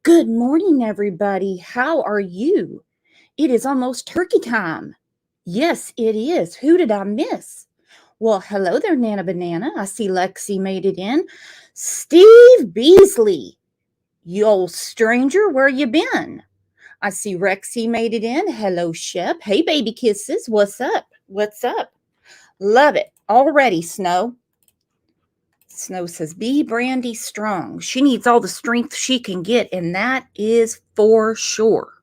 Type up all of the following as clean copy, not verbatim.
Good morning, everybody. How are you? It is almost turkey time. Yes, it is. Who did I miss? Well, hello there, Nana Banana. I see Lexi made it in. Steve Beasley, you old stranger, where you been? I see Rexy made it in. Hello, Shep. Hey, baby kisses. What's up? What's up? Love it. Already, Snow. Snow says, be Brandy strong. She needs all the strength she can get, and that is for sure.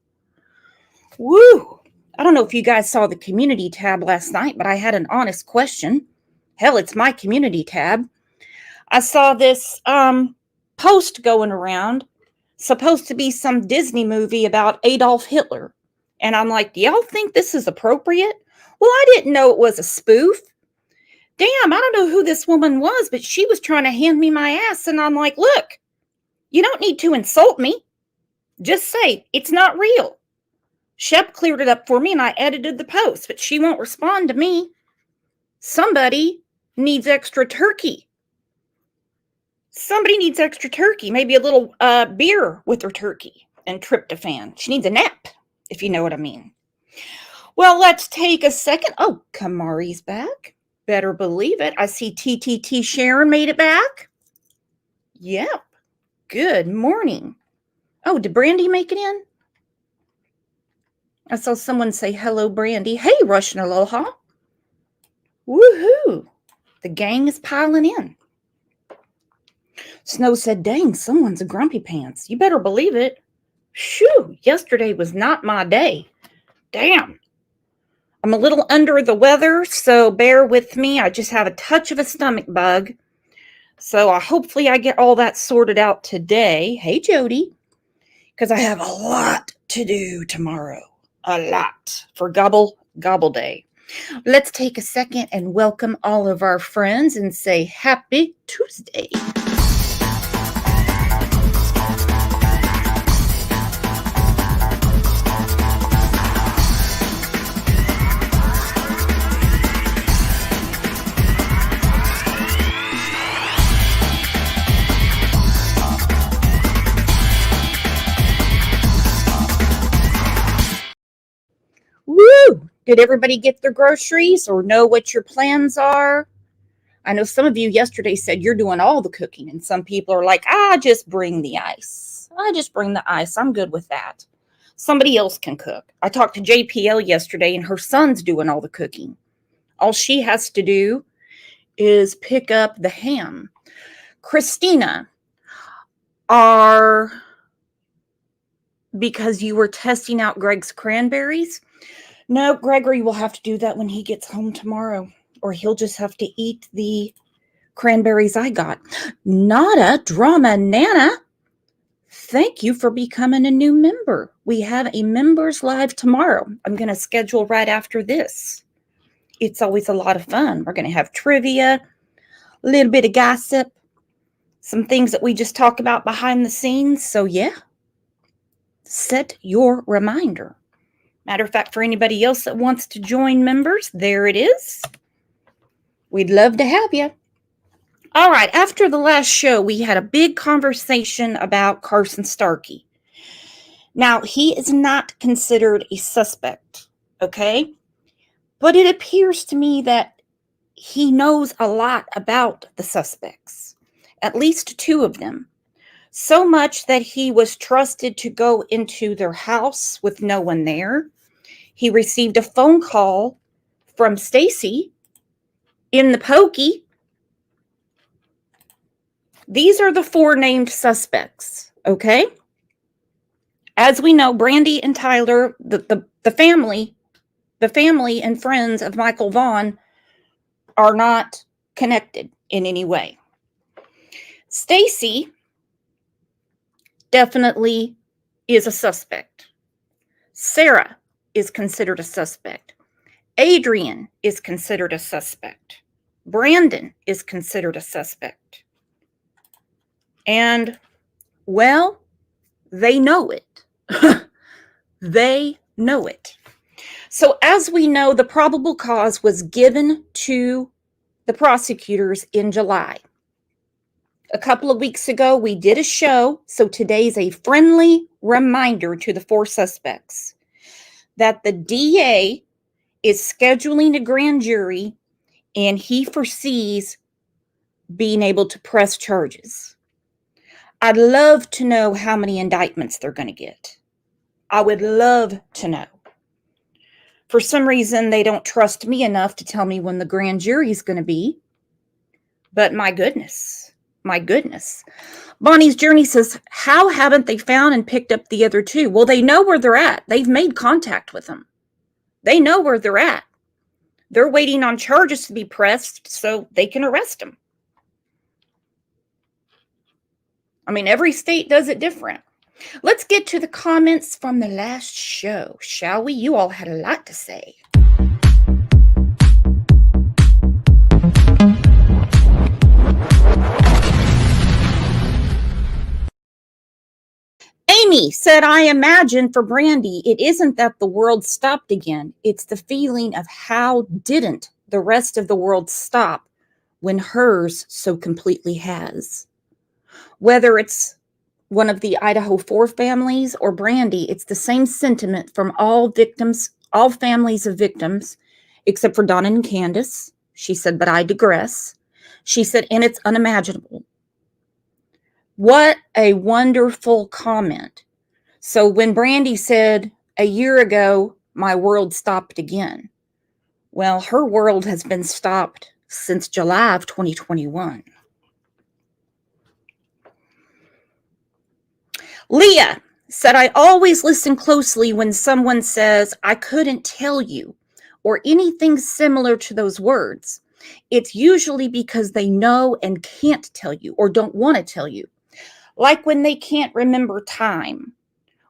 Woo! I don't know if you guys saw the community tab last night, but I had an honest question. Hell, it's my community tab. I saw this post going around, supposed to be some Disney movie about Adolf Hitler. And I'm like, do y'all think this is appropriate? Well, I didn't know it was a spoof. Damn, I don't know who this woman was, but she was trying to hand me my ass. And I'm like, look, you don't need to insult me. Just say, it's not real. Shep cleared it up for me and I edited the post, but she won't respond to me. Somebody needs extra turkey. Somebody needs extra turkey. Maybe a little beer with her turkey and tryptophan. She needs a nap, if you know what I mean. Well, let's take a second. Oh, Kamari's back. Better believe it. I see TTT Sharon made it back. Yep. Good morning. Oh, did Brandy make it in? I saw someone say, hello, Brandy. Hey, Russian Aloha. Woohoo. The gang is piling in. Snow said, dang, someone's a grumpy pants. You better believe it. Shoo, yesterday was not my day. Damn. I'm a little under the weather, so bear with me. I just have a touch of a stomach bug. So hopefully I get all that sorted out today. Hey, Jody. Because I have a lot to do tomorrow. A lot for Gobble Day. Let's take a second and welcome all of our friends and say Happy Tuesday. Woo! Did everybody get their groceries or know what your plans are? I know some of you yesterday said you're doing all the cooking, and some people are like, just bring the ice. I just bring the ice. I'm good with that. Somebody else can cook. I talked to JPL yesterday, and her son's doing all the cooking. All she has to do is pick up the ham. Christina, because you were testing out Greg's cranberries? No, Gregory will have to do that when he gets home tomorrow, or he'll just have to eat the cranberries I got. Nada Drama Nana, thank you for becoming a new member. We have a members live tomorrow. I'm going to schedule right after this. It's always a lot of fun. We're going to have trivia, a little bit of gossip, some things that we just talk about behind the scenes. So yeah, set your reminder. Matter of fact, for anybody else that wants to join members, there it is. We'd love to have you. All right, after the last show, we had a big conversation about Carson Starkey. Now, he is not considered a suspect, okay? But it appears to me that he knows a lot about the suspects, at least two of them. So much that he was trusted to go into their house with no one there. He received a phone call from Stacy in the pokey. These are the four named suspects, okay? As we know, Brandy and Tyler, the family and friends of Michael Vaughn are not connected in any way. Stacy definitely is a suspect. Sarah is considered a suspect. Adrian is considered a suspect. Brandon is considered a suspect. And, well, they know it. They know it. So as we know, the probable cause was given to the prosecutors in July. A couple of weeks ago, we did a show, so today's a friendly reminder to the 4 suspects that the DA is scheduling a grand jury and he foresees being able to press charges. I'd love to know how many indictments they're going to get. I would love to know. For some reason, they don't trust me enough to tell me when the grand jury is going to be. But my goodness. Bonnie's Journey says, how haven't they found and picked up the other 2? Well, they know where they're at. They've made contact with them. They know where they're at. They're waiting on charges to be pressed so they can arrest them. I mean, every state does it different. Let's get to the comments from the last show, shall we? You all had a lot to say. Amy said, I imagine for Brandy, it isn't that the world stopped again. It's the feeling of how didn't the rest of the world stop when hers so completely has. Whether it's one of the Idaho 4 families or Brandy, it's the same sentiment from all victims, all families of victims, except for Donna and Candace. She said, but I digress. She said, and it's unimaginable. What a wonderful comment. So when Brandy said a year ago, my world stopped again. Well, her world has been stopped since July of 2021. Leah said, I always listen closely when someone says, I couldn't tell you, or anything similar to those words. It's usually because they know and can't tell you or don't want to tell you. Like when they can't remember time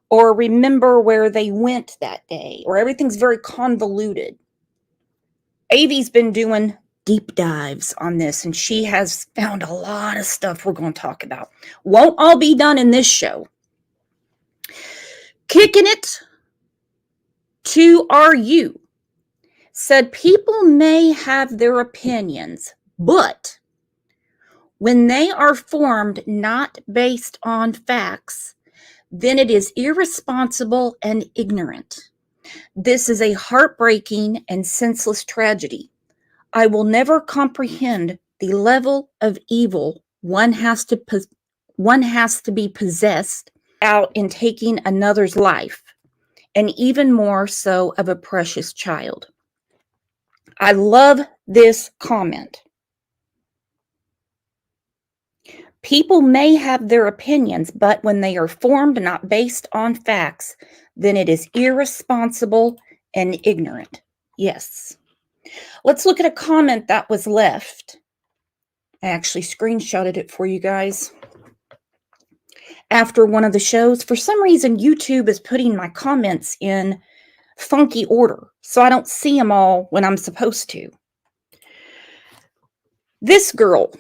or remember where they went that day, or everything's very convoluted. Avi's been doing deep dives on this, and she has found a lot of stuff we're going to talk about. Won't all be done in this show. Kicking it to RU said, people may have their opinions, but when they are formed not based on facts, then it is irresponsible and ignorant. This is a heartbreaking and senseless tragedy. I will never comprehend the level of evil one has to be possessed out in taking another's life, and even more so of a precious child. I love this comment. People may have their opinions, but when they are formed not based on facts, then it is irresponsible and ignorant. Yes. Let's look at a comment that was left. I actually screenshotted it for you guys. After one of the shows, for some reason, YouTube is putting my comments in funky order, so I don't see them all when I'm supposed to. This girl,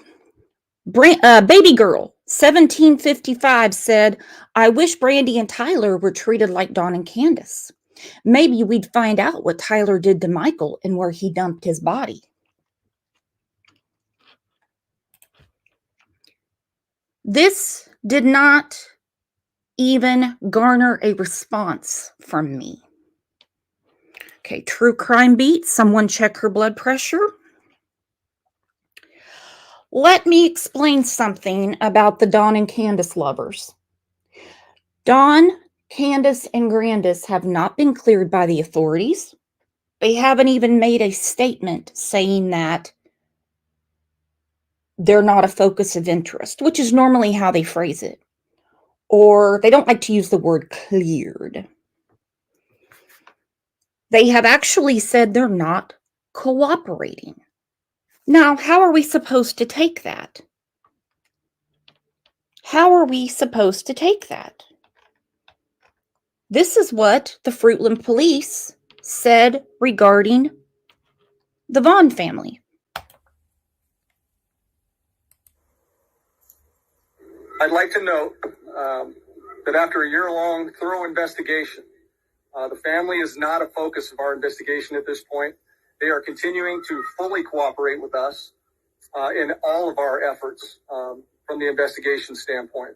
baby girl, 1755, said, I wish Brandy and Tyler were treated like Dawn and Candace. Maybe we'd find out what Tyler did to Michael and where he dumped his body. This did not even garner a response from me. Okay, True Crime Beat, someone check her blood pressure. Let me explain something about the Dawn and Candace lovers. Dawn, Candace, and Grandis have not been cleared by the authorities. They haven't even made a statement saying that they're not a focus of interest, which is normally how they phrase it. Or they don't like to use the word cleared. They have actually said they're not cooperating. Now, how are we supposed to take that? How are we supposed to take that? This is what the Fruitland police said regarding the Vaughn family. I'd like to note that after a year-long thorough investigation, the family is not a focus of our investigation at this point. They are continuing to fully cooperate with us in all of our efforts, from from the investigation standpoint.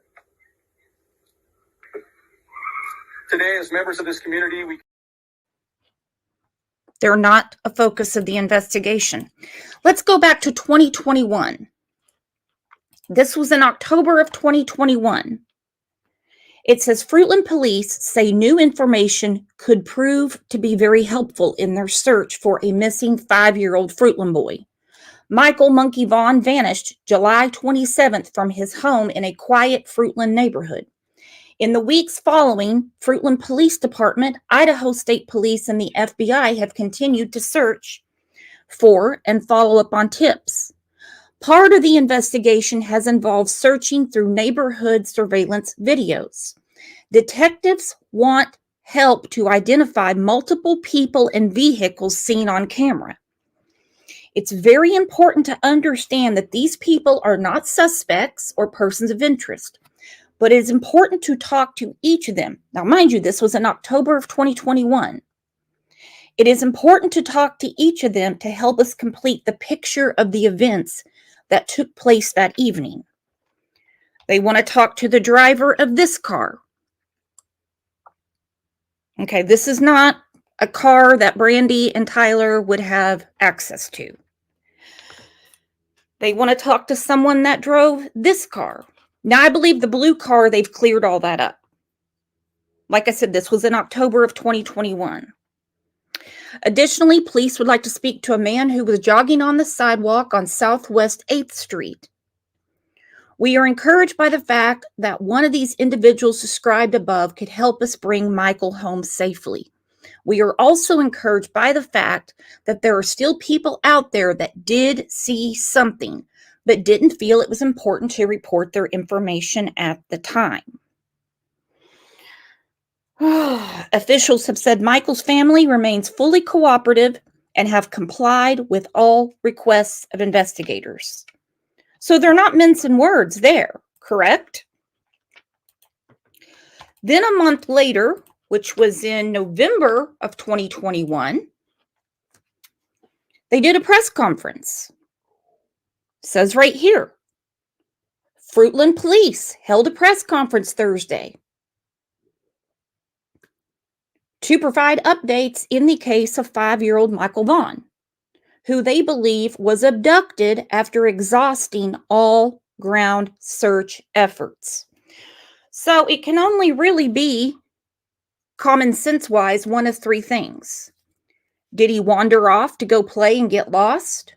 Today, as members of this community, they're not a focus of the investigation. Let's go back to 2021. This was in October of 2021. It says Fruitland police say new information could prove to be very helpful in their search for a missing 5-year-old Fruitland boy. Michael Monkey Vaughn vanished July 27th from his home in a quiet Fruitland neighborhood. In the weeks following, Fruitland Police Department, Idaho State Police, and the FBI have continued to search for and follow up on tips. Part of the investigation has involved searching through neighborhood surveillance videos. Detectives want help to identify multiple people and vehicles seen on camera. It's very important to understand that these people are not suspects or persons of interest, but it is important to talk to each of them. Now, mind you, this was in October of 2021. It is important to talk to each of them to help us complete the picture of the events that took place that evening. They want to talk to the driver of this car. Okay, this is not a car that Brandy and Tyler would have access to. They want to talk to someone that drove this car. Now, I believe the blue car, they've cleared all that up. Like I said, this was in October of 2021. Additionally, police would like to speak to a man who was jogging on the sidewalk on Southwest 8th Street. We are encouraged by the fact that one of these individuals described above could help us bring Michael home safely. We are also encouraged by the fact that there are still people out there that did see something, but didn't feel it was important to report their information at the time. Officials have said Michael's family remains fully cooperative and have complied with all requests of investigators. So they're not mincing words there, correct? Then a month later, which was in November of 2021, they did a press conference. It says right here, Fruitland Police held a press conference Thursday to provide updates in the case of 5-year-old Michael Vaughn, who they believe was abducted after exhausting all ground search efforts. So it can only really be, common sense-wise, one of three things. Did he wander off to go play and get lost?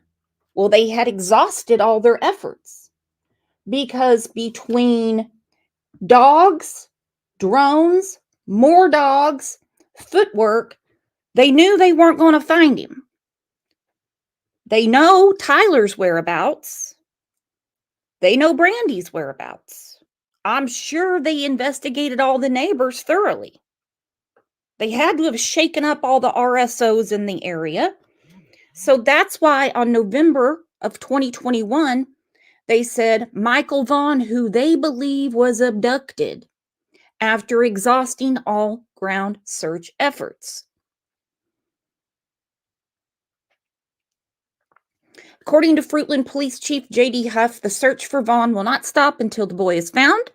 Well, they had exhausted all their efforts because between dogs, drones, more dogs, footwork, they knew they weren't going to find him. They know Tyler's whereabouts. They know Brandy's whereabouts. I'm sure they investigated all the neighbors thoroughly. They had to have shaken up all the RSOs in the area. So that's why on November of 2021, they said Michael Vaughn, who they believe was abducted after exhausting all ground search efforts. According to Fruitland Police Chief J.D. Huff, the search for Vaughn will not stop until the boy is found.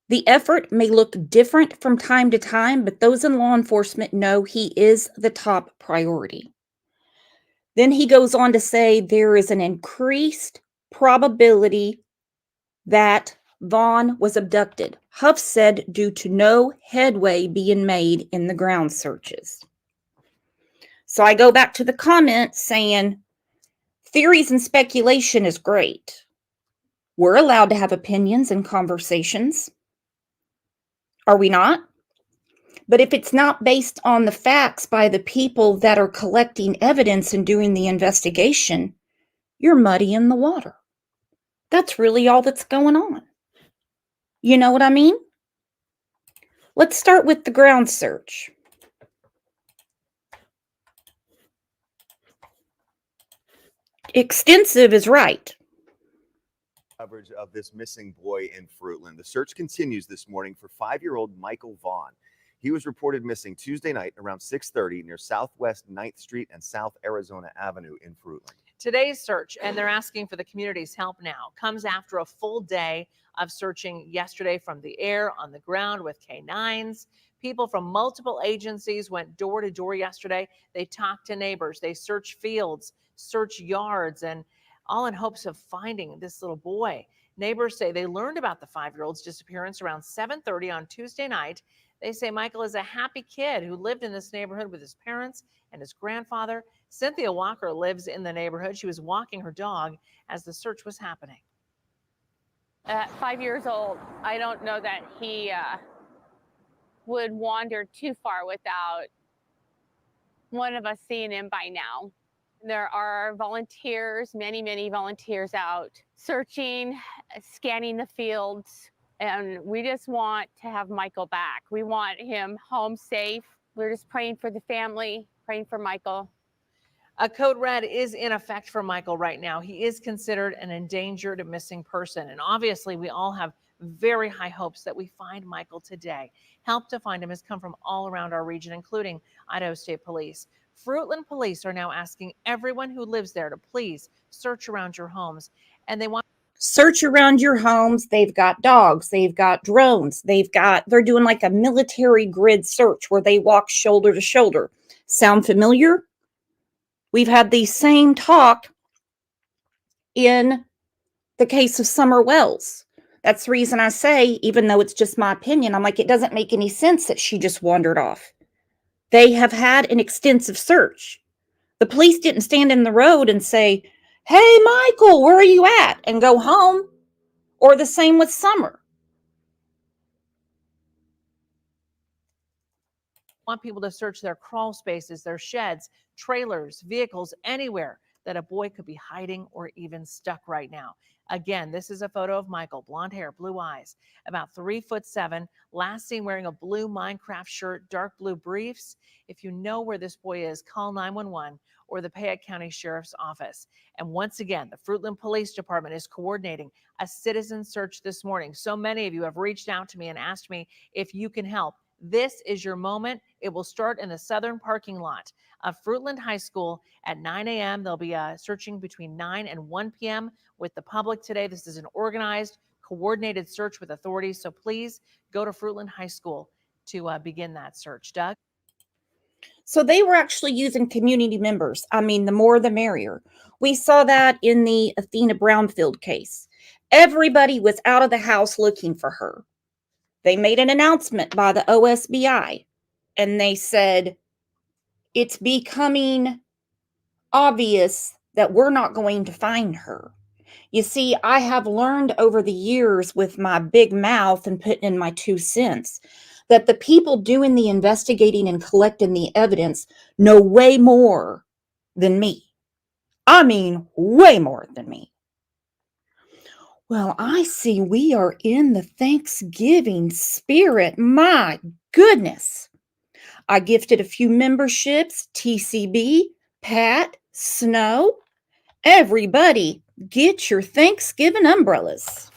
The effort may look different from time to time, but those in law enforcement know he is the top priority. Then he goes on to say there is an increased probability that Vaughn was abducted. Huff said due to no headway being made in the ground searches. So I go back to the comment saying theories and speculation is great. We're allowed to have opinions and conversations. Are we not? But if it's not based on the facts by the people that are collecting evidence and doing the investigation, you're muddying the water. That's really all that's going on. You know what I mean? Let's start with the ground search. Extensive is right. Coverage of this missing boy in Fruitland. The search continues this morning for 5-year-old Michael Vaughn. He was reported missing Tuesday night around 6:30 near Southwest 9th Street and South Arizona Avenue in Fruitland. Today's search, and they're asking for the community's help now, comes after a full day of searching yesterday from the air, on the ground with K9s. People from multiple agencies went door to door yesterday. They talked to neighbors, they searched fields, searched yards, and all in hopes of finding this little boy. Neighbors say they learned about the 5-year-old's disappearance around 7:30 on Tuesday night. They say Michael is a happy kid who lived in this neighborhood with his parents and his grandfather. Cynthia Walker lives in the neighborhood. She was walking her dog as the search was happening. At 5 years old, I don't know that he would wander too far without one of us seeing him by now. There are volunteers, many volunteers out searching, scanning the fields, and we just want to have Michael back. We want him home safe. We're just praying for the family, praying for Michael. A code red is in effect for Michael right now. He is considered an endangered missing person. And obviously, we all have very high hopes that we find Michael today. Help to find him has come from all around our region, including Idaho State Police. Fruitland Police are now asking everyone who lives there to please search around your homes. And they want Search around your homes. They've got dogs. They've got drones. They're doing like a military grid search where they walk shoulder to shoulder. Sound familiar? We've had the same talk in the case of Summer Wells. That's the reason I say, even though it's just my opinion, I'm like, it doesn't make any sense that she just wandered off. They have had an extensive search. The police didn't stand in the road and say, "Hey, Michael, where are you at?" and go home. Or the same with Summer. want people to search their crawl spaces, their sheds, trailers, vehicles, anywhere that a boy could be hiding or even stuck right now. Again, this is a photo of Michael, blonde hair, blue eyes, about 3'7", last seen wearing a blue Minecraft shirt, dark blue briefs. If you know where this boy is, call 911 or the Payette County Sheriff's Office. And once again, the Fruitland Police Department is coordinating a citizen search this morning. So many of you have reached out to me and asked me if you can help. This is your moment. It will start in the southern parking lot of Fruitland High School at 9 a.m. They'll be searching between 9 and 1 p.m. with the public today. This is an organized, coordinated search with authorities. So please go to Fruitland High School to begin that search. Doug? So they were actually using community members. I mean, the more the merrier. We saw that in the Athena Brownfield case. Everybody was out of the house looking for her. They made an announcement by the OSBI, and they said, it's becoming obvious that we're not going to find her. You see, I have learned over the years with my big mouth and putting in my 2 cents that the people doing the investigating and collecting the evidence know way more than me. I mean, way more than me. Well, I see we are in the Thanksgiving spirit. My goodness. I gifted a few memberships, TCB, Pat, Snow. Everybody, get your Thanksgiving umbrellas.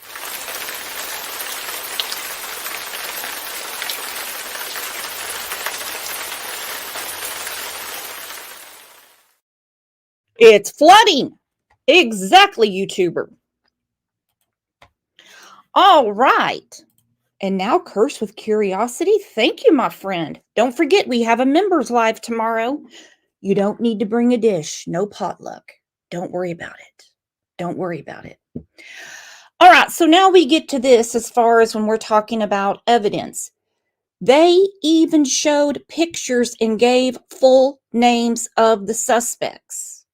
It's flooding. Exactly, YouTuber. All right. And now Curse with Curiosity. Thank you, my friend. Don't forget, we have a members live tomorrow. You don't need to bring a dish. No potluck. Don't worry about it. Don't worry about it. All right. So now we get to this as far as when we're talking about evidence. They even showed pictures and gave full names of the suspects.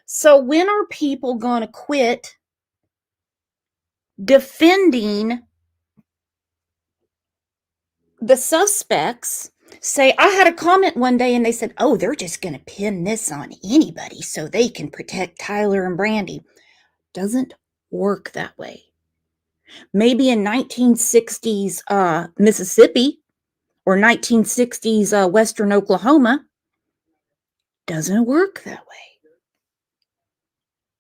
So when are people going to quit defending the suspects? Say, I had a comment one day and they said, oh, they're just going to pin this on anybody so they can protect Tyler and Brandy. Doesn't work that way. Maybe in 1960s Mississippi or 1960s Western Oklahoma. Doesn't work that way.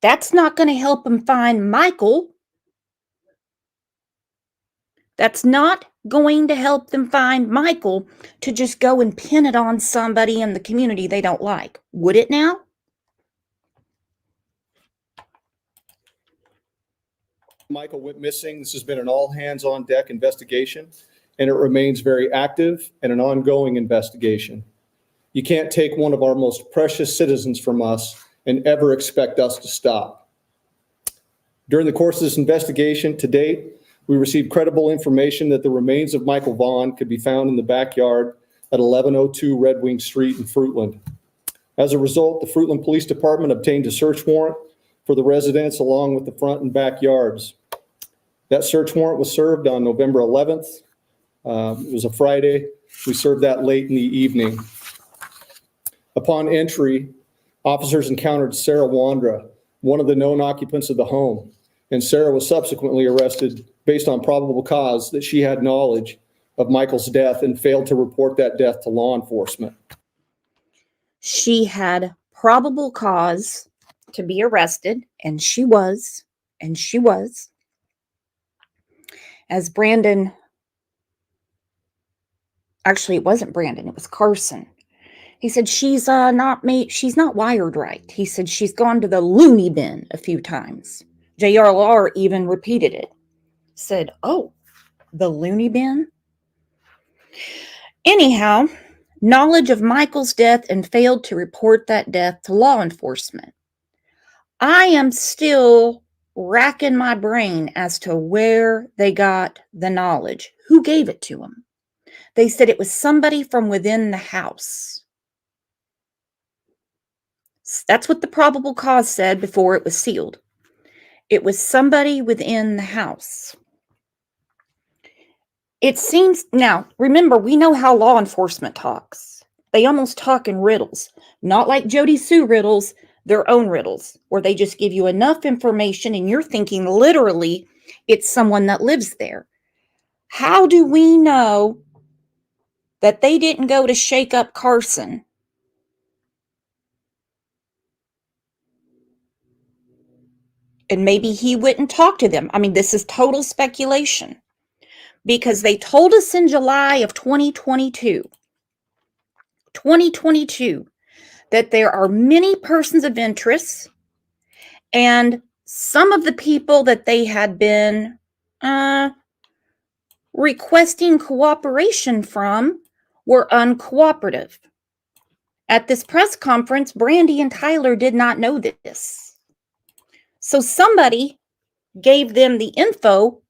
That's not going to help them find Michael. That's not going to help them find Michael to just go and pin it on somebody in the community they don't like. Would it now? Michael went missing, this has been an all-hands-on-deck investigation, and it remains very active and an ongoing investigation. You can't take one of our most precious citizens from us and ever expect us to stop. During the course of this investigation to date, we received credible information that the remains of Michael Vaughn could be found in the backyard at 1102 Red Wing Street in Fruitland. As a result, the Fruitland Police Department obtained a search warrant for the residence along with the front and backyards. That search warrant was served on November 11th. It was a Friday. We served that late in the evening. Upon entry, officers encountered Sarah Wandra, one of the known occupants of the home, and Sarah was subsequently arrested based on probable cause that she had knowledge of Michael's death and failed to report that death to law enforcement. She had probable cause to be arrested, and she was. As Brandon, actually it wasn't Brandon, it was Carson. He said she's not wired right. He said she's gone to the loony bin a few times. JRR even repeated it. Said, oh, the loony bin? Anyhow, knowledge of Michael's death and failed to report that death to law enforcement. I am still racking my brain as to where they got the knowledge. Who gave it to them? They said it was somebody from within the house. That's what the probable cause said before it was sealed. It was somebody within the house. It seems, now, remember, we know how law enforcement talks. They almost talk in riddles. Not like Jody Sue riddles, their own riddles, where they just give you enough information and you're thinking literally it's someone that lives there. How do we know that they didn't go to shake up Carson? And maybe he wouldn't talk to them. I mean, this is total speculation. Because they told us in July of 2022, that there are many persons of interest, and some of the people that they had been requesting cooperation from were uncooperative. At this press conference, Brandy and Tyler did not know this. So somebody gave them the info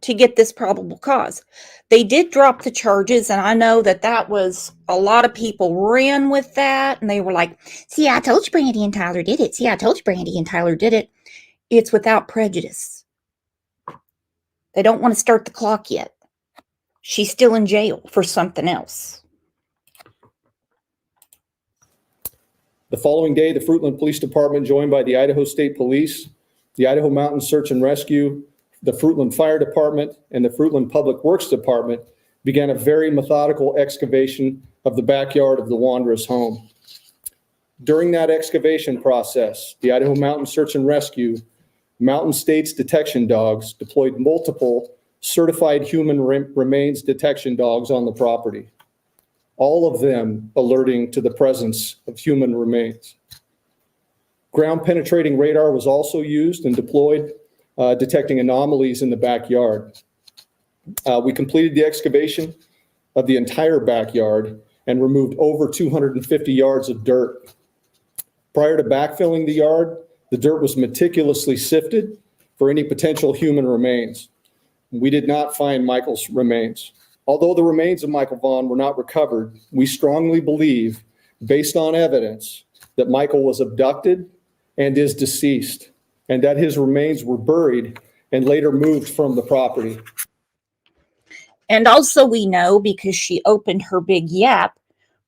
to get this probable cause. They did drop the charges, and I know that was a lot of people ran with that, and they were like, see, I told you Brandy and Tyler did it. It's without prejudice. They don't want to start the clock yet. She's still in jail for something else. The following day, the Fruitland Police Department, joined by the Idaho State Police, the Idaho Mountain Search and Rescue, the Fruitland Fire Department, and the Fruitland Public Works Department, began a very methodical excavation of the backyard of the Wandras' home. During that excavation process, the Idaho Mountain Search and Rescue, Mountain States detection dogs deployed multiple certified human remains detection dogs on the property, all of them alerting to the presence of human remains. Ground penetrating radar was also used and deployed, detecting anomalies in the backyard. We completed the excavation of the entire backyard and removed over 250 yards of dirt. Prior to backfilling the yard, the dirt was meticulously sifted for any potential human remains. We did not find Michael's remains. Although the remains of Michael Vaughn were not recovered, we strongly believe, based on evidence, that Michael was abducted and is deceased, and that his remains were buried and later moved from the property. And also we know, because she opened her big yap,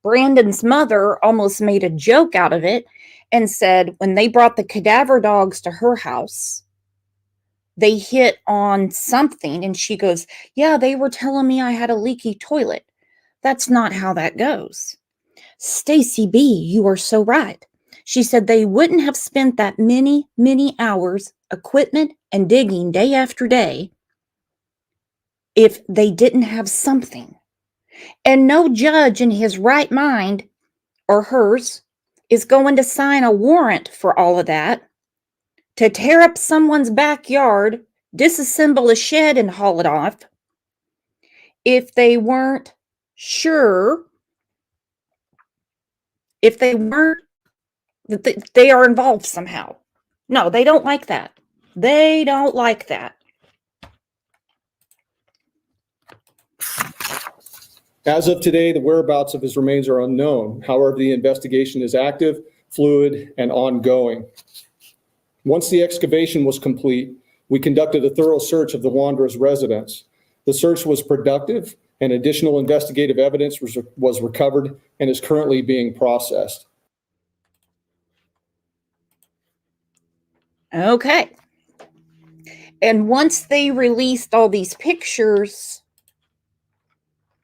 Brandon's mother almost made a joke out of it and said when they brought the cadaver dogs to her house, they hit on something, and she goes, yeah, they were telling me I had a leaky toilet. That's not how that goes. Stacy B., you are so right. She said they wouldn't have spent that many hours, equipment, and digging day after day if they didn't have something. And no judge in his right mind, or hers, is going to sign a warrant for all of that to tear up someone's backyard, disassemble a shed, and haul it off if they weren't sure, if they weren't, that they are involved somehow. No, they don't like that. They don't like that. As of today, the whereabouts of his remains are unknown. However, the investigation is active, fluid, and ongoing. Once the excavation was complete, we conducted a thorough search of the Wanderer's residence. The search was productive, and additional investigative evidence was recovered and is currently being processed. Okay. And once they released all these pictures,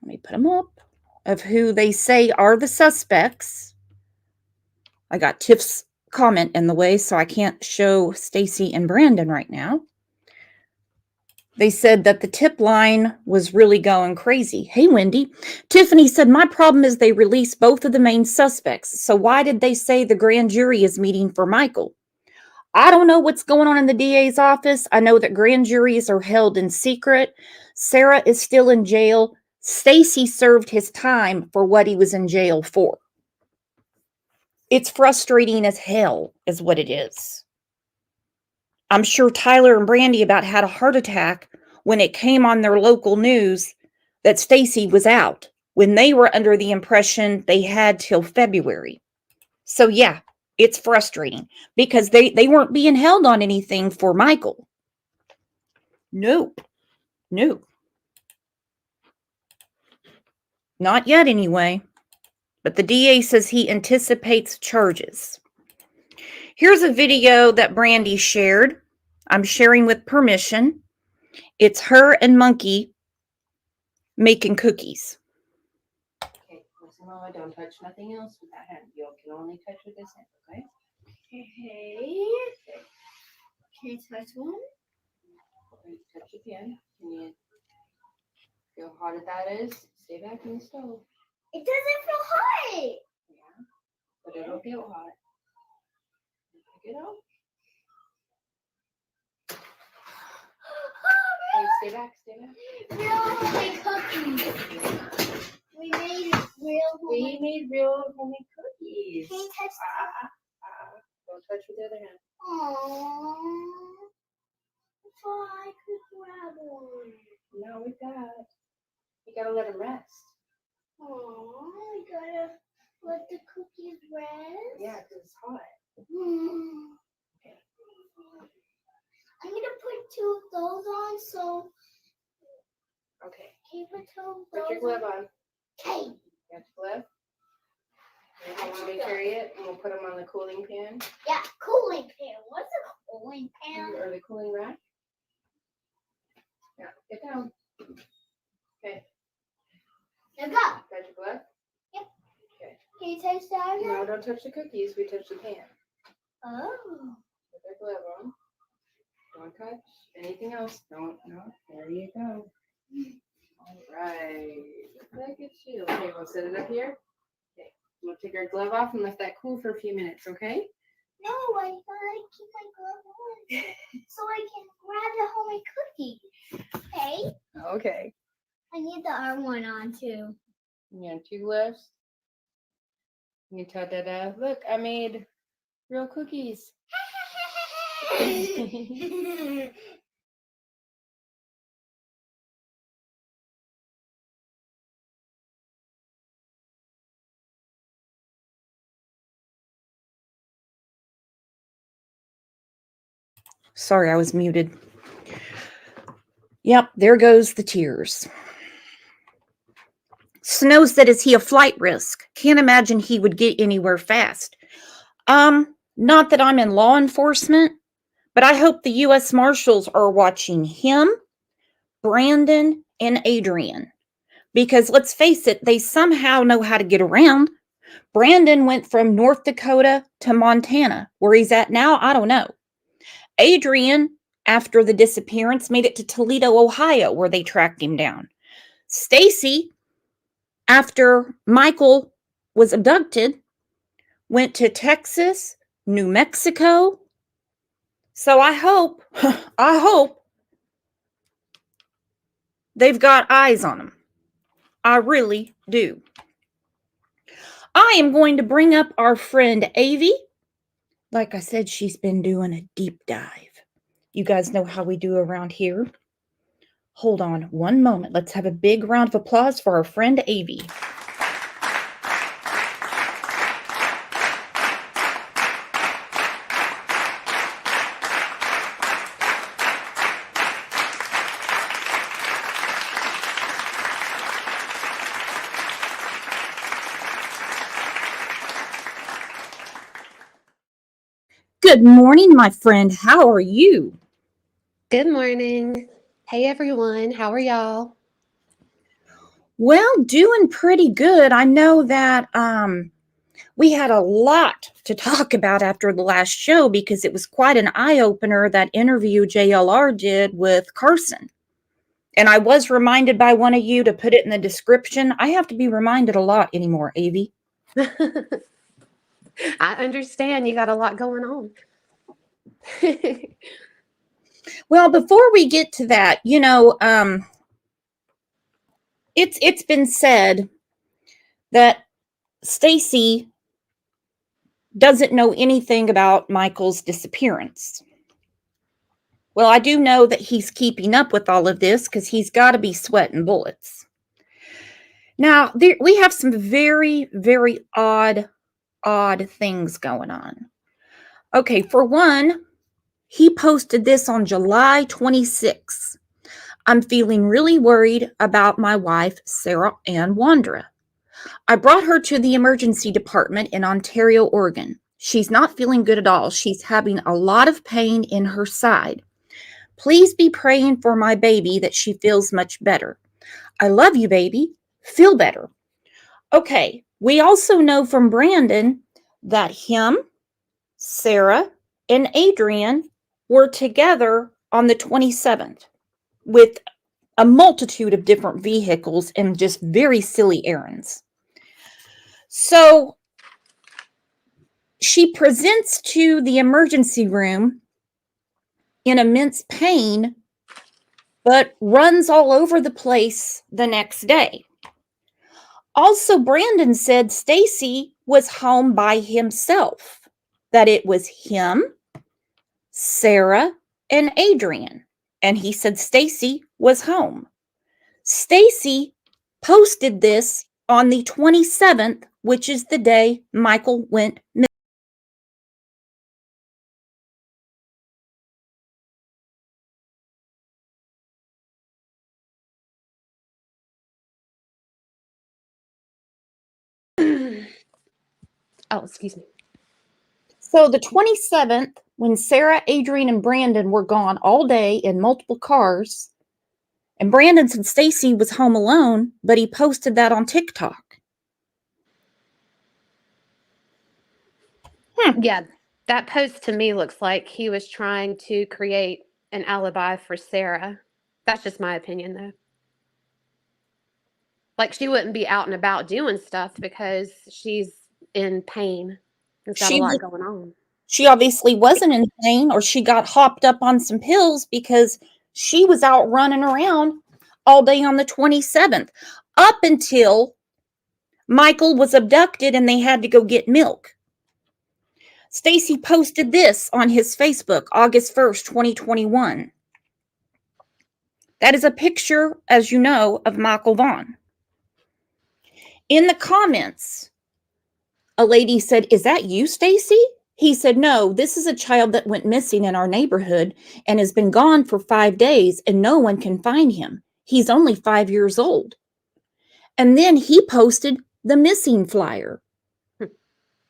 let me put them up, of who they say are the suspects. I got Tiff's comment in the way, so I can't show Stacy and Brandon right now. They said that the tip line was really going crazy. Hey, Wendy. Tiffany said, my problem is they released both of the main suspects. So why did they say the grand jury is meeting for Michael? I don't know what's going on in the DA's office. I know that grand juries are held in secret. Sarah is still in jail. Stacy served his time for what he was in jail for. It's frustrating as hell, is what it is. I'm sure Tyler and Brandy about had a heart attack when it came on their local news that Stacy was out, when they were under the impression they had till February. So yeah, it's frustrating because they weren't being held on anything for Michael. Nope. No. Not yet anyway. But the DA says he anticipates charges. Here's a video that Brandy shared. I'm sharing with permission. It's her and Monkey making cookies. Okay, listen, Mama, don't touch nothing else with that hand. You can only touch with this hand, okay? Okay. Can I touch one? Touch your pen. Can you feel how hot that is? Stay back in the stove. It doesn't feel hot. Yeah, but it'll feel hot. Pick it up. Hey, stay back, stay back. Real homemade cookies. We made real We homemade. made real homemade cookies. Can you touch Don't touch with the other hand. Aww. So I could grab one. No, we got. You gotta let them rest. Aww, I gotta let the cookies rest. Yeah, 'cause it's hot. Okay. I'm gonna put two of those on, so Okay. can you put two of Put your those glove on? on. Okay. You got your glove? And you want me to carry it and we'll put them on the cooling pan Yeah, cooling pan. What's a cooling pan? or the cooling rack? Yeah, get down. Okay, Now go. got your glove? Can you taste that? No, don't touch the cookies. We touch the pan. Oh. Put the glove on. Don't touch anything else. Don't, no. There you go. All right. Look at you. Okay, we'll set it up here. Okay, we'll take our glove off and let that cool for a few minutes, okay? No, I gotta keep my glove on so I can grab the homemade cookie. Okay. Okay. I need the other one on too. You got two gloves. You ta-da-da. Look, I made real cookies. Sorry, I was muted. Yep, there goes the tears. Snow said, is he a flight risk? Can't imagine he would get anywhere fast. Not that I'm in law enforcement, but I hope the U.S. Marshals are watching him, Brandon, and Adrian. Because let's face it, they somehow know how to get around. Brandon went from North Dakota to Montana. Where he's at now, I don't know. Adrian, after the disappearance, made it to Toledo, Ohio, where they tracked him down. Stacy, after Michael was abducted, went to Texas, New Mexico, So I hope, I hope they've got eyes on them. I really do. I am going to bring up our friend Avi. Like I said, she's been doing a deep dive. You guys know how we do around here. Hold on one moment. Let's have a big round of applause for our friend Avi. Good morning, my friend. How are you? Good morning. Hey everyone, how are y'all? Well, doing pretty good. I know that we had a lot to talk about after the last show because it was quite an eye-opener, that interview JLR did with Carson. And I was reminded by one of you to put it in the description. I have to be reminded a lot anymore, Avi. I understand you got a lot going on. Well, before we get to that, it's been said that Stacy doesn't know anything about Michael's disappearance. Well, I do know that he's keeping up with all of this because he's got to be sweating bullets. Now, we have some very, very odd things going on. Okay, for one, he posted this on July 26th. I'm feeling really worried about my wife, Sarah Ann Wandra. I brought her to the emergency department in Ontario, Oregon. She's not feeling good at all. She's having a lot of pain in her side. Please be praying for my baby that she feels much better. I love you, baby. Feel better. Okay, we also know from Brandon that him, Sarah, and Adrian were together on the 27th with a multitude of different vehicles and just very silly errands. So she presents to the emergency room in immense pain, but runs all over the place the next day. Also, Brandon said Stacy was home by himself, that it was him, Sarah, and Adrian, and he said Stacy was home. Stacy posted this on the 27th, which is the day Michael went missing. Oh, excuse me. So the 27th, when Sarah, Adrian, and Brandon were gone all day in multiple cars, and Brandon said Stacy was home alone, but he posted that on TikTok. Yeah, that post to me looks like he was trying to create an alibi for Sarah. That's just my opinion, though. Like, she wouldn't be out and about doing stuff because she's in pain. There's got a lot going on. She obviously wasn't in pain, or she got hopped up on some pills because she was out running around all day on the 27th, up until Michael was abducted and they had to go get milk. Stacy posted this on his Facebook, August 1st, 2021. That is a picture, as you know, of Michael Vaughn. In the comments, a lady said, "Is that you, Stacy?" He said, "No, this is a child that went missing in our neighborhood and has been gone for 5 days and no one can find him. He's only 5 years old." And then he posted the missing flyer.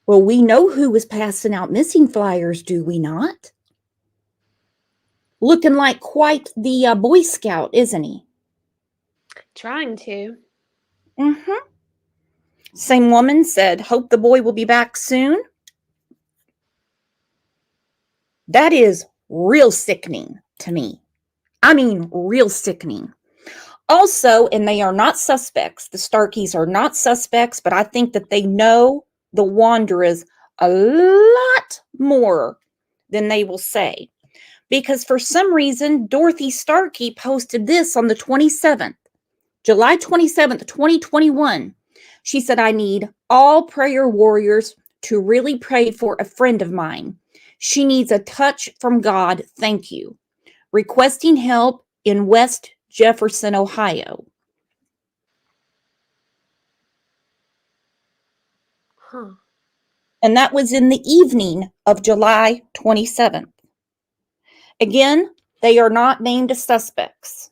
Well, we know who was passing out missing flyers, do we not? Looking like quite the Boy Scout, isn't he? Trying to. Mm-hmm. Same woman said, "Hope the boy will be back soon." That is real sickening to me. I mean, real sickening. Also, and they are not suspects, the Starkeys are not suspects, but I think that they know the Wanderers a lot more than they will say. because for some reason, Dorothy Starkey posted this on the 27th, July 27th, 2021. She said, I need all prayer warriors to really pray for a friend of mine. She needs a touch from God. Thank you. Requesting help in West Jefferson, Ohio. Huh. And that was in the evening of July 27th. Again, they are not named as suspects.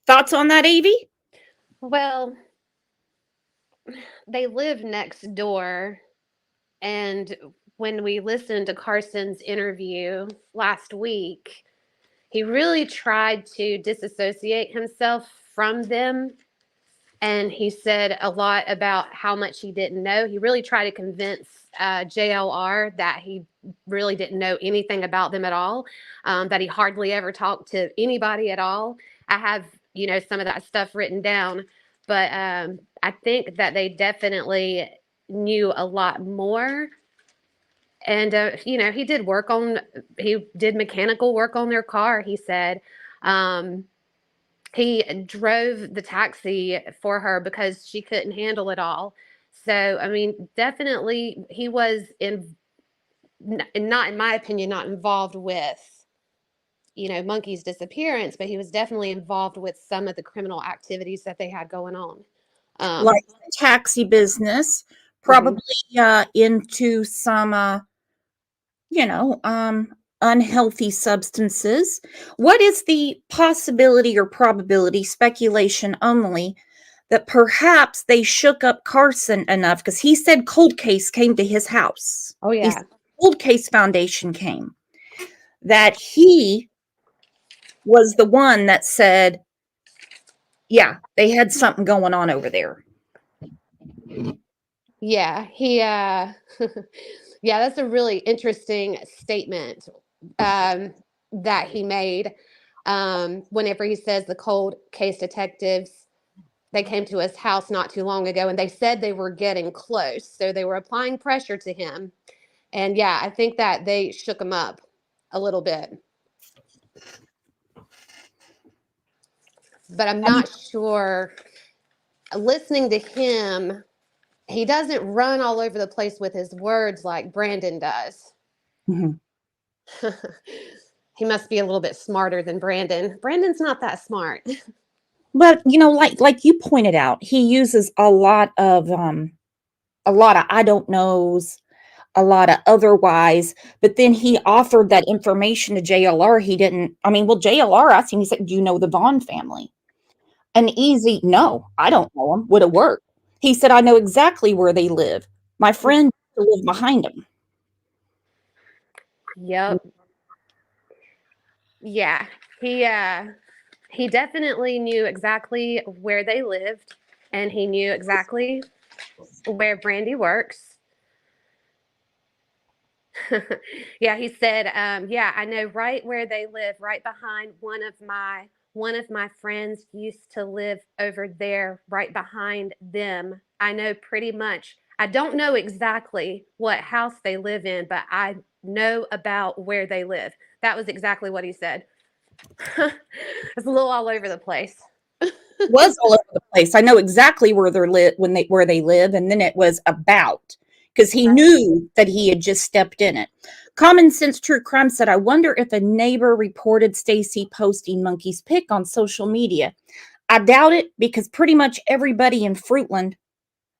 Thoughts on that, Avie? Well, they live next door. And when we listened to Carson's interview last week, he really tried to disassociate himself from them. And he said a lot about how much he didn't know. He really tried to convince JLR that he really didn't know anything about them at all, that he hardly ever talked to anybody at all. I have, some of that stuff written down, but I think that they definitely knew a lot more. And, he did mechanical work on their car, he said. He drove the taxi for her because she couldn't handle it all. So, I mean, definitely he was not in my opinion, not involved with, Monkey's disappearance, but he was definitely involved with some of the criminal activities that they had going on. Like the taxi business, probably into some, unhealthy substances. What is the possibility or probability, speculation only, that perhaps they shook up Carson enough? Because he said Cold Case came to his house. Oh, yeah. He said Cold Case Foundation came. That he was the one that said, yeah, they had something going on over there. Yeah, yeah, that's a really interesting statement that he made whenever he says the Cold Case detectives, they came to his house not too long ago and they said they were getting close. So they were applying pressure to him. And yeah, I think that they shook him up a little bit. But I'm not sure. Listening to him, he doesn't run all over the place with his words like Brandon does. Mm-hmm. He must be a little bit smarter than Brandon. Brandon's not that smart. But like you pointed out, he uses a lot of I don't knows, a lot of otherwise, but then he offered that information to JLR. He didn't, JLR asked him, he said, do you know the Vaughn family? An easy, no, I don't know them, would have worked. He said, I know exactly where they live. My friend lived behind them. Yep. Yeah, he definitely knew exactly where they lived, and he knew exactly where Brandy works. Yeah, he said, yeah, I know right where they live, right behind one of my friends used to live over there, right behind them. I know pretty much. I don't know exactly what house they live in, but I know about where they live. That was exactly what he said. It's a little all over the place. Was all over the place. I know exactly where where they live, and then it was about, because he knew that he had just stepped in it. Common Sense True Crime said, I wonder if a neighbor reported Stacy posting Monkey's pic on social media. I doubt it, because pretty much everybody in Fruitland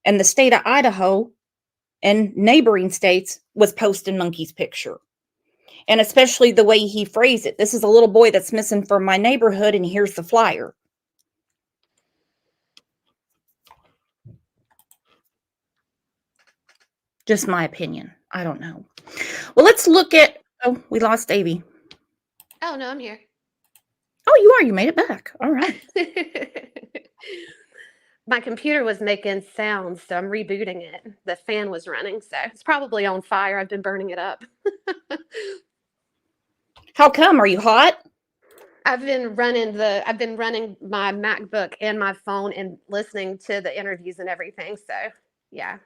and the state of Idaho and neighboring states was posting Monkey's picture. And especially the way he phrased it. This is a little boy that's missing from my neighborhood, and here's the flyer. Just my opinion. I don't know. Well, let's look at, oh, we lost Avie. Oh, no, I'm here. Oh, you are. You made it back. All right. My computer was making sounds, so I'm rebooting it. The fan was running, so it's probably on fire. I've been burning it up. How come? Are you hot? I've been running my MacBook and my phone and listening to the interviews and everything. So yeah,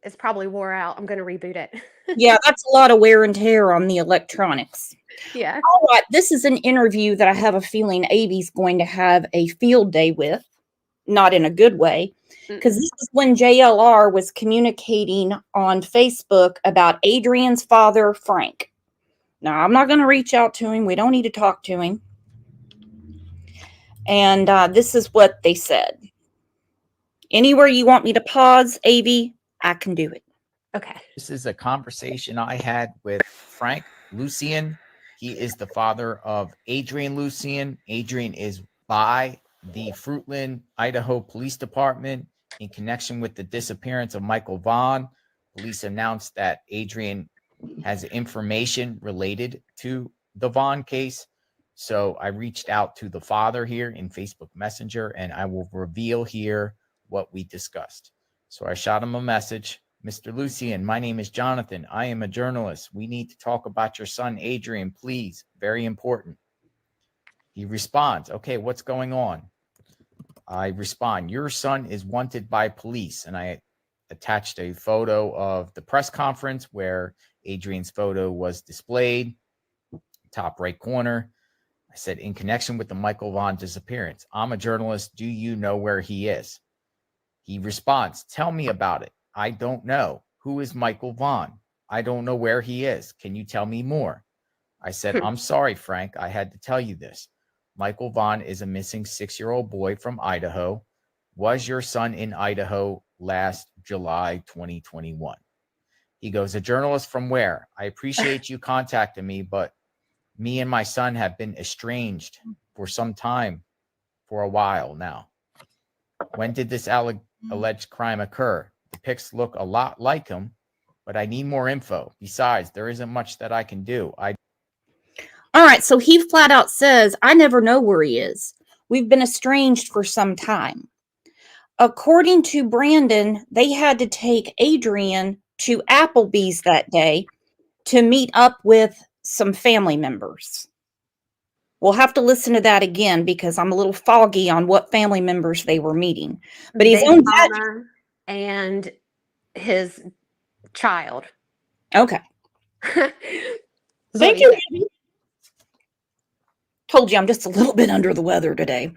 it's probably wore out. I'm going to reboot it. Yeah, that's a lot of wear and tear on the electronics. Yeah. All right, this is an interview that I have a feeling Avy's going to have a field day with, not in a good way, because this is when JLR was communicating on Facebook about Adrian's father, Frank. Now, I'm not going to reach out to him. We don't need to talk to him. And this is what they said. Anywhere you want me to pause, Avy, I can do it. Okay. This is a conversation I had with Frank Lucien. He is the father of Adrian Lucien. Adrian is by the Fruitland, Idaho Police Department in connection with the disappearance of Michael Vaughn. Police announced that Adrian has information related to the Vaughn case. So I reached out to the father here in Facebook Messenger, and I will reveal here what we discussed. So I shot him a message. Mr. Lucien, my name is Jonathan. I am a journalist. We need to talk about your son, Adrian, please. Very important. He responds, okay, what's going on? I respond, your son is wanted by police. And I attached a photo of the press conference where Adrian's photo was displayed, top right corner. I said, in connection with the Michael Vaughn disappearance, I'm a journalist. Do you know where he is? He responds, tell me about it. I don't know. Who is Michael Vaughn? I don't know where he is. Can you tell me more? I said, I'm sorry, Frank. I had to tell you this. Michael Vaughn is a missing 6-year-old boy from Idaho. Was your son in Idaho last July 2021? He goes, a journalist from where? I appreciate you contacting me, but me and my son have been estranged for some time, for a while now. When did this alleged crime occur? The pics look a lot like him, but I need more info. Besides, there isn't much that I can do. All right, so he flat out says, I never know where he is. We've been estranged for some time. According to Brandon, they had to take Adrian to Applebee's that day to meet up with some family members. We'll have to listen to that again because I'm a little foggy on what family members they were meeting. But his own dad and his child. Okay. Thank Thank you. Told you I'm just a little bit under the weather today.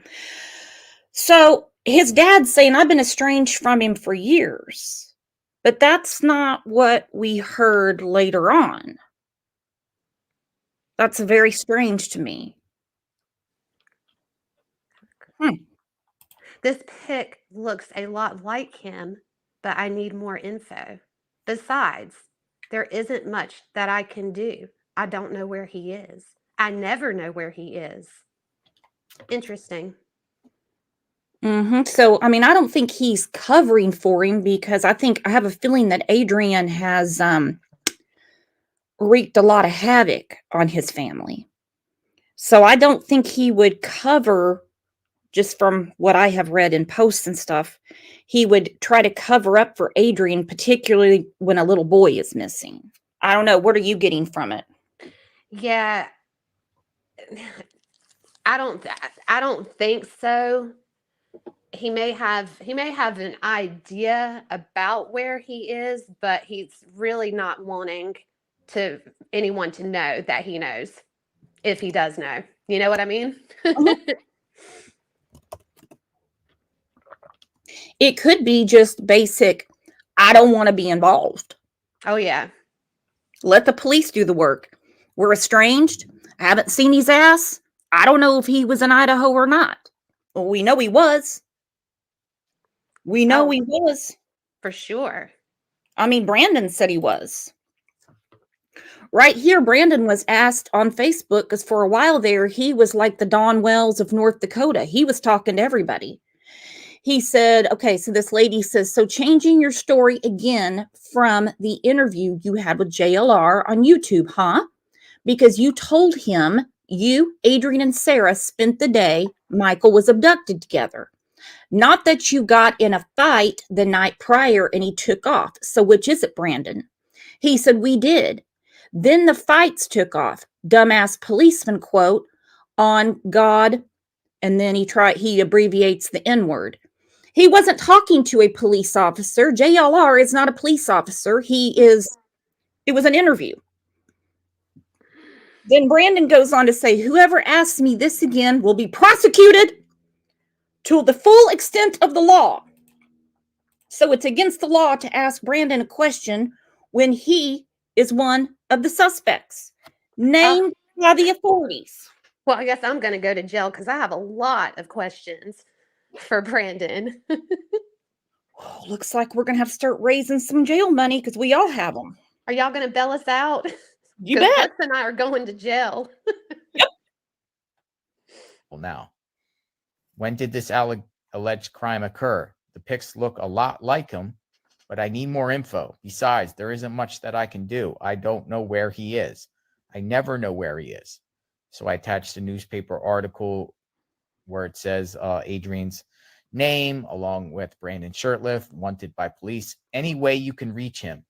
So his dad's saying, I've been estranged from him for years. But that's not what we heard later on. That's very strange to me. This pic looks a lot like him, but I need more info. Besides, there isn't much that I can do. I don't know where he is. I never know where he is. Interesting. So, I mean, I don't think he's covering for him because I have a feeling that Adrian has wreaked a lot of havoc on his family. So I don't think he would cover, just from what I have read in posts and stuff, he would try to cover up for Adrian, particularly when a little boy is missing. I don't know. What are you getting from it? Yeah. I don't think so. He may have an idea about where he is, but he's really not wanting anyone to know that he knows, if he does know. You know what I mean? It could be just basic, I don't want to be involved. Oh, yeah. Let the police do the work. We're estranged. I haven't seen his ass. I don't know if he was in Idaho or not. Well, we know he was. We know he was. For sure. I mean, Brandon said he was. Right here, Brandon was asked on Facebook, because for a while there, he was like the Don Wells of North Dakota. He was talking to everybody. He said, okay, so this lady says, so changing your story again from the interview you had with JLR on YouTube, huh? Because you told him you, Adrian, and Sarah spent the day Michael was abducted together. Not that you got in a fight the night prior and he took off. So which is it, Brandon? He said, we did. Then the fights took off. Dumbass policeman quote on God. And then he abbreviates the N-word. He wasn't talking to a police officer. JLR is not a police officer. It was an interview. Then Brandon goes on to say, whoever asks me this again will be prosecuted to the full extent of the law. So it's against the law to ask Brandon a question when he is one of the suspects named by the authorities. Well, I guess I'm going to go to jail because I have a lot of questions for Brandon. Oh, looks like we're going to have to start raising some jail money because we all have them. Are y'all going to bail us out? You 'Cause bet. Rex and I are going to jail. Well, now, when did this alleged crime occur? The pics look a lot like him, but I need more info. Besides, there isn't much that I can do. I don't know where he is. I never know where he is. So I attached a newspaper article where it says Adrian's name along with Brandon Shirtliff, wanted by police. Any way you can reach him.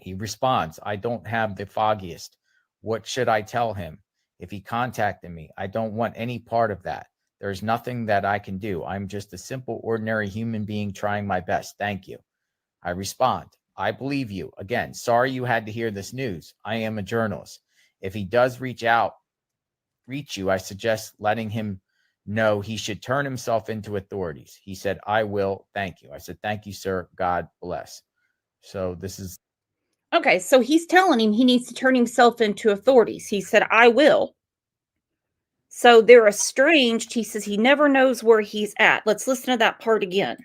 He responds, I don't have the foggiest. What should I tell him? If he contacted me, I don't want any part of that. There's nothing that I can do. I'm just a simple, ordinary human being trying my best. Thank you. I respond, I believe you. Again, sorry you had to hear this news. I am a journalist. If he does reach you, I suggest letting him know he should turn himself into authorities. He said, I will. Thank you. I said, thank you, sir. God bless. So this is. Okay, so he's telling him he needs to turn himself into authorities. He said, I will. So they're estranged. He says he never knows where he's at. Let's listen to that part again.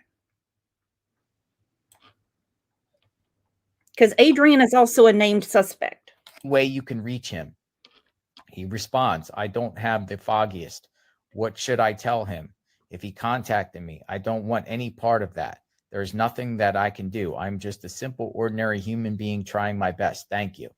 Because Adrian is also a named suspect. Way you can reach him. He responds, I don't have the foggiest. What should I tell him? If he contacted me, I don't want any part of that. There's nothing that I can do. I'm just a simple, ordinary human being trying my best. Thank you.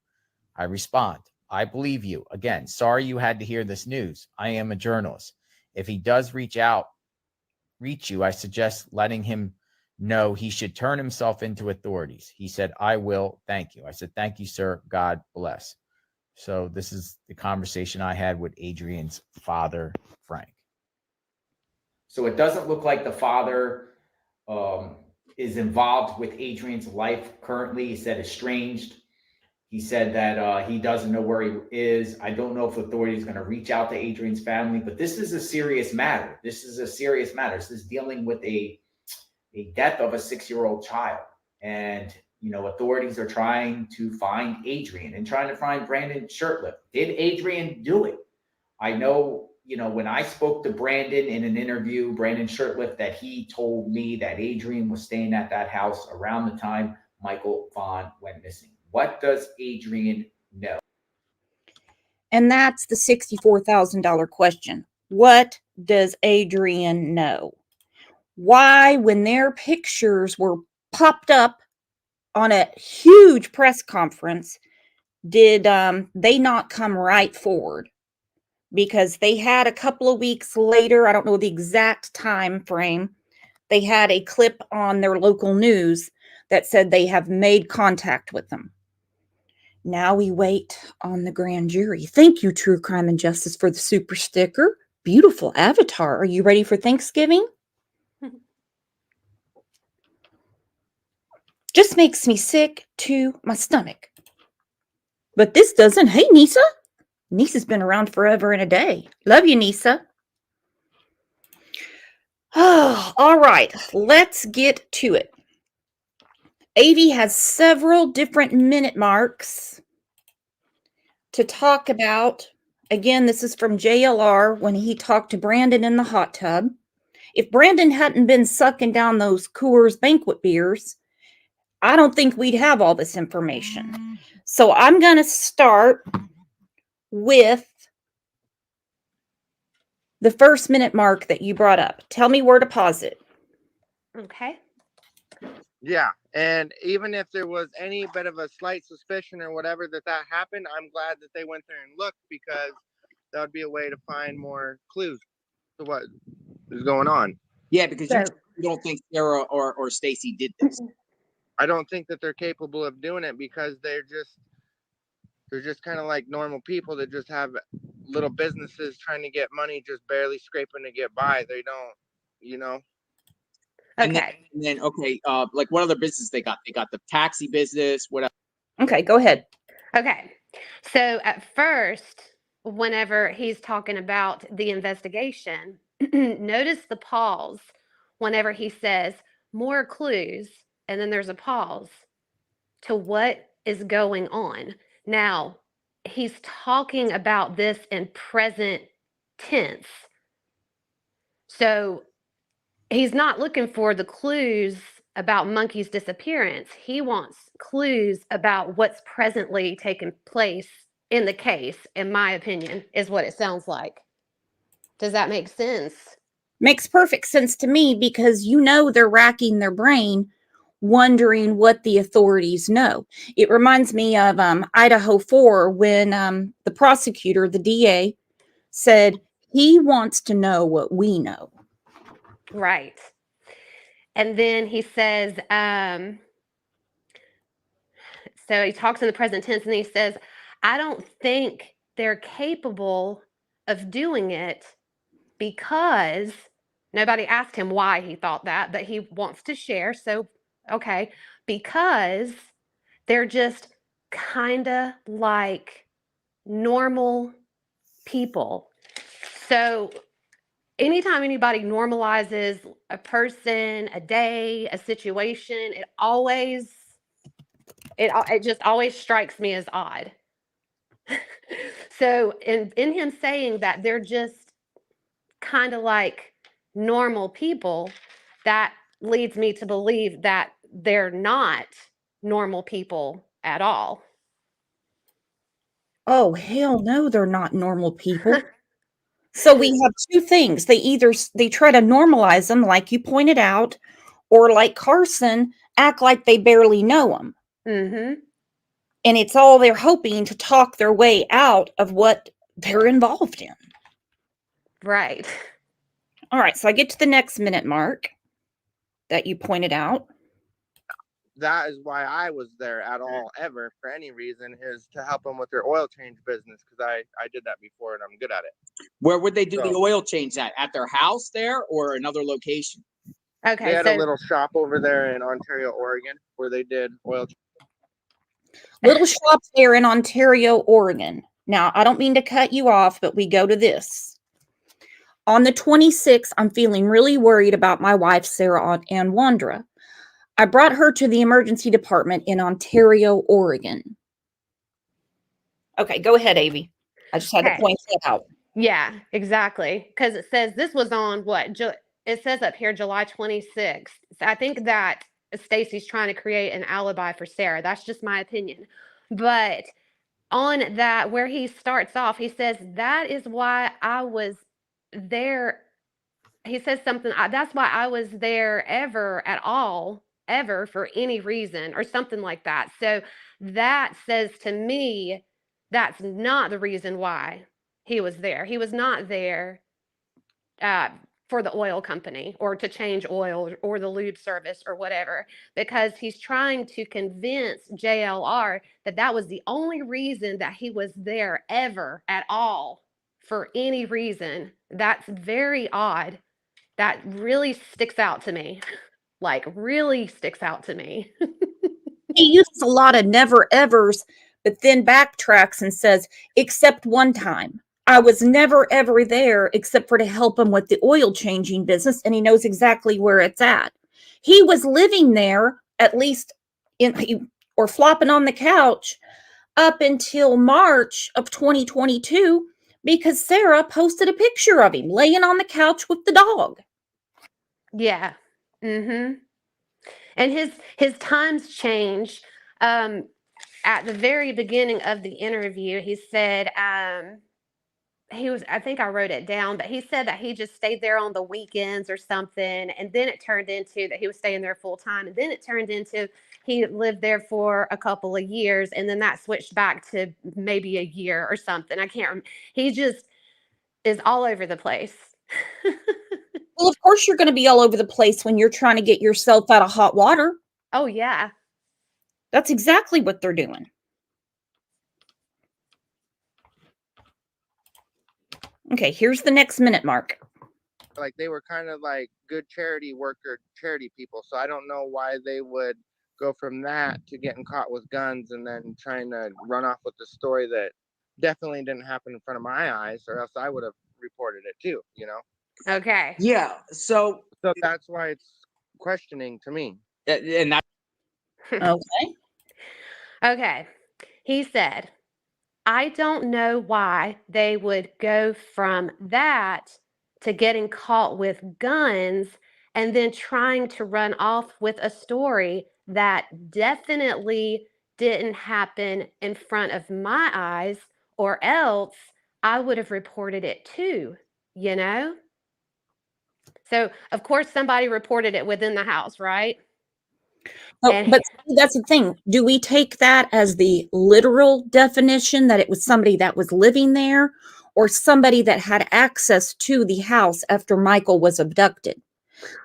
I respond, I believe you. Again, sorry you had to hear this news. I am a journalist. If he does reach you, I suggest letting him know he should turn himself into authorities. He said, I will. Thank you. I said, thank you, sir. God bless. So this is the conversation I had with Adrian's father, Frank. So it doesn't look like the father is involved with Adrian's life currently. He said estranged. He said that he doesn't know where he is. I don't know if authorities are going to reach out to Adrian's family, but this is a serious matter. This is dealing with a death of a 6-year-old child. And, authorities are trying to find Adrian and trying to find Brandon Shirtliff. Did Adrian do it? I know, when I spoke to Brandon in an interview, Brandon Shirtliff, that he told me that Adrian was staying at that house around the time Michael Vaughn went missing. What does Adrian know? And that's the $64,000 question. What does Adrian know? Why, when their pictures were popped up on a huge press conference, did they not come right forward? Because they had a couple of weeks later, I don't know the exact time frame, they had a clip on their local news that said they have made contact with them. Now we wait on the grand jury. Thank you, True Crime and Justice, for the super sticker. Beautiful avatar. Are you ready for Thanksgiving? Just makes me sick to my stomach. But this doesn't. Hey, Nisa. Nisa's been around forever and a day. Love you, Nisa. Oh, all right. Let's get to it. Avi has several different minute marks to talk about. Again, this is from JLR when he talked to Brandon in the hot tub. If Brandon hadn't been sucking down those Coors Banquet beers, I don't think we'd have all this information. So I'm going to start with the first minute mark that you brought up. Tell me where to pause it. Okay. Yeah, and even if there was any bit of a slight suspicion or whatever that happened, I'm glad that they went there and looked, because that would be a way to find more clues to what is going on. Yeah, because you don't think Sarah or Stacy did this. I don't think that they're capable of doing it, because they're just kind of like normal people that just have little businesses trying to get money, just barely scraping to get by. They don't, Okay. And then okay, like what other business they got? They got the taxi business. What else? Okay, go ahead. Okay. So at first, whenever he's talking about the investigation, notice the pause whenever he says more clues, and then there's a pause to what is going on. Now, he's talking about this in present tense. So he's not looking for the clues about Monkey's disappearance. He wants clues about what's presently taking place in the case, in my opinion, is what it sounds like. Does that make sense? Makes perfect sense to me because they're racking their brain wondering what the authorities know. It reminds me of Idaho 4 when the prosecutor, the DA, said he wants to know what we know. Right. And then he says, so he talks in the present tense and he says, I don't think they're capable of doing it because nobody asked him why he thought that, but he wants to share. So, okay, because they're just kind of like normal people. So, anytime anybody normalizes a person, a day, a situation, it just always strikes me as odd. So in him saying that they're just kind of like normal people, that leads me to believe that they're not normal people at all. Oh, hell no, they're not normal people. So we have two things. They try to normalize them, like you pointed out, or like Carson, act like they barely know them. Mm-hmm. And it's all they're hoping to talk their way out of what they're involved in. Right. All right, so I get to the next minute mark that you pointed out. That is why I was there at all ever for any reason, is to help them with their oil change business, because I did that before and I'm good at it. Where would they do the So- oil change at? At their house there or another location? Okay. They had So a little shop over there in Ontario, Oregon, where they did oil. Little shops there in Ontario, Oregon. Now, I don't mean to cut you off, but we go to this. On the 26th, I'm feeling really worried about my wife, Sarah Ann Wandra. I brought her to the emergency department in Ontario, Oregon. Okay, go ahead, Avi. I just had to Okay. point that out. yeah, exactly. Because it says this was on what? It says up here July 26th. So I think that Stacy's trying to create an alibi for Sarah. That's just my opinion. But on that, where he starts off, he says, that is why I was there. He says something, that's why I was there ever for any reason, or something like that. So that says to me, that's not the reason why he was there. He was not there for the oil company or to change oil or the lube service or whatever, because he's trying to convince JLR that that was the only reason that he was there ever at all, for any reason. That's very odd. That really sticks out to me. Like, really sticks out to me. He uses a lot of never evers, but then backtracks and says, except one time. I was never ever there except for to help him with the oil changing business, and he knows exactly where it's at. He was living there, at least or flopping on the couch, up until March of 2022, because Sarah posted a picture of him laying on the couch with the dog. Yeah. Mm-hmm. And his times change. At the very beginning of the interview, he said I think I wrote it down, but he said that he just stayed there on the weekends or something, and then it turned into that he was staying there full time, and then it turned into he lived there for a couple of years, and then that switched back to maybe a year or something. I can't remember. He just is all over the place. Well, of course you're going to be all over the place when you're trying to get yourself out of hot water. Oh, yeah. That's exactly what they're doing. Okay, here's the next minute mark. like they were kind of like good charity worker, charity people. So I don't know why they would go from that to getting caught with guns and then trying to run off with the story that definitely didn't happen in front of my eyes, or else I would have reported it too, you know? Okay. Yeah. So So that's why it's questioning to me. and that Okay. Okay. He said, I don't know why they would go from that to getting caught with guns and then trying to run off with a story that definitely didn't happen in front of my eyes, or else I would have reported it too, you know? So, of course, somebody reported it within the house, right? Oh, And but see, that's the thing. Do we take that as the literal definition that it was somebody that was living there or somebody that had access to the house after Michael was abducted?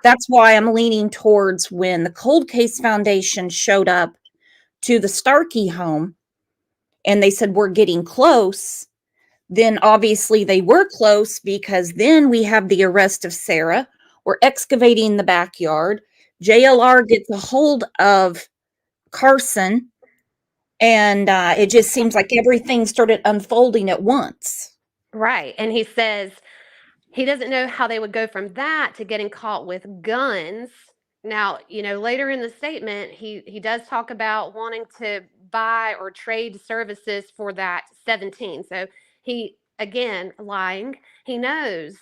That's why I'm leaning towards when the Cold Case Foundation showed up to the Starkey home and they said, we're getting close. Then obviously they were close because then we have the arrest of Sarah. We're excavating the backyard. JLR gets a hold of Carson, and it just seems like everything started unfolding at once. right. And he says he doesn't know how they would go from that to getting caught with guns. Now, you know, later in the statement, he does talk about wanting to buy or trade services for that 17. So he, again, lying. He knows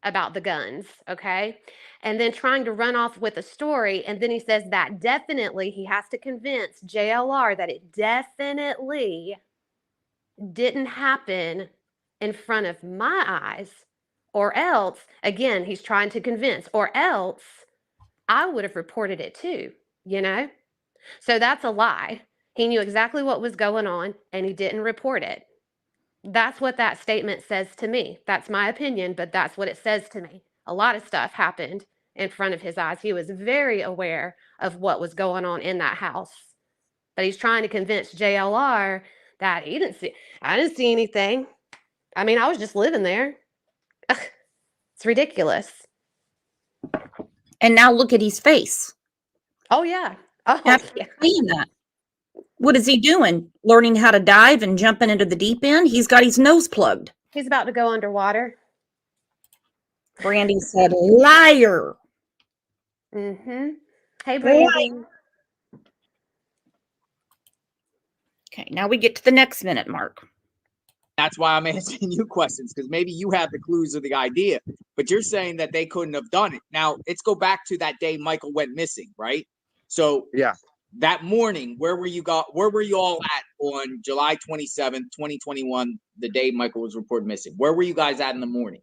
about the guns, okay? And then trying to run off with a story. And then he says that definitely he has to convince JLR that it definitely didn't happen in front of my eyes, or else, again, he's trying to convince, or else I would have reported it too, you know? So that's a lie. He knew exactly what was going on and he didn't report it. That's what that statement says to me. That's my opinion, but that's what it says to me. A lot of stuff happened in front of his eyes. He was very aware of what was going on in that house. But he's trying to convince JLR that I didn't see anything. I mean, I was just living there. Ugh, it's ridiculous. And now look at his face. Oh, yeah. Oh, After yeah. seeing that, what is he doing? Learning how to dive and jumping into the deep end? He's got his nose plugged. He's about to go underwater. Brandy said, liar. Mm-hmm. Hey, Brandy. Okay, now we get to the next minute mark. that's why I'm asking you questions, because maybe you have the clues of the idea, but you're saying that they couldn't have done it. Now, let's go back to that day Michael went missing, right? So Yeah. that morning, where were you all at on July 27th, 2021, the day Michael was reported missing? Where were you guys at in the morning?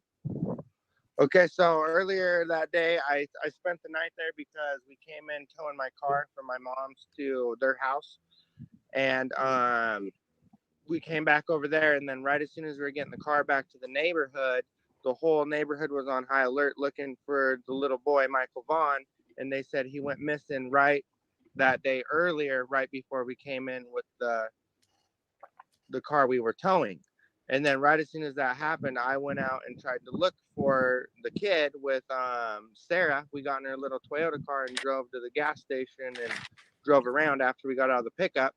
Okay, so earlier that day, I spent the night there because we came in towing my car from my mom's to their house, and we came back over there, and then right as soon as we were getting the car back to the neighborhood, the whole neighborhood was on high alert looking for the little boy, Michael Vaughn, and they said he went missing right that day earlier, right before we came in with the car we were towing. And then right as soon as that happened, I went out and tried to look for the kid with Sarah. We got in her little Toyota car and drove to the gas station and drove around after we got out of the pickup,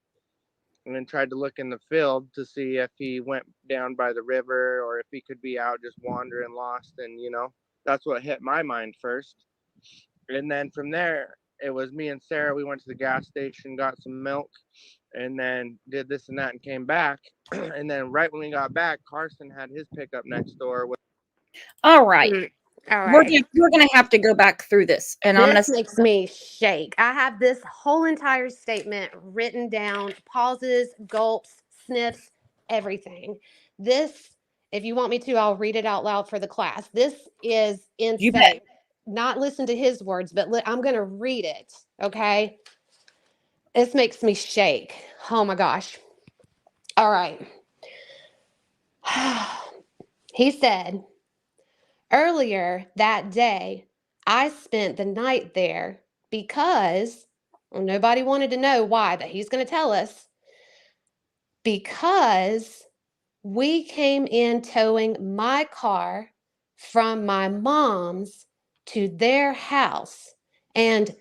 and then tried to look in the field to see if he went down by the river or if he could be out just wandering lost. And, you know, that's what hit my mind first. And then from there, it was me and Sarah. We went to the gas station, got some milk, and then did this and that and came back. And then right when we got back, Carson had his pickup next door. All right. All right. We're going to have to go back through this. And I'm going This to makes me shake. I have this whole entire statement written down, pauses, gulps, sniffs, everything. This, if you want me to, I'll read it out loud for the class. This is You bet. insane. Not listen to his words, but I'm going to read it. Okay. This makes me shake. Oh my gosh. All right. He said, earlier that day, I spent the night there because, well, nobody wanted to know why, but he's going to tell us. Because we came in towing my car from my mom's to their house. And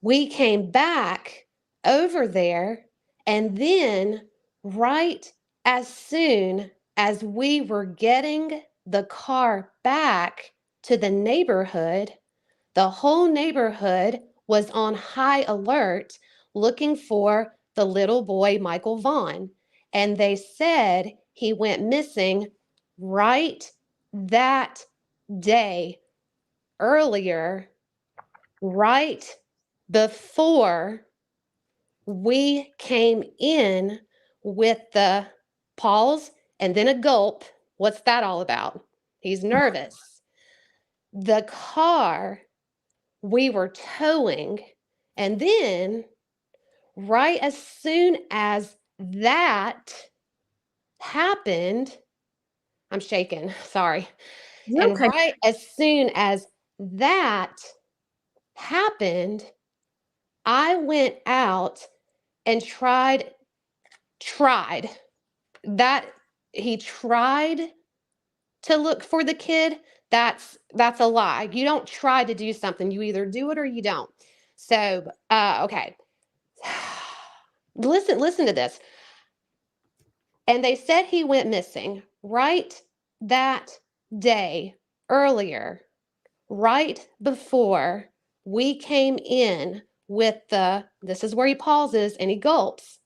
we came back over there, and then right as soon as we were getting the car back to the neighborhood, the whole neighborhood was on high alert looking for the little boy, Michael Vaughn. And they said he went missing right that day earlier, right before we came in with the pause and then a gulp. What's that all about? He's nervous. The car we were towing, and then right as soon as that happened, I'm shaking, sorry. You're And okay. right as soon as that happened, I went out and tried that he tried to look for the kid. That's a lie. You don't try to do something. You either do it or you don't. So, okay. Listen to this. And they said he went missing right that day earlier, right before we came in with this is where he pauses and he gulps,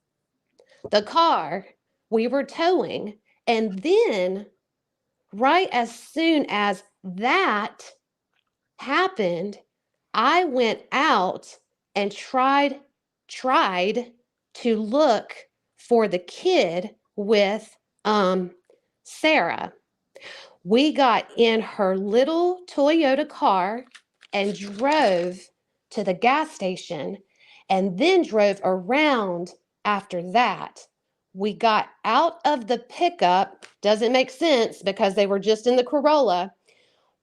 the car we were towing. And then right as soon as that happened, I went out and tried to look for the kid with Sarah. We got in her little Toyota car and drove to the gas station, and then drove around after that. We got out of the pickup. Doesn't make sense because they were just in the Corolla.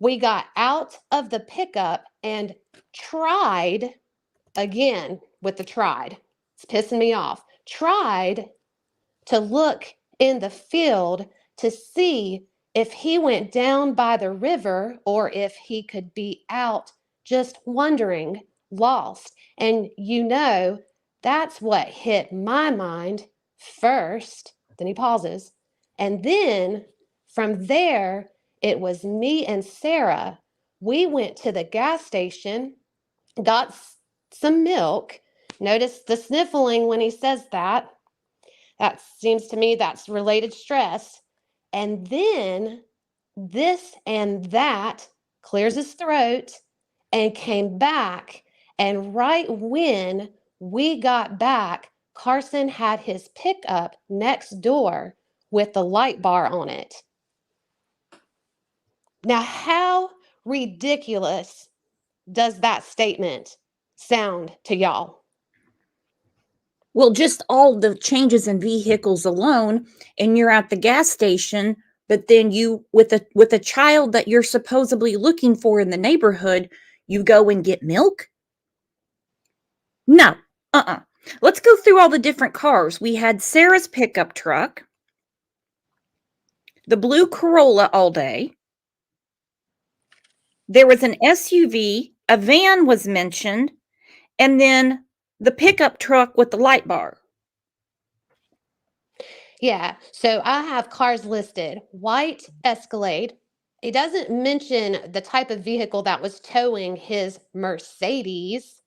We got out of the pickup and tried again with the tried. It's pissing me off. Tried to look in the field to see if he went down by the river or if he could be out just wandering, lost. And that's what hit my mind first. Then he pauses. And then from there, it was me and Sarah. We went to the gas station, got some milk. Notice the sniffling when he says that. That seems to me that's related stress. And then this and that clears his throat and came back. And right when we got back, Carson had his pickup next door with the light bar on it. Now, how ridiculous does that statement sound to y'all? Well, just all the changes in vehicles alone, and you're at the gas station, but then you, with a child that you're supposedly looking for in the neighborhood, you go and get milk? No. Let's go through all the different cars. We had Sarah's pickup truck, the blue Corolla all day. There was an SUV, a van was mentioned, and then the pickup truck with the light bar. Yeah, so I have cars listed. White Escalade. It doesn't mention the type of vehicle that was towing his Mercedes.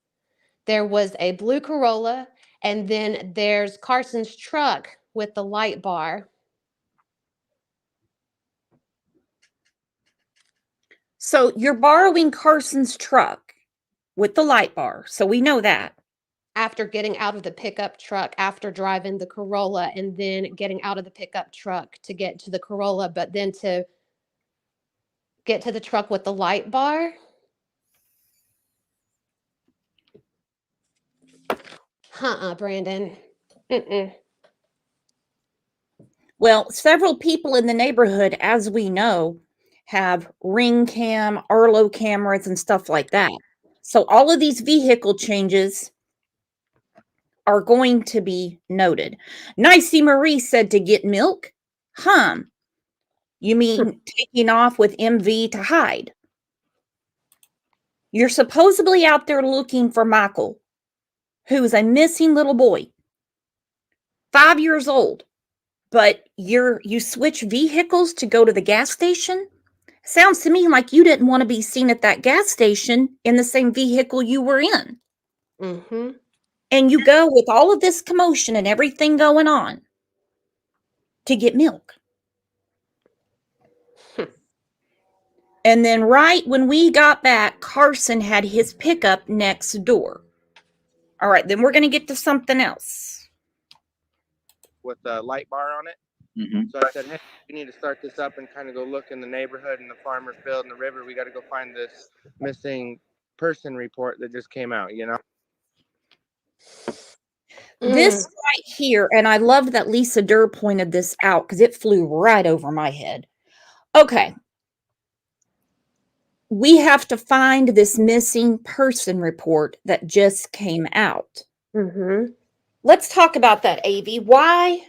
There was a blue Corolla, and then there's Carson's truck with the light bar. So you're borrowing Carson's truck with the light bar. So we know that. After getting out of the pickup truck, after driving the Corolla, and then getting out of the pickup truck to get to the Corolla, but then to get to the truck with the light bar. Brandon. Well, several people in the neighborhood, as we know, have Ring Cam, Arlo cameras, and stuff like that. So all of these vehicle changes are going to be noted. Nicey Marie said to get milk. You mean taking off with MV to hide? You're supposedly out there looking for Michael, who is a missing little boy, 5 years old, but you switch vehicles to go to the gas station? Sounds to me like you didn't want to be seen at that gas station in the same vehicle you were in. Mm-hmm. And you go with all of this commotion and everything going on to get milk. And then right when we got back, Carson had his pickup next door. All right, then we're going to get to something else. With a light bar on it. Mm-hmm. So I said, hey, we need to start this up and kind of go look in the neighborhood and the farmer's field and the river. We got to go find this missing person report that just came out, you know? This right here, and I love that Lisa Durr pointed this out because it flew right over my head. Okay. We have to find this missing person report that just came out. Mm-hmm. Let's talk about that, Avi. Why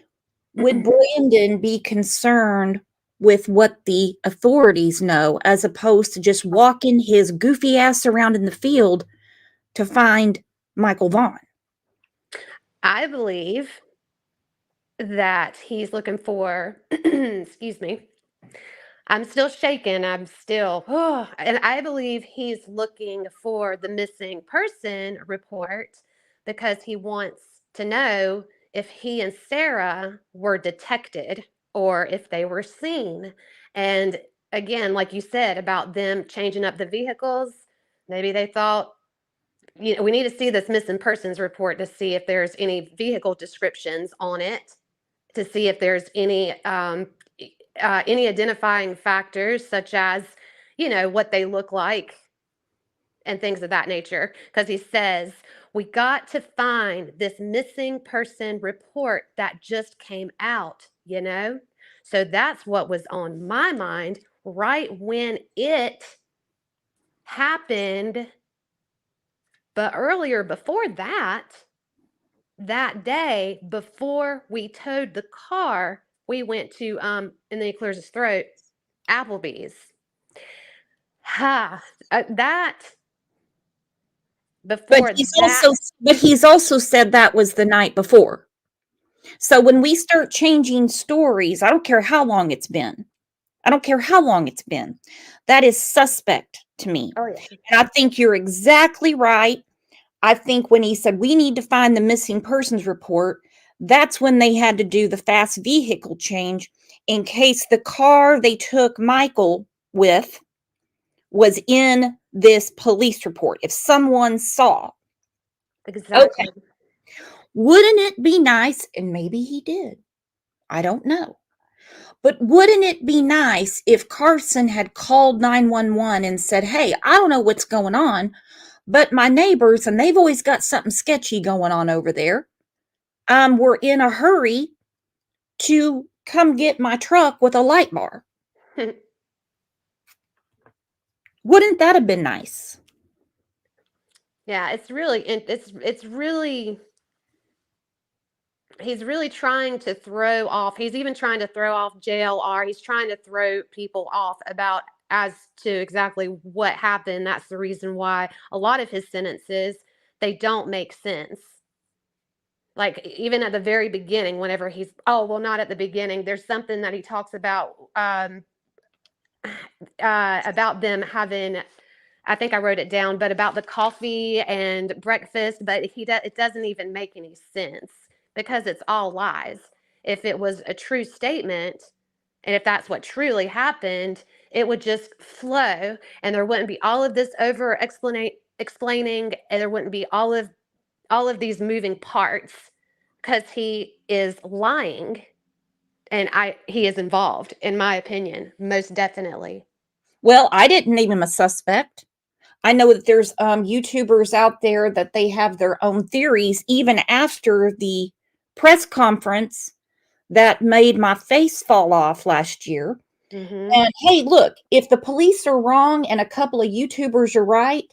would Brandon be concerned with what the authorities know as opposed to just walking his goofy ass around in the field to find Michael Vaughn? I believe that he's looking for, excuse me, I'm still shaking. I'm still, and I believe he's looking for the missing person report because he wants to know if he and Sarah were detected or if they were seen. And again, like you said about them changing up the vehicles, maybe they thought, you know, we need to see this missing persons report to see if there's any vehicle descriptions on it, to see if there's any identifying factors such as, you know, what they look like and things of that nature. Because he says, we got to find this missing person report that just came out, you know? So that's what was on my mind right when it happened. But earlier before that, that day before we towed the car, we went to, and then he clears his throat, Applebee's. That before But he's also said that was the night before. So when we start changing stories, I don't care how long it's been. That is suspect to me. Oh, yeah. And I think you're exactly right. I think when he said we need to find the missing persons report, that's when they had to do the fast vehicle change in case the car they took Michael with was in this police report. If someone saw. Exactly. Okay. Wouldn't it be nice, and maybe he did, I don't know, but wouldn't it be nice if Carson had called 911 and said, hey, I don't know what's going on, but my neighbors, and they've always got something sketchy going on over there, were in a hurry to come get my truck with a light bar. Wouldn't that have been nice? Yeah, it's really, he's really trying to throw off, he's even trying to throw off JLR. He's trying to throw people off about as to exactly what happened. That's the reason why a lot of his sentences, they don't make sense. Like even at the very beginning, whenever not at the beginning, there's something that he talks about them having, I think I wrote it down, but about the coffee and breakfast, but it doesn't even make any sense because it's all lies. If it was a true statement, and if that's what truly happened, it would just flow and there wouldn't be all of this over explaining, and there wouldn't be all of these moving parts because he is lying and he is involved, in my opinion, most definitely. Well, I didn't name him a suspect. I know that there's YouTubers out there that they have their own theories even after the press conference that made my face fall off last year. Mm-hmm. And hey, look, if the police are wrong and a couple of YouTubers are right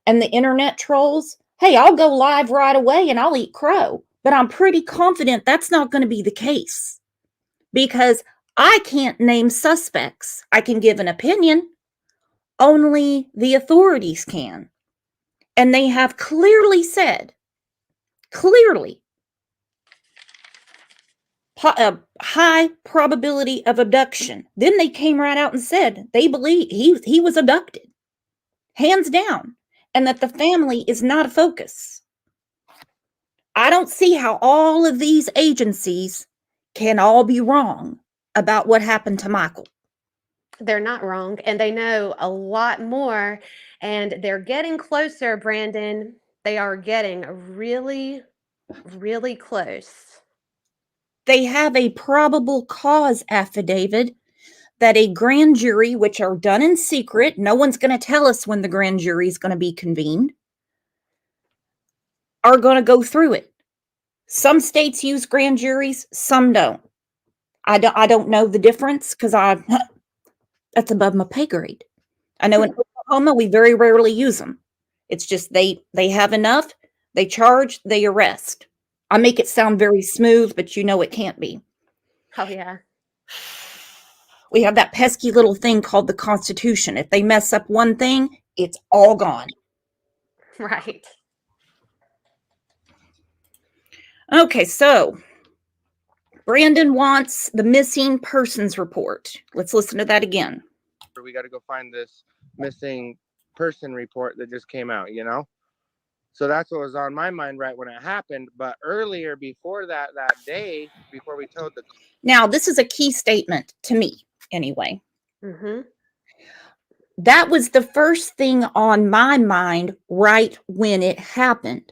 and the internet trolls, hey, I'll go live right away and I'll eat crow. But I'm pretty confident that's not going to be the case because I can't name suspects. I can give an opinion. Only the authorities can. And they have clearly said, clearly, a high probability of abduction. Then they came right out and said they believe he was abducted, hands down, and that the family is not a focus. I don't see how all of these agencies can all be wrong about what happened to Michael. They're not wrong, and they know a lot more, and they're getting closer, Brandon. They are getting really, really close. They have a probable cause affidavit that a grand jury, which are done in secret, no one's going to tell us when the grand jury is going to be convened, are going to go through it. Some states use grand juries, some don't. I don't know the difference because that's above my pay grade. I know in Oklahoma we very rarely use them. It's just they have enough, they charge, they arrest. I make it sound very smooth, but you know it can't be. Oh, yeah. We have that pesky little thing called the Constitution. If they mess up one thing, it's all gone. Right. Okay, so Brandon wants the missing persons report. Let's listen to that again. We got to go find this missing person report that just came out, you know? So that's what was on my mind right when it happened. But earlier, before that day, before we towed the... Now, this is a key statement to me, anyway. Mm-hmm. That was the first thing on my mind right when it happened.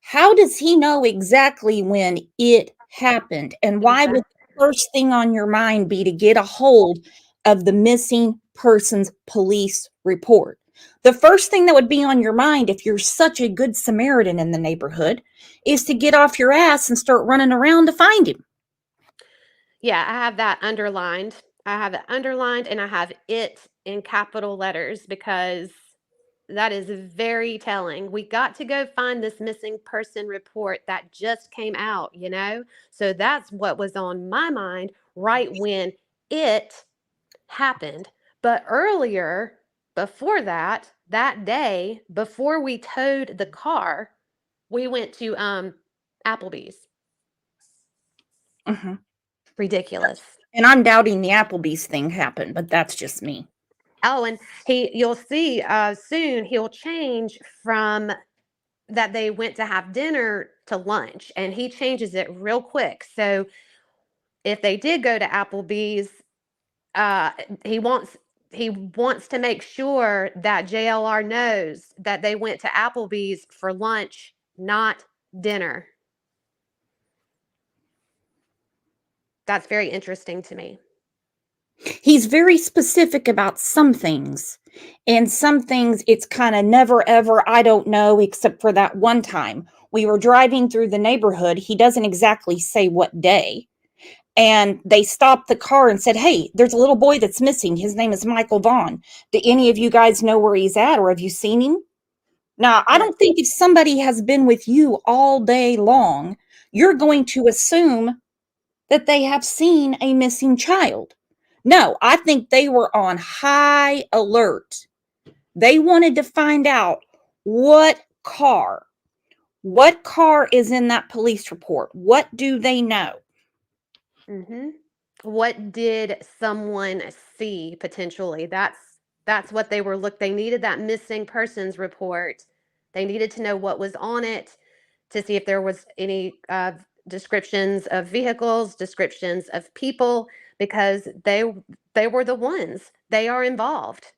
How does he know exactly when it happened? And why would the first thing on your mind be to get a hold of the missing persons police report? The first thing that would be on your mind, if you're such a good Samaritan in the neighborhood, is to get off your ass and start running around to find him. Yeah, I have that underlined. I have it underlined, and I have it in capital letters because that is very telling. We got to go find this missing person report that just came out, you know? So that's what was on my mind right when it happened. But earlier, before that day, before we towed the car, we went to Applebee's. Mm-hmm. Ridiculous. And I'm doubting the Applebee's thing happened, but that's just me. Oh, and you'll see soon he'll change from that they went to have dinner to lunch, and he changes it real quick. So if they did go to Applebee's, he wants to make sure that JLR knows that they went to Applebee's for lunch, not dinner. That's very interesting to me. He's very specific about some things, and some things it's kind of never ever, I don't know, except for that one time. We were driving through the neighborhood. He doesn't exactly say what day. And they stopped the car and said, hey, there's a little boy that's missing. His name is Michael Vaughn. Do any of you guys know where he's at, or have you seen him? Now, I don't think if somebody has been with you all day long, you're going to assume that they have seen a missing child. No, I think they were on high alert. They wanted to find out what car is in that police report. What do they know? Mm-hmm. What did someone see potentially? That's what they were they needed that missing persons report. They needed to know what was on it to see if there was any descriptions of vehicles, descriptions of people, because they were the ones. They are involved.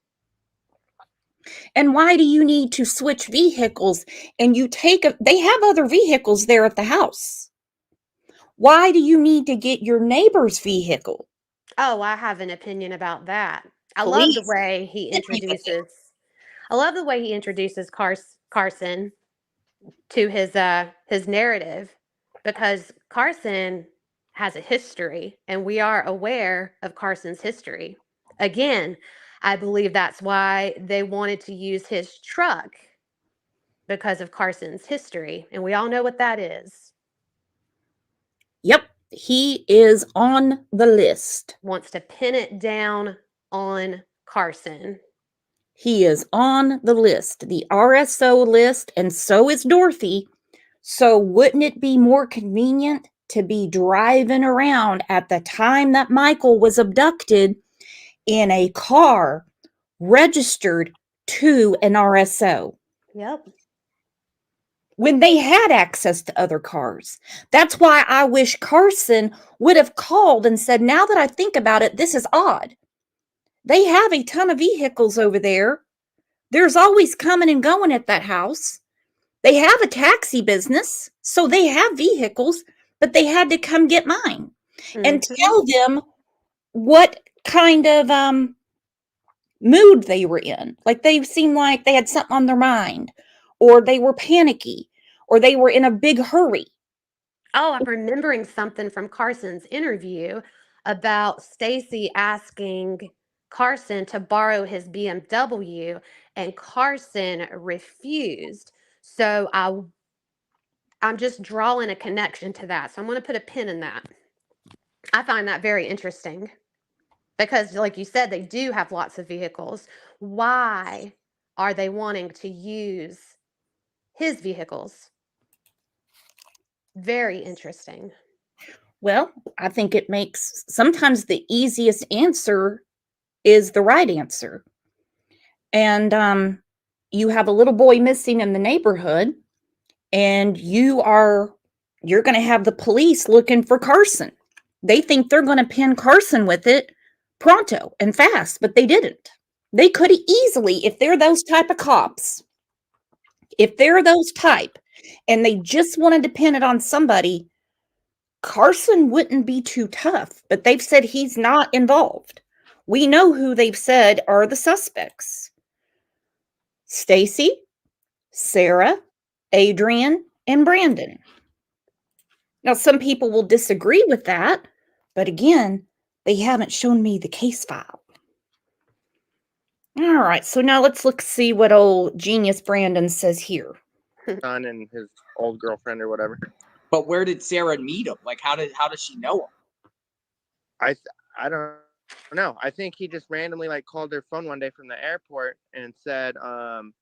And why do you need to switch vehicles? And they have other vehicles there at the house. Why do you need to get your neighbor's vehicle? Oh, I have an opinion about that. I love the way he introduces. I love the way he introduces Carson to his narrative, because Carson has a history, and we are aware of Carson's history. Again, I believe that's why they wanted to use his truck, because of Carson's history, and we all know what that is. Yep. He is on the list. Wants to pin it down on Carson. He is on the list, the RSO list, and so is Dorothy. So wouldn't it be more convenient to be driving around at the time that Michael was abducted in a car registered to an RSO? Yep. When they had access to other cars. That's why I wish Carson would have called and said, now that I think about it, this is odd. They have a ton of vehicles over there. There's always coming and going at that house. They have a taxi business, so they have vehicles, but they had to come get mine and tell them what kind of mood they were in. Like they seemed like they had something on their mind, or they were panicky, or they were in a big hurry. Oh, I'm remembering something from Carson's interview about Stacy asking Carson to borrow his BMW, and Carson refused. So I'm just drawing a connection to that. So I'm going to put a pin in that. I find that very interesting because, like you said, they do have lots of vehicles. Why are they wanting to use his vehicles? Very interesting. Well, I think it makes sometimes the easiest answer is the right answer. And you have a little boy missing in the neighborhood, and you're going to have the police looking for Carson. They think they're going to pin Carson with it pronto and fast, but they didn't. They could easily, if they're those type of cops, if they're those type, and they just wanted to pin it on somebody, Carson wouldn't be too tough, but they've said he's not involved. We know who they've said are the suspects. Stacy, Sarah, Adrian, and Brandon. Now, some people will disagree with that, but again, they haven't shown me the case file. All right, so now let's see what old genius Brandon says here. Son and his old girlfriend or whatever. But where did Sarah meet him? Like, how does she know him? I don't know. I think he just randomly like called their phone one day from the airport and said, "Can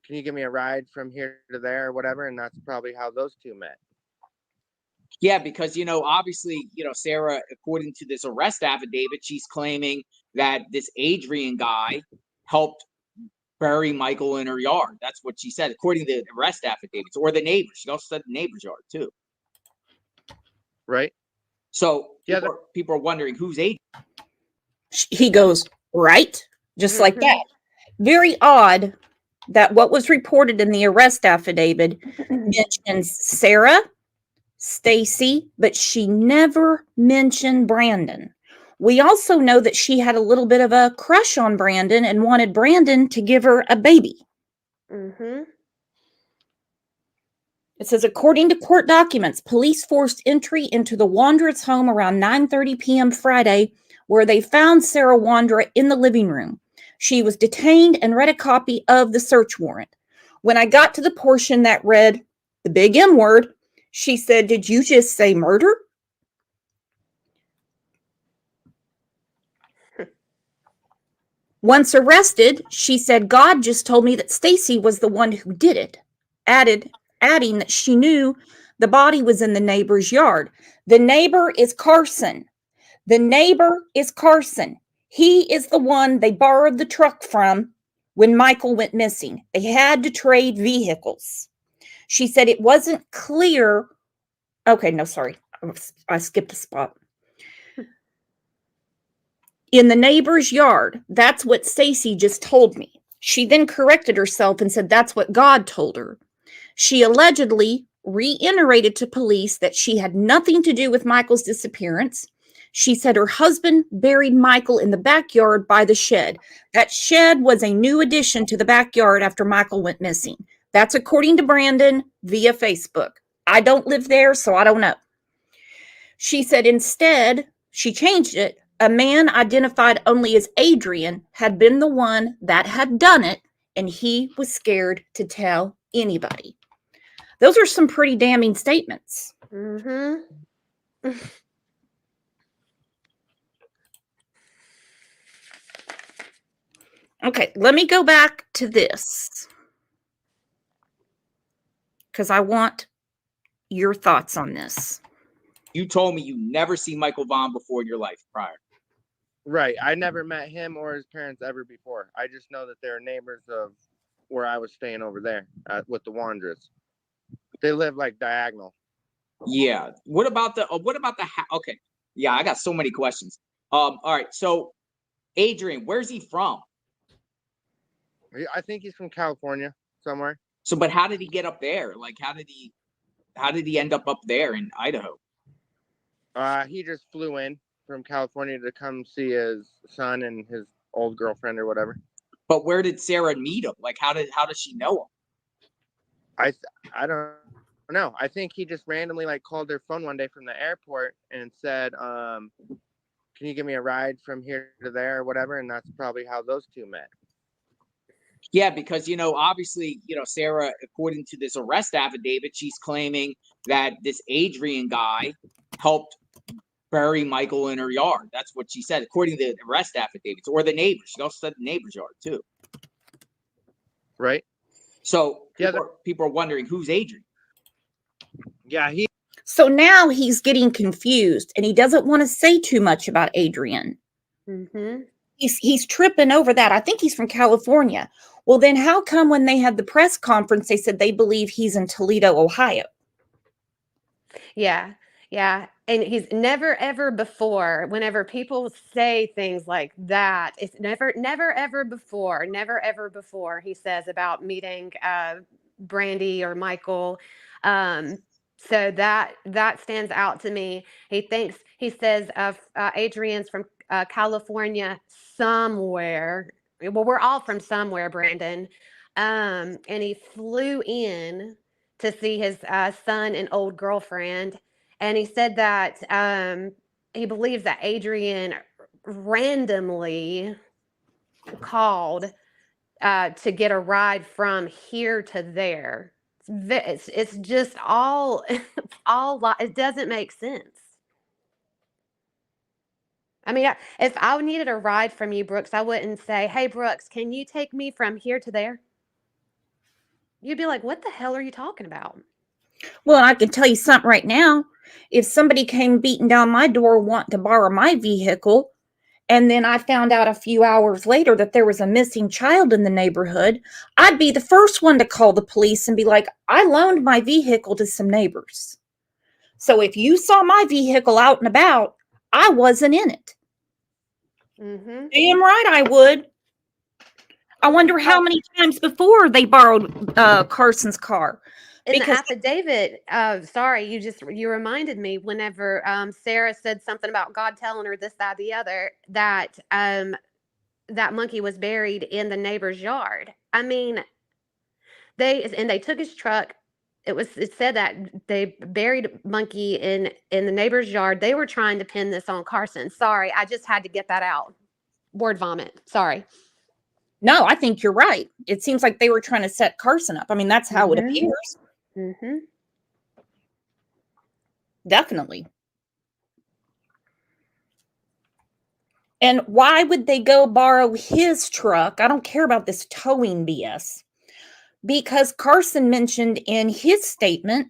you give me a ride from here to there or whatever?" And that's probably how those two met. Yeah, because obviously, Sarah, according to this arrest affidavit, she's claiming that this Adrian guy helped bury Michael in her yard. That's what she said, according to the arrest affidavits, or the neighbors. She also said the neighbor's yard too. Right. So yeah, people are wondering who's Adrian. He goes, right? Just like that. Very odd that what was reported in the arrest affidavit mentions Sarah, Stacy, but she never mentioned Brandon. We also know that she had a little bit of a crush on Brandon and wanted Brandon to give her a baby. It says, according to court documents, police forced entry into the Wanderers' home around 9:30 p.m. Friday, where they found Sarah Wanderer in the living room. She was detained and read a copy of the search warrant. When I got to the portion that read the big M word, she said, "Did you just say murder?" Once arrested, she said, "God just told me that Stacy was the one who did it," adding that she knew the body was in the neighbor's yard. The neighbor is Carson. The neighbor is Carson. He is the one they borrowed the truck from when Michael went missing. They had to trade vehicles. She said it wasn't clear. Okay, no, sorry. I skipped a spot. In the neighbor's yard. That's what Stacy just told me. She then corrected herself and said that's what God told her. She allegedly reiterated to police that she had nothing to do with Michael's disappearance. She said her husband buried Michael in the backyard by the shed. That shed was a new addition to the backyard after Michael went missing. That's according to Brandon via Facebook. I don't live there, so I don't know. She said instead, she changed it. A man identified only as Adrian had been the one that had done it, and he was scared to tell anybody. Those are some pretty damning statements. Okay, let me go back to this because I want your thoughts on this. You told me you never seen Michael Vaughn before in your life prior. Right. I never met him or his parents ever before. I just know that they're neighbors of where I was staying over there with the Wanderers. They live like diagonal. Yeah. What about the okay. Yeah, I got so many questions. All right. So Adrian, where's he from? I think he's from California somewhere. So, but how did he get up there? Like, how did he end up there in Idaho? He just flew in from California to come see his son and his old girlfriend or whatever. But where did Sarah meet him? Like, how does she know him? I don't know. I think he just randomly like called their phone one day from the airport and said, "Can you give me a ride from here to there or whatever?" And that's probably how those two met. Yeah, because obviously, Sarah, according to this arrest affidavit, she's claiming that this Adrian guy helped bury Michael in her yard. That's what she said, according to the arrest affidavits, or the neighbors. She also said the neighbor's yard too. Right. So people are wondering who's Adrian. Yeah, So now he's getting confused and he doesn't want to say too much about Adrian. Mm-hmm. He's tripping over that. I think he's from California. Well, then how come when they had the press conference, they said they believe he's in Toledo, Ohio? Yeah. Yeah. And he's never, ever before, whenever people say things like that, it's never, ever before, he says about meeting Brandy or Michael. So that stands out to me. He says Adrian's from California somewhere. Well, we're all from somewhere, Brandon. And he flew in to see his son and old girlfriend. And he said that he believes that Adrian randomly called to get a ride from here to there. It's just all it doesn't make sense. I mean, if I needed a ride from you, Brooks, I wouldn't say, "Hey, Brooks, can you take me from here to there?" You'd be like, "What the hell are you talking about?" Well, I can tell you something right now. If somebody came beating down my door wanting to borrow my vehicle, and then I found out a few hours later that there was a missing child in the neighborhood, I'd be the first one to call the police and be like, I loaned my vehicle to some neighbors. So if you saw my vehicle out and about, I wasn't in it. Mm-hmm. Damn right I would. I wonder how many times before they borrowed Carson's car. In Because the affidavit, sorry, you reminded me whenever Sarah said something about God telling her this, that, the other, that that monkey was buried in the neighbor's yard. I mean, they took his truck. It said that they buried monkey in the neighbor's yard. They were trying to pin this on Carson. Sorry, I just had to get that out. Word vomit. Sorry. no, I think you're right. It seems like they were trying to set Carson up. I mean, that's how it appears. Mm-hmm. Definitely. And why would they go borrow his truck? I don't care about this towing BS. Because Carson mentioned in his statement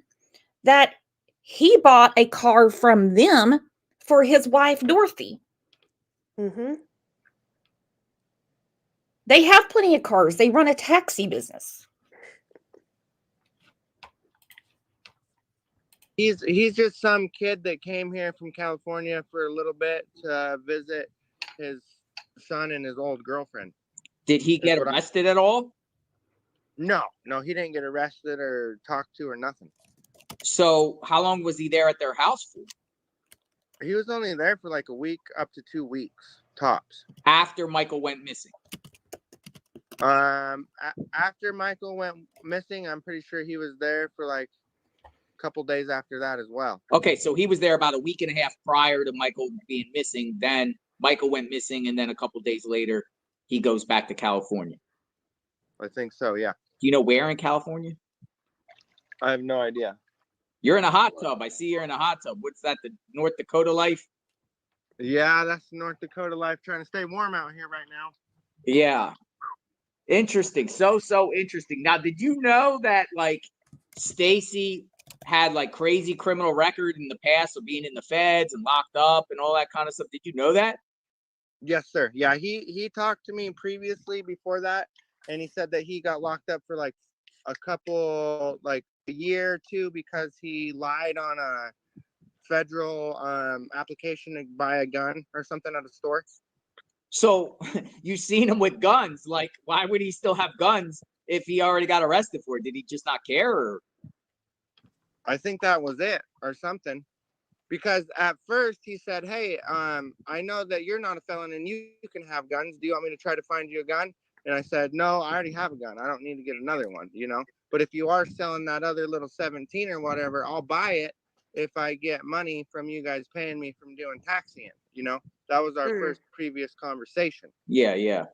that he bought a car from them for his wife, Dorothy. Mm-hmm. They have plenty of cars. They run a taxi business. He's just some kid that came here from California for a little bit to visit his son and his old girlfriend. Did he get arrested at all? No, he didn't get arrested or talked to or nothing. So how long was he there at their house for? He was only there for like a week up to 2 weeks tops. After Michael went missing. After Michael went missing, I'm pretty sure he was there for like a couple days after that as well. Okay, so he was there about a week and a half prior to Michael being missing. Then Michael went missing, and then a couple days later, he goes back to California. I think so, yeah. Do you know where in California? I have no idea. You're in a hot tub. I see you're in a hot tub. What's that? The North Dakota life? Yeah, that's North Dakota life, trying to stay warm out here right now. Yeah. Interesting. So interesting. Now, did you know that like Stacy had like crazy criminal record in the past of being in the feds and locked up and all that kind of stuff? Did you know that? Yes, sir. Yeah, he talked to me previously before that, and he said that he got locked up for like a year or two because he lied on a federal application to buy a gun or something at a store. So you've seen him with guns. Like, why would he still have guns if he already got arrested for it? Did he just not care? Or? I think that was it or something. Because at first he said, hey, I know that you're not a felon and you can have guns. Do you want me to try to find you a gun? And I said, no, I already have a gun. I don't need to get another one, you know. But if you are selling that other little 17 or whatever, I'll buy it if I get money from you guys paying me from doing taxiing, you know. That was our first previous conversation. Yeah.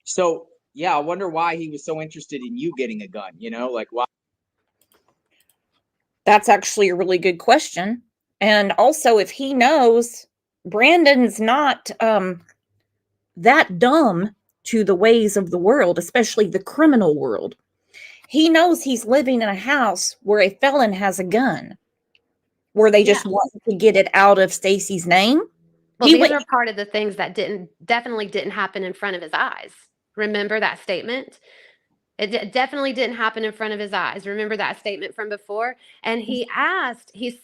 So, yeah, I wonder why he was so interested in you getting a gun, you know, like why? That's actually a really good question. And also, if he knows Brandon's not that dumb to the ways of the world, especially the criminal world, he knows he's living in a house where a felon has a gun, where they just want to get it out of Stacy's name. Well, these are part of the things that definitely didn't happen in front of his eyes. Remember that statement? It definitely didn't happen in front of his eyes. Remember that statement from before? And he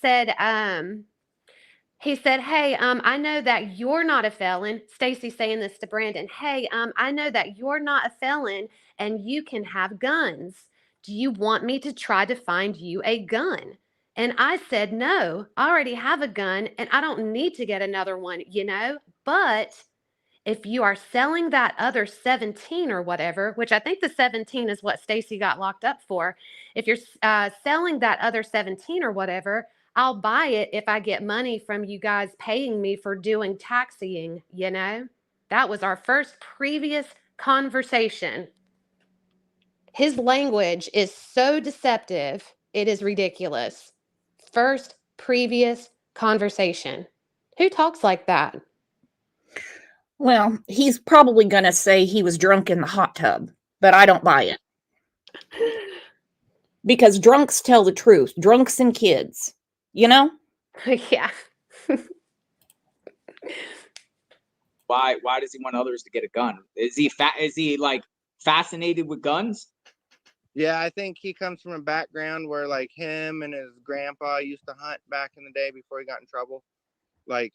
said, hey, I know that you're not a felon. Stacy saying this to Brandon. Hey, I know that you're not a felon and you can have guns. Do you want me to try to find you a gun? And I said, no, I already have a gun and I don't need to get another one, you know, but if you are selling that other 17 or whatever, which I think the 17 is what Stacy got locked up for. If you're selling that other 17 or whatever, I'll buy it if I get money from you guys paying me for doing taxiing, you know? That was our first previous conversation. His language is so deceptive, it is ridiculous. First previous conversation. Who talks like that? Well, he's probably going to say he was drunk in the hot tub, but I don't buy it. Because drunks tell the truth. Drunks and kids, you know? Yeah. Why does he want others to get a gun? Is he like fascinated with guns? Yeah, I think he comes from a background where like him and his grandpa used to hunt back in the day before he got in trouble. Like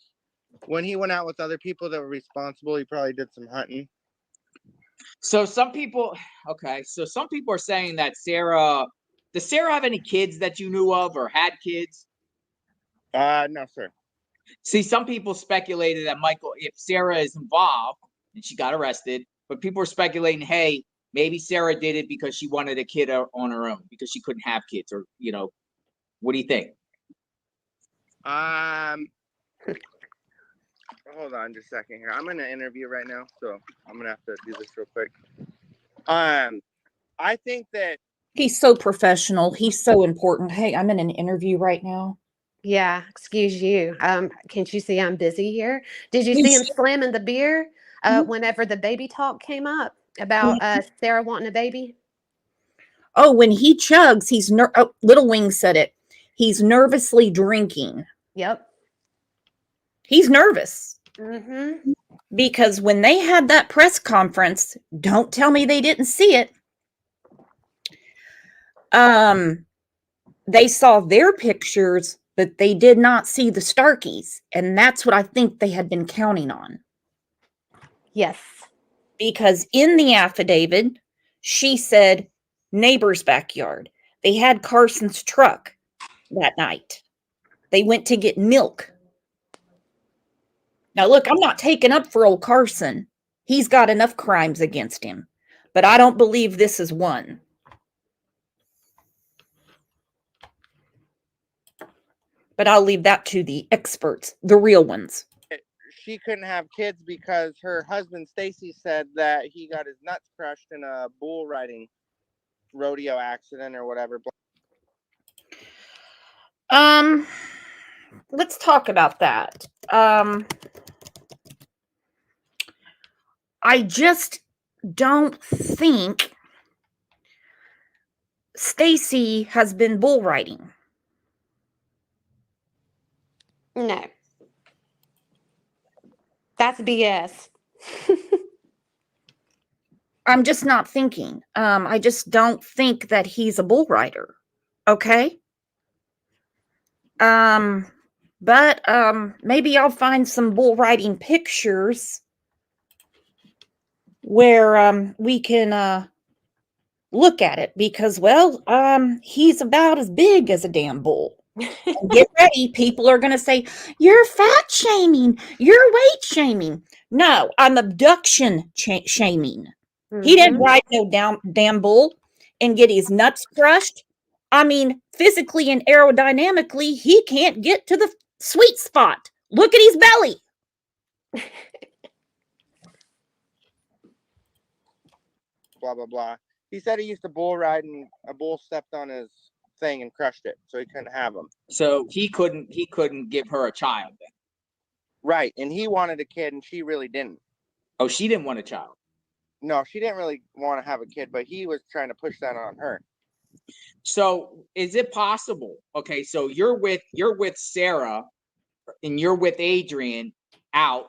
when he went out with other people that were responsible, he probably did some hunting. So some people are saying that does Sarah have any kids that you knew of or had kids? No, sir. See, some people speculated that if Sarah is involved and she got arrested, but people are speculating, hey, maybe Sarah did it because she wanted a kid on her own because she couldn't have kids, or, you know, what do you think? Hold on just a second here. I'm in an interview right now, so I'm going to have to do this real quick. I think that he's so professional. He's so important. Hey, I'm in an interview right now. Yeah, excuse you. Can't you see I'm busy here? Did you see him slamming the beer whenever the baby talk came up about Sarah wanting a baby? Oh, when he chugs, he's Little Wing said it. He's nervously drinking. Yep. He's nervous. Mm-hmm. Because when they had that press conference, don't tell me they didn't see it. They saw their pictures, but they did not see the Starkeys. And that's what I think they had been counting on. Yes. Because in the affidavit, she said neighbor's backyard. They had Carson's truck that night. They went to get milk. Now, look, I'm not taking up for old Carson. He's got enough crimes against him. But I don't believe this is one. But I'll leave that to the experts, the real ones. She couldn't have kids because her husband, Stacy, said that he got his nuts crushed in a bull riding rodeo accident or whatever. Let's talk about that. I just don't think Stacy has been bull riding. No. That's BS. I'm just not thinking. I just don't think that he's a bull rider. Okay. But maybe I'll find some bull riding pictures where we can look at it, because well, he's about as big as a damn bull. And get ready, people are going to say, you're fat shaming, you're weight shaming. No, I'm abduction shaming. He didn't ride no damn bull and get his nuts crushed. I mean, physically and aerodynamically, he can't get to the sweet spot. Look at his belly. Blah blah blah. He said he used to bull ride and a bull stepped on his thing and crushed it, so he couldn't have him. So he couldn't give her a child then. Right, and he wanted a kid, and she really didn't. Oh, she didn't want a child. No, she didn't really want to have a kid, but he was trying to push that on her. So is it possible? Okay, so you're with Sarah and you're with Adrian out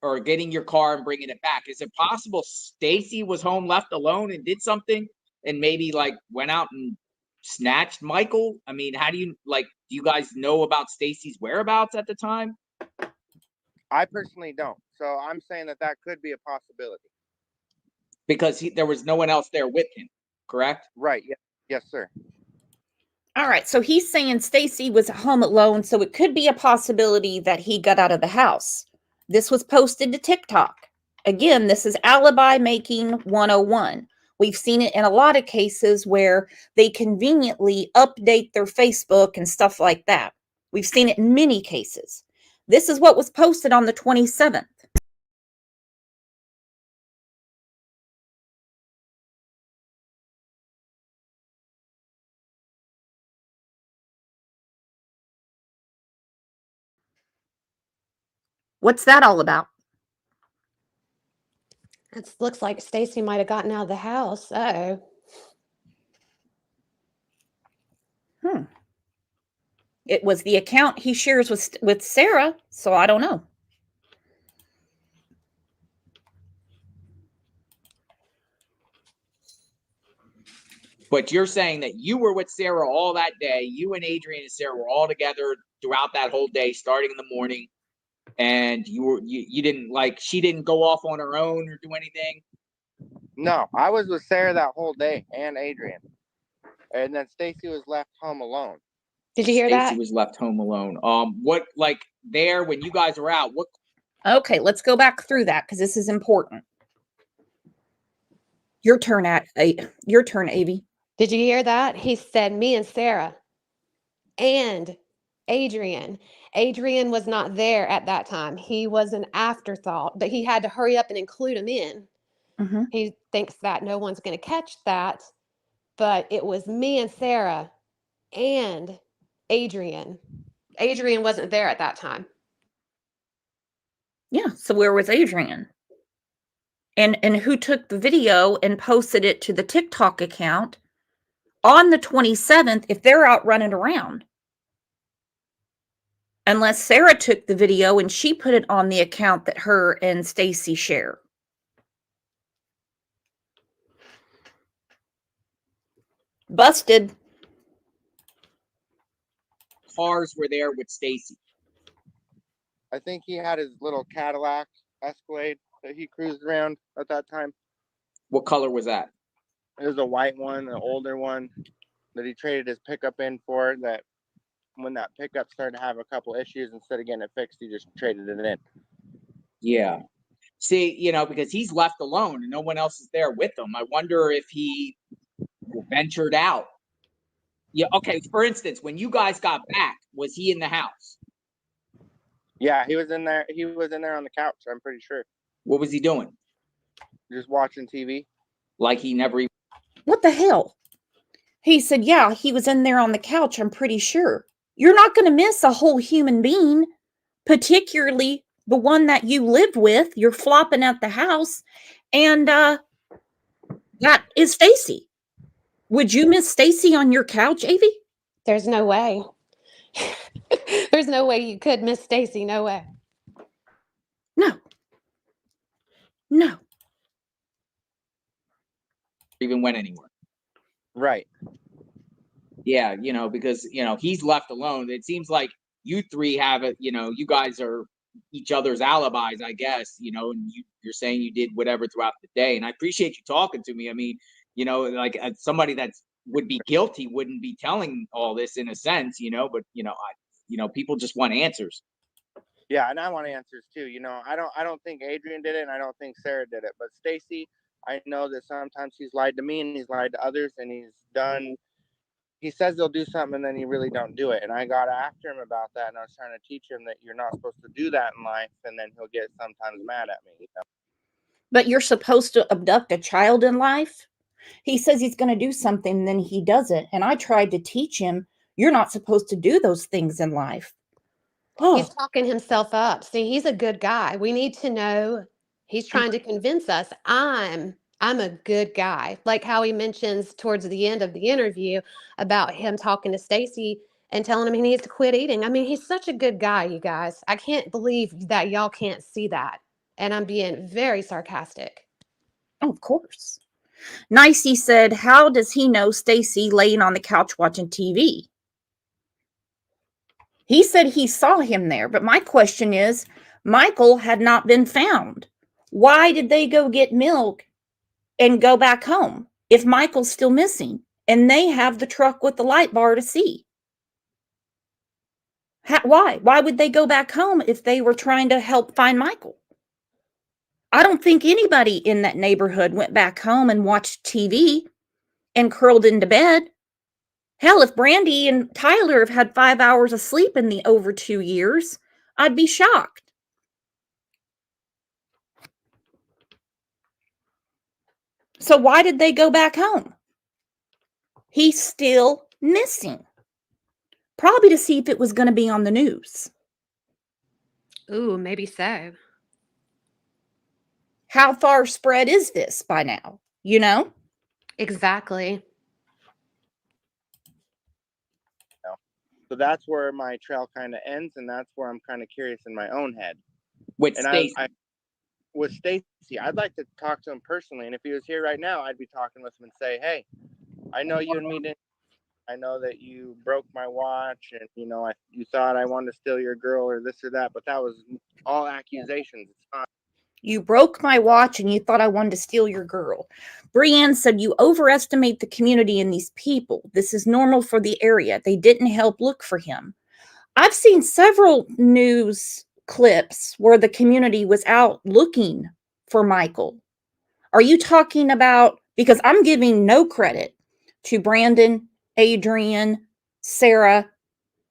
or getting your car and bringing it back. Is it possible Stacy was home left alone and did something and maybe like went out and snatched Michael? I mean, how do you guys know about Stacy's whereabouts at the time? I personally don't. So I'm saying that could be a possibility. Because there was no one else there with him, correct? Right. Yeah. Yes, sir. All right, so he's saying Stacy was home alone, so it could be a possibility that he got out of the house. This was posted to TikTok. Again, this is alibi making 101. We've seen it in a lot of cases where they conveniently update their Facebook and stuff like that. We've seen it in many cases. This is what was posted on the 27th. What's that all about? It looks like Stacy might have gotten out of the house. Uh-oh. It was the account he shares with Sarah, so I don't know. But you're saying that you were with Sarah all that day. You and Adrian and Sarah were all together throughout that whole day, starting in the morning. And you didn't she didn't go off on her own or do anything? No, I was with Sarah that whole day and Adrian. And then Stacy was left home alone. Did you hear that? Stacy was left home alone. What there when you guys were out, what? Okay, let's go back through that because this is important. Your turn, Avi. Did you hear that? He said me and Sarah and Adrian. Adrian was not there at that time. He was an afterthought, but he had to hurry up and include him in. Mm-hmm. He thinks that no one's going to catch that, but it was me and Sarah and Adrian. Adrian wasn't there at that time. Yeah, so where was Adrian? And who took the video and posted it to the TikTok account on the 27th if they're out running around? Unless Sarah took the video and she put it on the account that her and Stacy share. Busted. Cars were there with Stacy? I think he had his little Cadillac Escalade that he cruised around at that time. What color was that? It was a white one, an older one that he traded his pickup in for. That when that pickup started to have a couple issues, instead of getting it fixed, he just traded it in. Yeah. See, because he's left alone and no one else is there with him. I wonder if he ventured out. Yeah. Okay. For instance, when you guys got back, was he in the house? Yeah, he was in there. He was in there on the couch. I'm pretty sure. What was he doing? Just watching TV. Like he never even... What the hell? He said, yeah, he was in there on the couch, I'm pretty sure. You're not going to miss a whole human being, particularly the one that you lived with. You're flopping at the house, and that is Stacy. Would you miss Stacy on your couch, Avi? There's no way. There's no way you could miss Stacy. No way. No. No. Even went anywhere. Right. Yeah, because he's left alone. It seems like you three have it. You guys are each other's alibis, I guess. And you're saying you did whatever throughout the day, and I appreciate you talking to me. I mean, like somebody that would be guilty wouldn't be telling all this in a sense, but people just want answers. Yeah, and I want answers too. I don't think Adrian did it, and I don't think Sarah did it. But Stacy, I know that sometimes he's lied to me and he's lied to others, and he says he'll do something and then he really don't do it. And I got after him about that, and I was trying to teach him that you're not supposed to do that in life, and then he'll get sometimes mad at me. But you're supposed to abduct a child in life? He says he's going to do something, then he does it. And I tried to teach him, you're not supposed to do those things in life. Oh. He's talking himself up. See, he's a good guy. We need to know he's trying to convince us I'm a good guy. Like how he mentions towards the end of the interview about him talking to Stacy and telling him he needs to quit eating. I mean, he's such a good guy, you guys. I can't believe that y'all can't see that. And I'm being very sarcastic. Oh, of course. Nicey said, how does he know Stacy laying on the couch watching TV? He said he saw him there, but my question is, Michael had not been found. Why did they go get milk and go back home if Michael's still missing and they have the truck with the light bar to see? Why? Why would they go back home if they were trying to help find Michael? I don't think anybody in that neighborhood went back home and watched TV and curled into bed. Hell, if Brandy and Tyler have had 5 hours of sleep in the over 2 years, I'd be shocked. So why did they go back home? He's still missing. Probably to see if it was going to be on the news. Ooh, maybe so. How far spread is this by now? Exactly. So that's where my trail kind of ends, and that's where I'm kind of curious in my own head. With Stacy. With Stacy, I'd like to talk to him personally, and if he was here right now, I'd be talking with him and say, hey, I know you and me didn't. I know that you broke my watch, and you thought I wanted to steal your girl or this or that, but that was all accusations. It's not. You broke my watch and you thought I wanted to steal your girl. Brienne said you overestimate the community and these people. This is normal for the area. They didn't help look for him. I've seen several news clips where the community was out looking for Michael. Are you talking about, because I'm giving no credit to Brandon, Adrian, Sarah,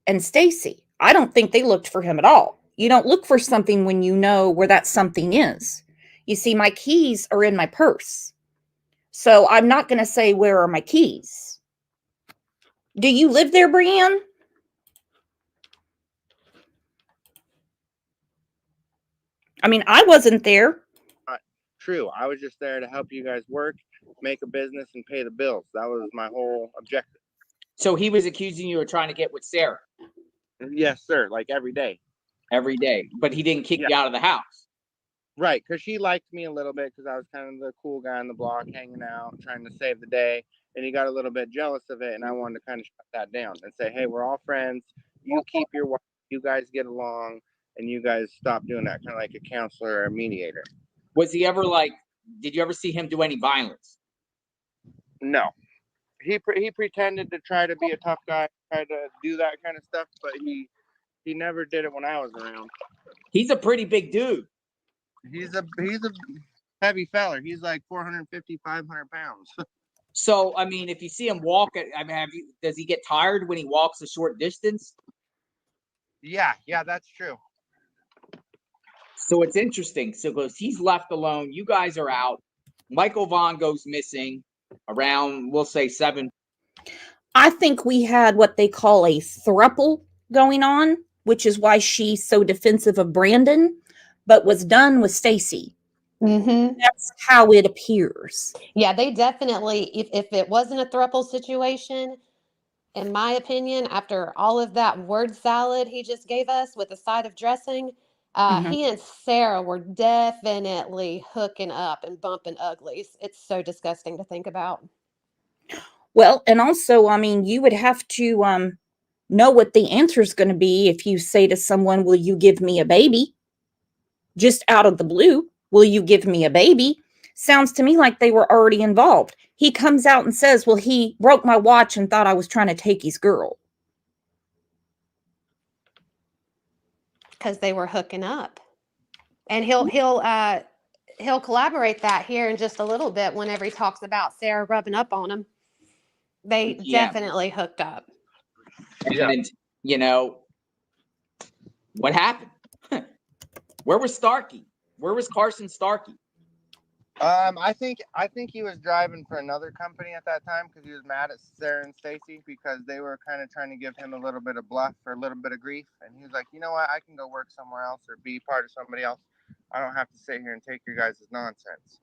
and Stacy. I don't think they looked for him at all. You don't look for something when you know where that something is. You see, my keys are in my purse. So I'm not going to say, where are my keys? Do you live there, Brienne? I mean, I wasn't there. True. I was just there to help you guys work, make a business, and pay the bills. That was my whole objective. So he was accusing you of trying to get with Sarah? Yes, sir. Like every day. Every day. But he didn't kick you out of the house? Right, because she liked me a little bit because I was kind of the cool guy on the block, hanging out, trying to save the day. And he got a little bit jealous of it, and I wanted to kind of shut that down and say, hey, we're all friends. You keep your wife. You guys get along, and you guys stop doing that, kind of like a counselor or a mediator. Was he ever did you ever see him do any violence? No. He pretended to try to be a tough guy, try to do that kind of stuff, but he never did it when I was around. He's a pretty big dude. He's a heavy feller. He's like 450, 500 pounds. So, I mean, if you see him walk, does he get tired when he walks a short distance? Yeah, that's true. So it's interesting. So because he's left alone, you guys are out. Michael Vaughn goes missing around, we'll say 7. I think we had what they call a throuple going on, which is why she's so defensive of Brandon, but was done with Stacy. Mm-hmm. That's how it appears. Yeah, they definitely, if it wasn't a throuple situation, in my opinion, after all of that word salad he just gave us with a side of dressing, Mhm. he and Sarah were definitely hooking up and bumping uglies. It's so disgusting to think about. Well, and also, I mean, you would have to know what the answer is going to be if you say to someone, "Will you give me a baby?" Just out of the blue, "Will you give me a baby?" Sounds to me like they were already involved. He comes out and says, "Well, he broke my watch and thought I was trying to take his girl." Because they were hooking up. And he'll collaborate that here in just a little bit whenever he talks about Sarah rubbing up on him. They Yeah. definitely hooked up. Yeah. And you know what happened? Where was Starkey? Where was Carson Starkey? I think he was driving for another company at that time because he was mad at Sarah and Stacy because they were kind of trying to give him a little bit of bluff or a little bit of grief, and he was like, you know what, I can go work somewhere else or be part of somebody else. I don't have to sit here and take your guys' nonsense.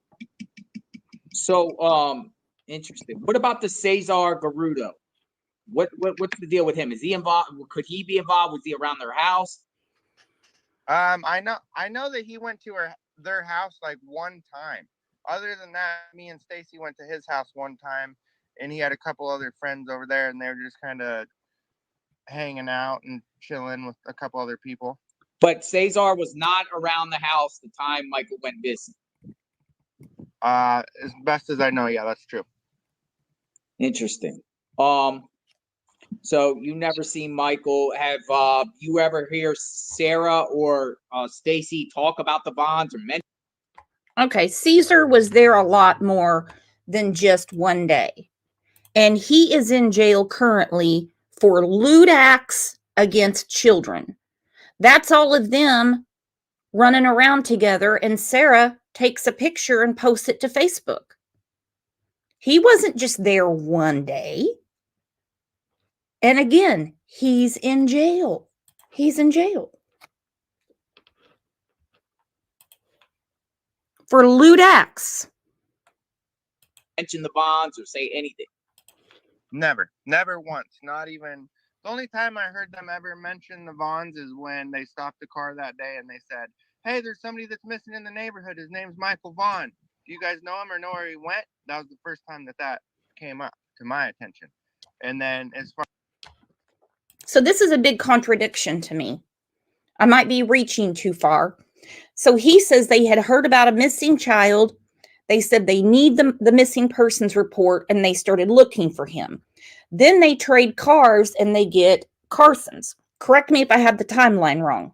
So, interesting. What about the Cesar Garudo? What's the deal with him? Is he involved? Could he be involved? Was he around their house? I know that he went to their house like one time. Other than that, me and Stacy went to his house one time, and he had a couple other friends over there, and they were just kind of hanging out and chilling with a couple other people. But Cesar was not around the house the time Michael went missing. As best as I know, yeah, that's true. Interesting. So you never seen Michael. Have you ever hear Sarah or Stacy talk about the Vons or mention? Okay, Caesar was there a lot more than just one day. And he is in jail currently for lewd acts against children. That's all of them running around together, and Sarah takes a picture and posts it to Facebook. He wasn't just there one day. And again, he's in jail. He's in jail for lewd acts. Mention the Vons or say anything? Never once. Not even. The only time I heard them ever mention the Vons is when they stopped the car that day and they said, "Hey, there's somebody that's missing in the neighborhood. His name's Michael Vaughn. Do you guys know him or know where he went?" That was the first time that came up to my attention. And then as far So this is a big contradiction to me. I might be reaching too far. So he says they had heard about a missing child. They said they need the missing persons report, and they started looking for him. Then they trade cars and they get Carson's. Correct me if I have the timeline wrong.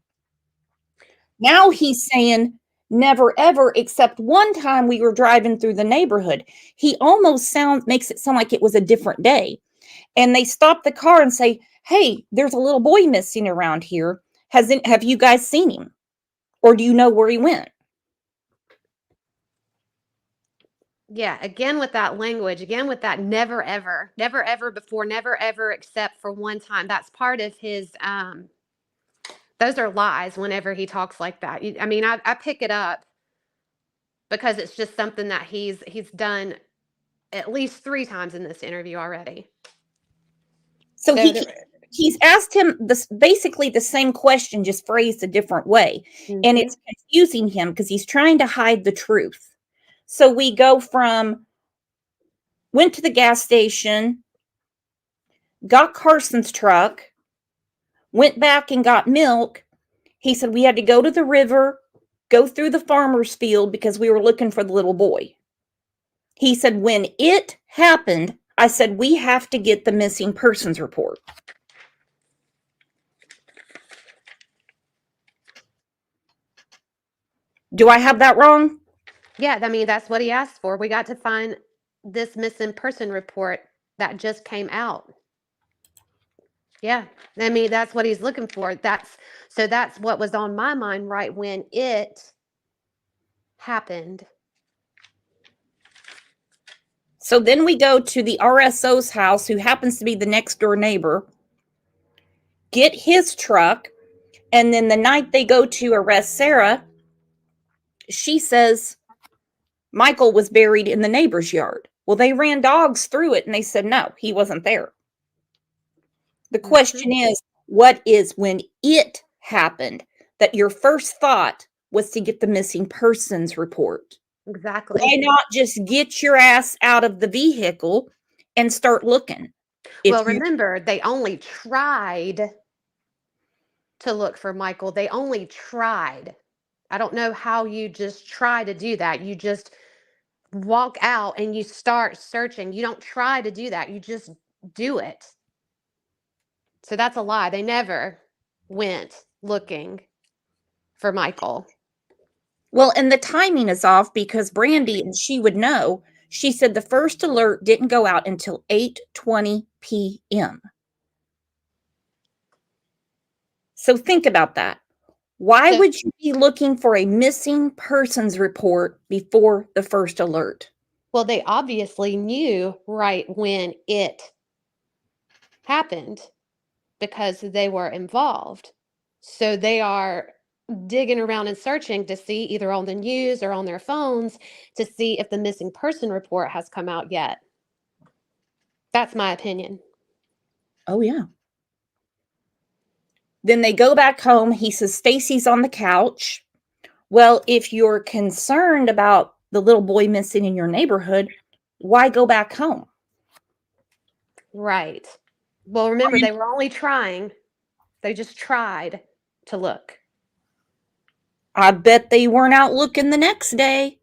Now he's saying never ever, except one time we were driving through the neighborhood. He almost makes it sound like it was a different day. And they stop the car and say, "Hey, there's a little boy missing around here. Have you guys seen him? Or do you know where he went?" Yeah, again with that language, again with that never ever before, never ever except for one time. That's part of his those are lies whenever he talks like that. I mean, I pick it up because it's just something that he's done at least 3 times in this interview already. So he's asked him basically the same question, just phrased a different way. Mm-hmm. And it's confusing him because he's trying to hide the truth. So we go from went to the gas station, got Carson's truck, went back and got milk. He said we had to go to the river, go through the farmer's field because we were looking for the little boy. He said when it happened, I said we have to get the missing persons report. Do I have that wrong? Yeah, I mean, that's what he asked for. We got to find this missing person report that just came out. Yeah, I mean, that's what he's looking for. That's what was on my mind right when it happened. So then we go to the RSO's house, who happens to be the next door neighbor. get his truck, and then the night they go to arrest Sarah, she says Michael was buried in the neighbor's yard. Well, they ran dogs through it and they said, no, he wasn't there. The question is, what is when it happened that your first thought was to get the missing persons report? Exactly. Why not just get your ass out of the vehicle and start looking? Well, remember, they only tried to look for Michael. They only tried. I don't know how you just try to do that. You just walk out and you start searching. You don't try to do that. You just do it. So that's a lie. They never went looking for Michael. Well, and the timing is off because Brandy, and she would know, she said the first alert didn't go out until 8:20 p.m. So think about that. Why would you be looking for a missing persons report before the first alert? Well, they obviously knew right when it happened because they were involved. So they are digging around and searching to see either on the news or on their phones to see if the missing person report has come out yet. That's my opinion. Oh, yeah. Then they go back home. He says Stacy's on the couch. Well, if you're concerned about the little boy missing in your neighborhood, why go back home? Right. Well, remember, they were only trying. They just tried to look. I bet they weren't out looking the next day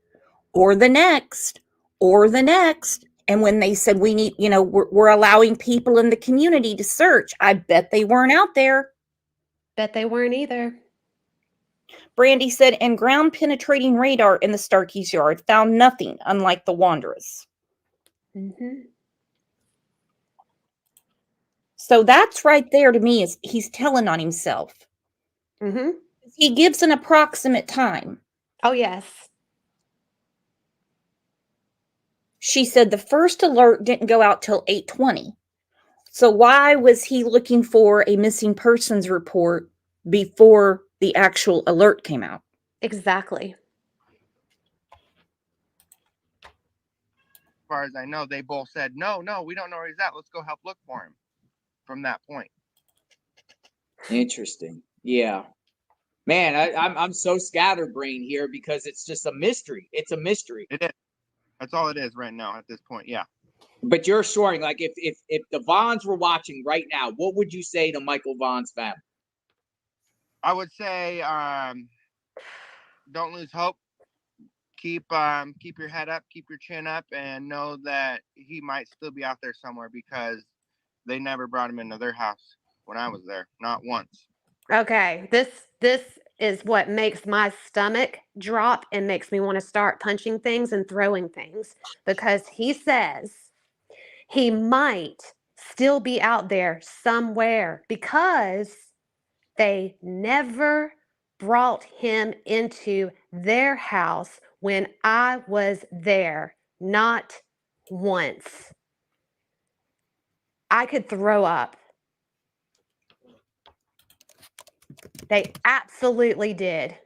or the next or the next. And when they said we need, we're allowing people in the community to search, I bet they weren't out there. Bet they weren't either. Brandy said, and ground penetrating radar in the Starkey's yard found nothing, unlike the Wanderers. Mm-hmm. So that's right there to me is he's telling on himself. Mm-hmm. He gives an approximate time. Oh, yes. She said the first alert didn't go out till 8:20. So why was he looking for a missing persons report before the actual alert came out? Exactly. As far as I know, they both said, no, we don't know where he's at. Let's go help look for him from that point. Interesting. Yeah. Man, I'm so scatterbrained here because it's just a mystery. It's a mystery. It is. That's all it is right now at this point. Yeah. But you're assuring, like, if the Vaughns were watching right now, what would you say to Michael Vaughn's family? I would say, don't lose hope. Keep your head up, keep your chin up, and know that he might still be out there somewhere because they never brought him into their house when I was there, not once. Okay, this is what makes my stomach drop and makes me want to start punching things and throwing things, because he says he might still be out there somewhere because they never brought him into their house when I was there, not once. I could throw up. They absolutely did.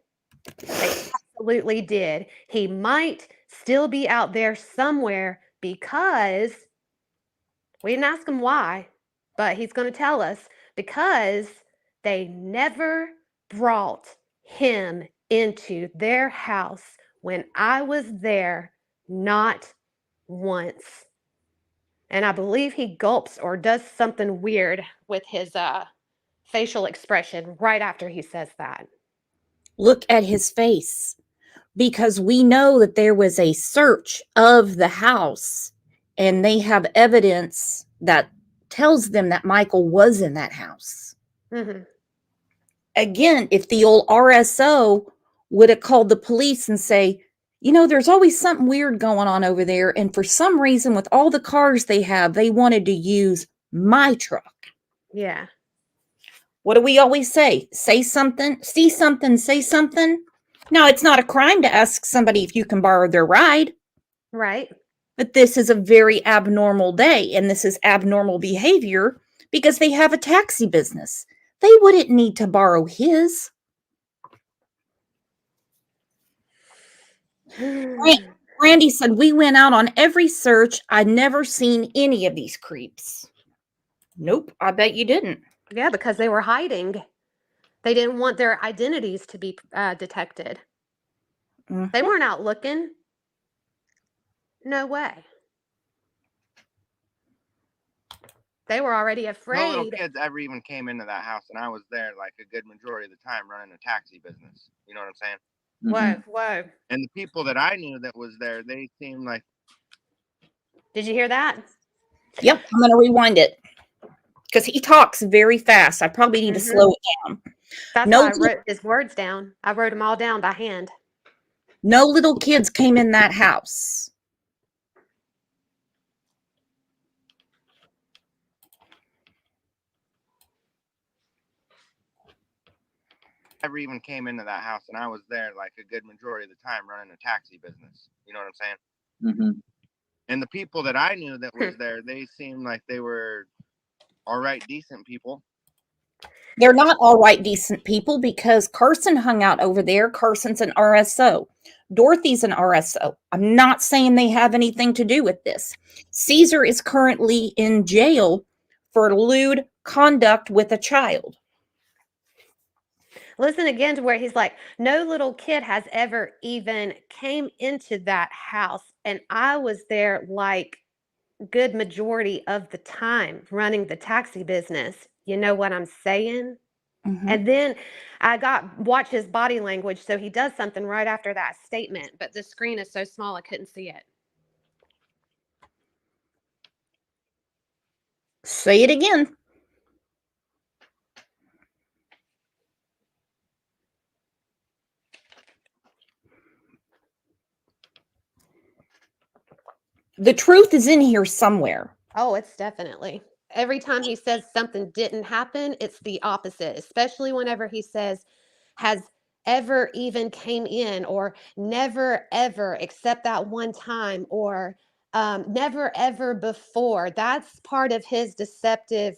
They absolutely did. He might still be out there somewhere because we didn't ask him why, but he's going to tell us because they never brought him into their house when I was there, not once. And I believe he gulps or does something weird with his facial expression right after he says that. Look at his face, because we know that there was a search of the house and they have evidence that tells them that Michael was in that house. Mm-hmm. Again, if the old RSO would have called the police and say, there's always something weird going on over there. And for some reason, with all the cars they have, they wanted to use my truck. Yeah. What do we always say? Say something, see something, say something. Now, it's not a crime to ask somebody if you can borrow their ride. Right. But this is a very abnormal day, and this is abnormal behavior because they have a taxi business. They wouldn't need to borrow his. Randy said, we went out on every search. I'd never seen any of these creeps. Nope, I bet you didn't. Yeah, because they were hiding. They didn't want their identities to be detected. They weren't out looking. No way. They were already No afraid. little kids ever even came into that house, and I was there like a good majority of the time running a taxi business. You know what I'm saying? Whoa. And the people that I knew that was there, they seemed like. Did you hear that? Yep, I'm going to rewind it because he talks very fast. I probably need to slow it down. That's No, why I wrote his words down. I wrote them all down by hand. no little kids came in that house. Ever even came into that house, and I was there like a good majority of the time running a taxi business. You know what I'm saying? And the people that I knew that was there, they seemed like they were all right, decent people. They're not all right, decent people because Carson hung out over there. Carson's an RSO. Dorothy's an RSO. I'm not saying they have anything to do with this. Caesar is currently in jail for lewd conduct with a child. Listen again to where he's like, no little kid has ever even came into that house. And I was there like good majority of the time running the taxi business. You know what I'm saying? And then I watch his body language. So he does something right after that statement, but the screen is so small I couldn't see it. Say it again. The truth is in here somewhere. Oh, it's definitely. Every time he says something didn't happen, it's the opposite, especially whenever he says has ever even came in or never ever except that one time or never ever before. That's part of his deceptive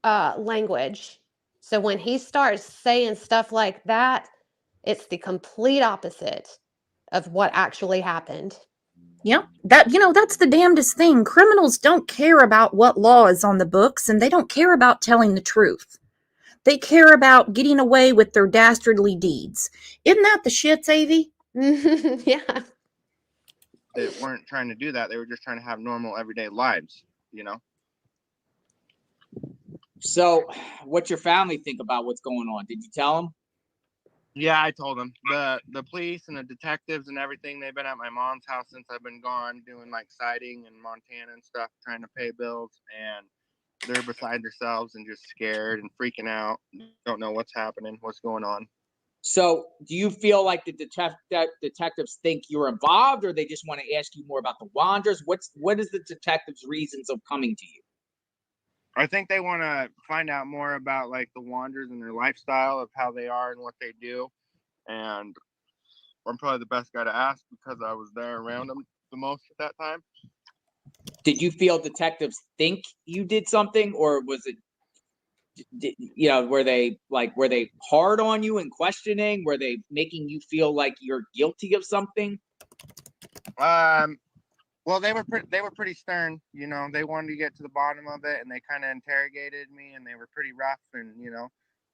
language. So when he starts saying stuff like that, it's the complete opposite of what actually happened. Yeah, that's the damnedest thing. Criminals don't care about what law is on the books, and they don't care about telling the truth. They care about getting away with their dastardly deeds. Isn't that the shits, Avi? Yeah. They weren't trying to do that. They were just trying to have normal everyday lives, you know? So what's your family think about what's going on? Did you tell them? Yeah, I told them. The police and the detectives and everything, they've been at my mom's house since I've been gone, doing like sighting in Montana and stuff, trying to pay bills, and they're beside themselves and just scared and freaking out. Don't know what's happening, what's going on. So do you feel like the detectives think you're involved, or they just want to ask you more about the Wanderers? What is the detectives' reasons of coming to you? I think they want to find out more about like the Wanderers and their lifestyle of how they are and what they do. And I'm probably the best guy to ask because I was there around them the most at that time. Did you feel detectives think you did something, or was it, were they hard on you and questioning? Were they making you feel like you're guilty of something? Well, they were pretty stern, you know. They wanted to get to the bottom of it, and they kind of interrogated me, and they were pretty rough and,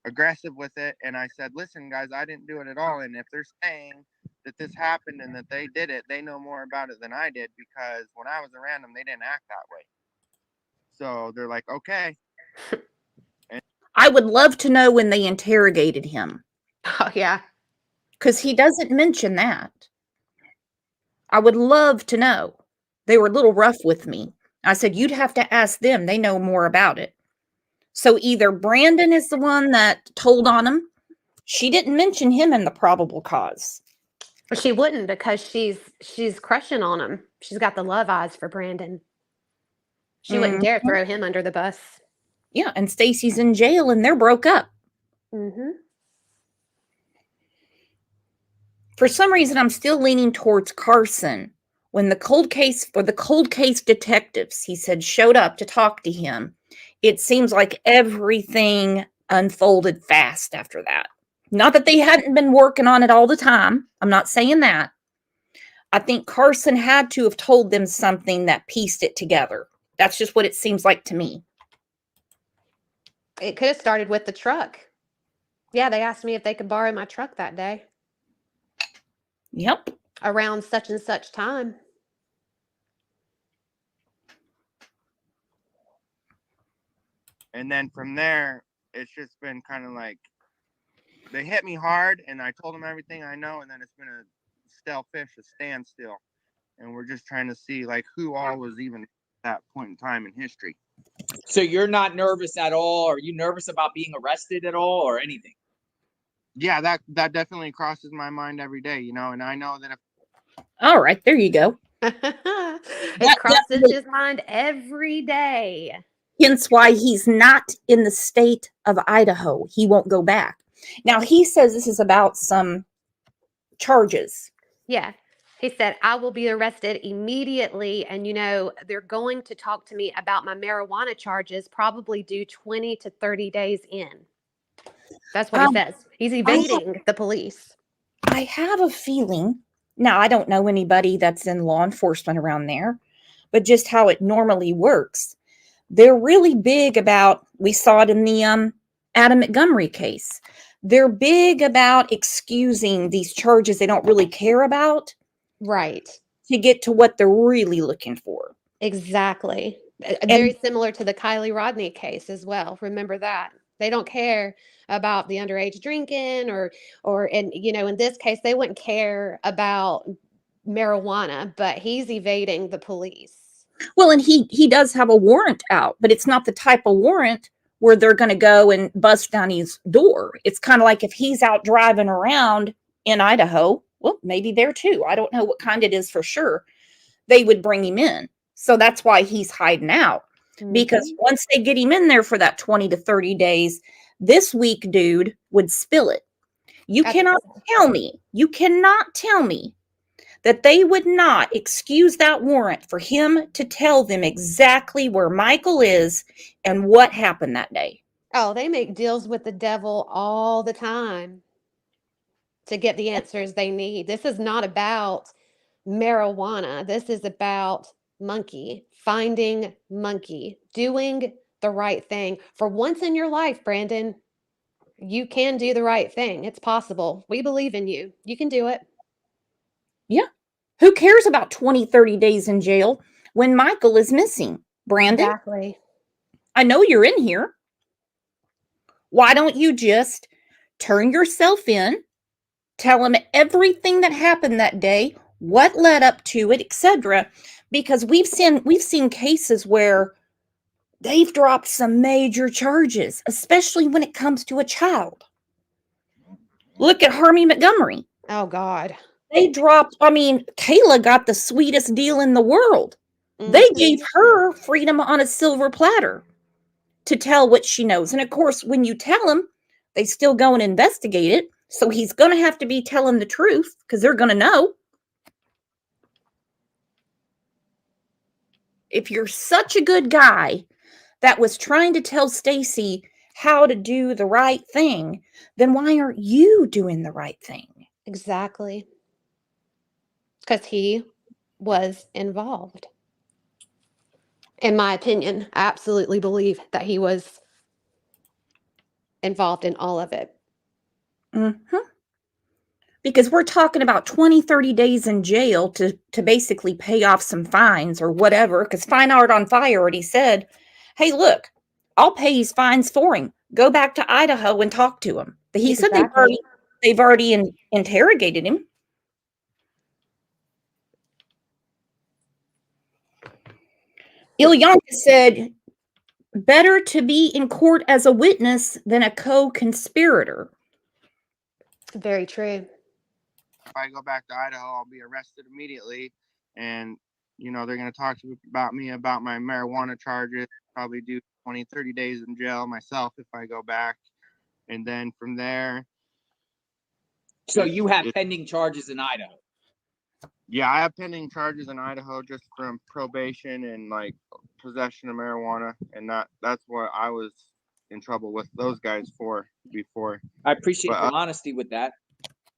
aggressive with it. And I said, listen, guys, I didn't do it at all. And if they're saying that this happened and that they did it, they know more about it than I did, because when I was around them, they didn't act that way. So they're like, okay. I would love to know when they interrogated him. Oh, yeah. Because he doesn't mention that. I would love to know. They were a little rough with me. I said, you'd have to ask them. They know more about it. So either Brandon is the one that told on him. She didn't mention him in the probable cause. She wouldn't, because she's crushing on him. She's got the love eyes for Brandon. She wouldn't dare throw him under the bus. Yeah, and Stacy's in jail and they're broke up. For some reason, I'm still leaning towards Carson. When the cold case detectives, he said, showed up to talk to him, it seems like everything unfolded fast after that. Not that they hadn't been working on it all the time. I'm not saying that. I think Carson had to have told them something that pieced it together. That's just what it seems like to me. It could have started with the truck. Yeah, they asked me if they could borrow my truck that day Yep. around such and such time. And then from there, it's just been kind of like they hit me hard, and I told them everything I know, and then it's been a stale fish, a standstill, and we're just trying to see like who all was even at that point in time in history. So you're not nervous at all? Are you nervous about being arrested at all or anything? Yeah, that definitely crosses my mind every day, you know, and I know that if All right, there you go. It crosses his mind every day. Hence why he's not in the state of Idaho. He won't go back. Now, he says this is about some charges. Yeah. He said, I will be arrested immediately. And, they're going to talk to me about my marijuana charges, probably due 20 to 30 days in. That's what he says. He's evading the police. I have a feeling, now I don't know anybody that's in law enforcement around there, but just how it normally works. They're really big about, we saw it in the Adam Montgomery case. They're big about excusing these charges they don't really care about. Right. To get to what they're really looking for. Exactly. Very similar to the Kylie Rodney case as well. Remember that. They don't care about the underage drinking in this case, they wouldn't care about marijuana, but he's evading the police. Well, and he does have a warrant out, but it's not the type of warrant where they're going to go and bust down his door. It's kind of like if he's out driving around in Idaho, well, maybe there too. I don't know what kind it is for sure. They would bring him in. So that's why he's hiding out. Because once they get him in there for that 20 to 30 days, this weak dude would spill it. You cannot tell me that they would not excuse that warrant for him to tell them exactly where Michael is and what happened that day. Oh, they make deals with the devil all the time to get the answers they need. This is not about marijuana. This is about Monkey, finding Monkey, doing the right thing. For once in your life, Brandon, you can do the right thing. It's possible. We believe in you. You can do it. Yeah. Who cares about 20, 30 days in jail when Michael is missing? Brandon? Exactly. I know you're in here. Why don't you just turn yourself in, tell him everything that happened that day, what led up to it, etc. Because we've seen cases where they've dropped some major charges, especially when it comes to a child. Look at Harmy Montgomery. Oh, God. They dropped, Kayla got the sweetest deal in the world. They gave her freedom on a silver platter to tell what she knows. And of course, when you tell them, they still go and investigate it. So he's going to have to be telling the truth because they're going to know. If you're such a good guy that was trying to tell Stacy how to do the right thing, then why aren't you doing the right thing? Exactly. Because he was involved. In my opinion, I absolutely believe that he was involved in all of it. Mm-hmm. Because we're talking about 20, 30 days in jail to basically pay off some fines or whatever. Because Fine Art on Fire already said, hey, look, I'll pay his fines for him. Go back to Idaho and talk to him. But he said they've already interrogated him. Ilyonka said, better to be in court as a witness than a co-conspirator. Very true. If I go back to Idaho, I'll be arrested immediately. And, they're going to talk about me about my marijuana charges, probably do 20, 30 days in jail myself if I go back. And then from there. So you have pending charges in Idaho? Yeah, I have pending charges in Idaho just from probation and like possession of marijuana. And that's what I was in trouble with those guys for before. I appreciate But, your honesty with that.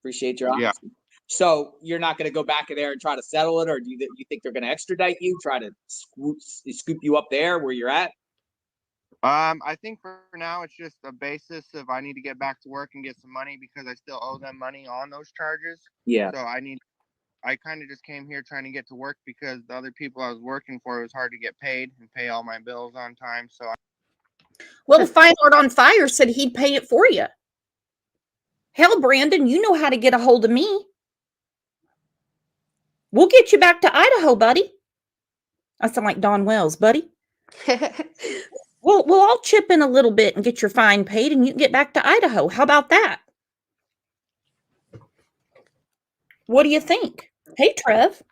Appreciate your Yeah. honesty. So you're not going to go back in there and try to settle it, or do you think they're going to extradite you, try to scoop you up there where you're at? I think for now it's just a basis of I need to get back to work and get some money because I still owe them money on those charges. Yeah. So I kind of just came here trying to get to work because the other people I was working for, it was hard to get paid and pay all my bills on time. So Well, the Fine Art on Fire said he'd pay it for you. Hell, Brandon, you know how to get a hold of me. We'll get you back to Idaho, buddy. I sound like Don Wells, buddy. We'll all chip in a little bit and get your fine paid, and you can get back to Idaho. How about that? What do you think? Hey, Trev.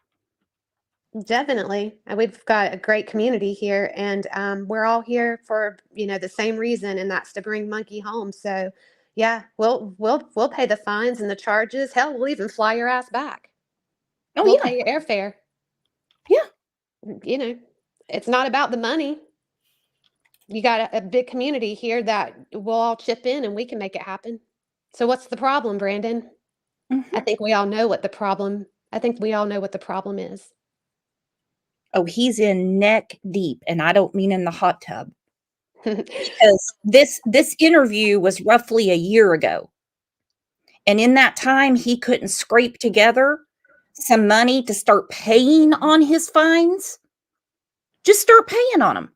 Definitely. We've got a great community here, and we're all here for, the same reason, and that's to bring Monkey home. So, yeah, we'll pay the fines and the charges. Hell, we'll even fly your ass back. Oh, We'll yeah. pay your airfare. Yeah. It's not about the money. You got a big community here that we'll all chip in, and we can make it happen. So what's the problem, Brandon? I think we all know what the problem is. Oh, he's in neck deep, and I don't mean in the hot tub. Because this interview was roughly a year ago. And in that time, he couldn't scrape together some money to start paying on his fines. Just start paying on them.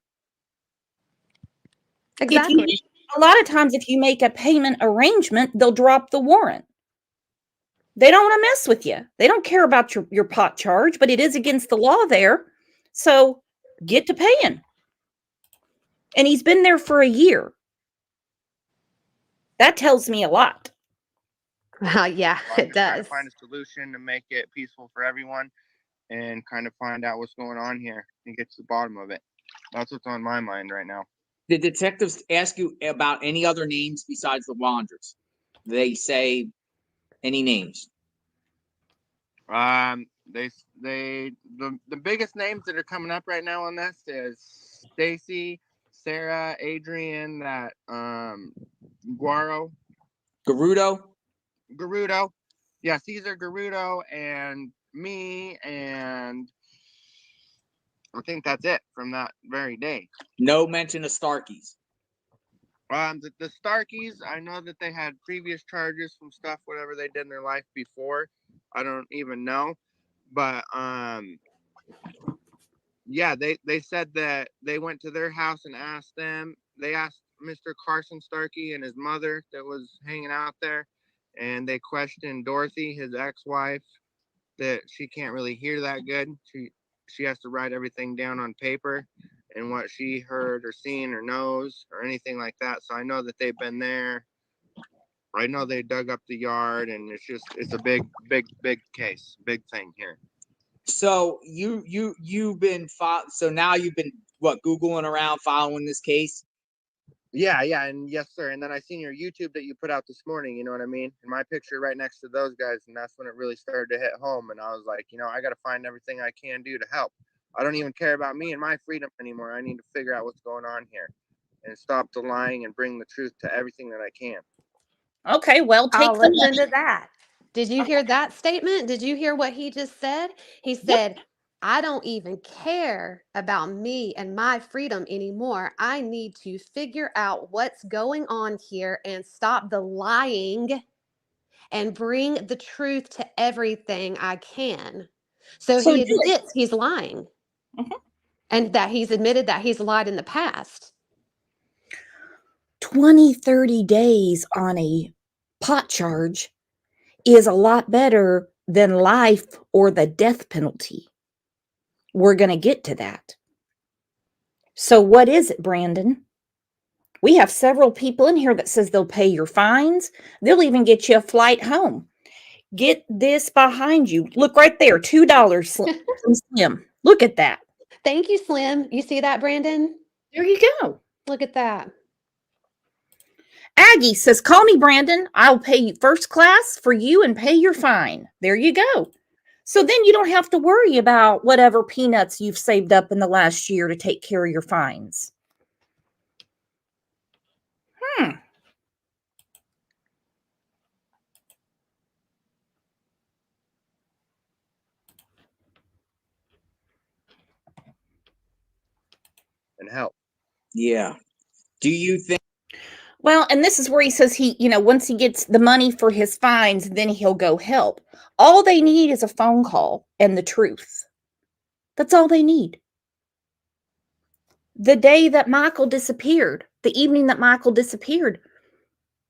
Exactly. A lot of times, if you make a payment arrangement, they'll drop the warrant. They don't want to mess with you. They don't care about your pot charge, but it is against the law there. So get to paying. And he's been there for a year. That tells me a lot. Yeah, it does. Find a solution to make it peaceful for everyone and kind of find out what's going on here and get to the bottom of it. That's what's on my mind right now. Did detectives ask you about any other names besides the Wanderers? They say any names? The biggest names that are coming up right now on this is Stacy, Sarah, Adrian, that Garudo. Yeah, Cesar Garudo and me, and I think that's it from that very day. No mention of Starkeys. The Starkeys, I know that they had previous charges from stuff, whatever they did in their life before. I don't even know. But yeah, they said that they went to their house and asked them. They asked Mr. Carson Starkey and his mother that was hanging out there, and they questioned Dorothy, his ex-wife, that she can't really hear that good. She has to write everything down on paper and what she heard or seen or knows or anything like that. So I know that they've been there. I know they dug up the yard, and it's a big case, big thing here. So you've been so now you've been Googling around following this case? Yeah, and yes, sir. And then I seen your YouTube that you put out this morning, you know what I mean? And my picture right next to those guys, and that's when it really started to hit home. And I was like, I got to find everything I can do to help. I don't even care about me and my freedom anymore. I need to figure out what's going on here and stop the lying and bring the truth to everything that I can. Okay, well, take the Listen money. to that. Did you hear that statement? Did you hear what he just said? He said, I don't even care about me and my freedom anymore. I need to figure out what's going on here and stop the lying and bring the truth to everything I can. So he admits he's lying. And that he's admitted that he's lied in the past. 20, 30 days on a pot charge is a lot better than life or the death penalty. We're going to get to that. So what is it, Brandon? We have several people in here that says they'll pay your fines. They'll even get you a flight home. Get this behind you. Look right there, $2 from Slim. Look at that. Thank you, Slim. You see that, Brandon? There you go. Look at that. Aggie says, call me, Brandon. I'll pay you first class for you and pay your fine. There you go. So then you don't have to worry about whatever peanuts you've saved up in the last year to take care of your fines. and help. Yeah. Do you think? Well, and this is where he says once he gets the money for his fines, then he'll go help. All they need is a phone call and the truth. That's all they need. The day that Michael disappeared, the evening that Michael disappeared,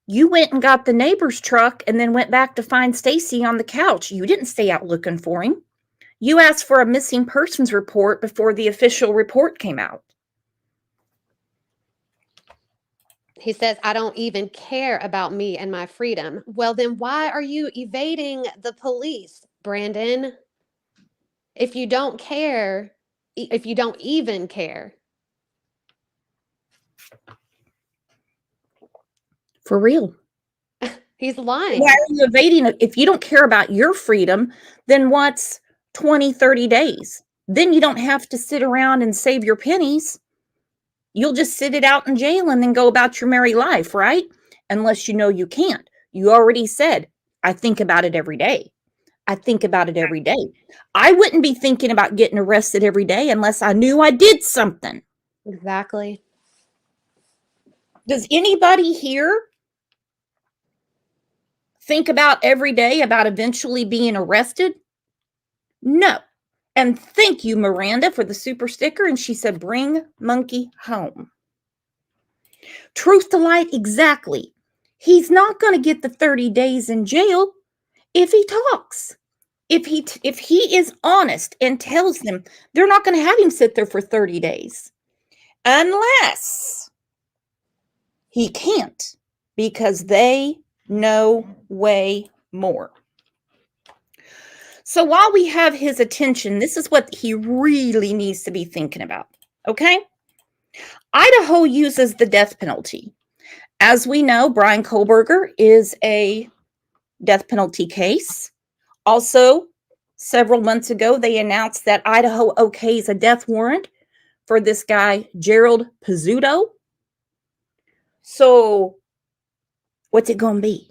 you went and got the neighbor's truck and then went back to find Stacy on the couch. You didn't stay out looking for him. You asked for a missing persons report before the official report came out. He says, I don't even care about me and my freedom. Well, then why are you evading the police, Brandon? If you don't care, if you don't even care. For real. He's lying. Why are you evading it? If you don't care about your freedom, then what's 20, 30 days? Then you don't have to sit around and save your pennies. You'll just sit it out in jail and then go about your merry life, right? Unless you know you can't. You already said, I think about it every day. I think about it every day. I wouldn't be thinking about getting arrested every day unless I knew I did something. Exactly. Does anybody here think about every day about eventually being arrested? No. And thank you, Miranda, for the super sticker. And she said, bring Monkey home. Truth to light, exactly. He's not going to get the 30 days in jail if he talks. If he is honest and tells them, they're not going to have him sit there for 30 days. Unless he can't, because they know way more. So while we have his attention, this is what he really needs to be thinking about, okay? Idaho uses the death penalty. As we know, Bryan Kohberger is a death penalty case. Also, several months ago, they announced that Idaho okays a death warrant for this guy, Gerald Pizzuto. So what's it going to be?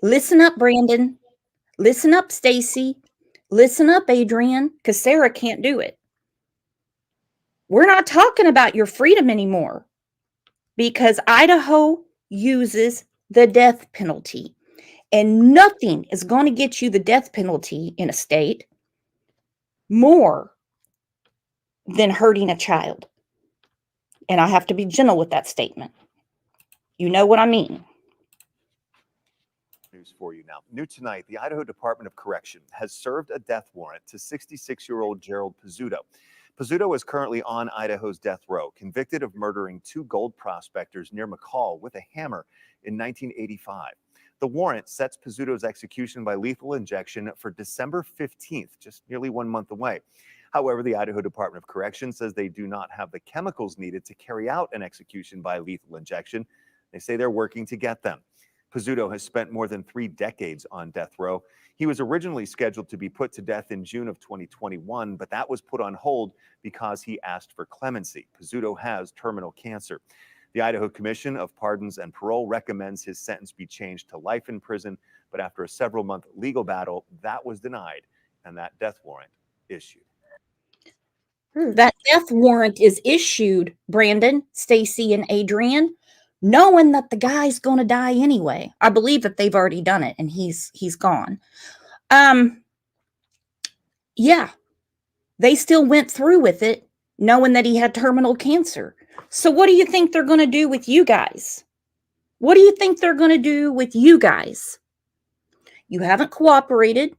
Listen up, Brandon. Listen up, Stacy. Listen up, Adrian, because Sarah can't do it. We're not talking about your freedom anymore because Idaho uses the death penalty. And nothing is going to get you the death penalty in a state more than hurting a child. And I have to be gentle with that statement. You know what I mean. News for you now. New tonight, the Idaho Department of Correction has served a death warrant to 66-year-old Gerald Pizzuto. Pizzuto is currently on Idaho's death row, convicted of murdering 2 gold prospectors near McCall with a hammer in 1985. The warrant sets Pizzuto's execution by lethal injection for December 15th, just nearly 1 month away. However, the Idaho Department of Corrections says they do not have the chemicals needed to carry out an execution by lethal injection. They say they're working to get them. Pizzuto has spent more than 3 decades on death row. He was originally scheduled to be put to death in June of 2021, but that was put on hold because he asked for clemency. Pizzuto has terminal cancer. The Idaho Commission of Pardons and Parole recommends his sentence be changed to life in prison, but after a several-month legal battle, that was denied, and that death warrant issued. That death warrant is issued, Brandon, Stacy, and Adrian, knowing that the guy's going to die anyway. I believe that they've already done it, and he's gone. Yeah, they still went through with it, knowing that he had terminal cancer. So what do you think they're going to do with you guys? What do you think they're going to do with you guys? You haven't cooperated.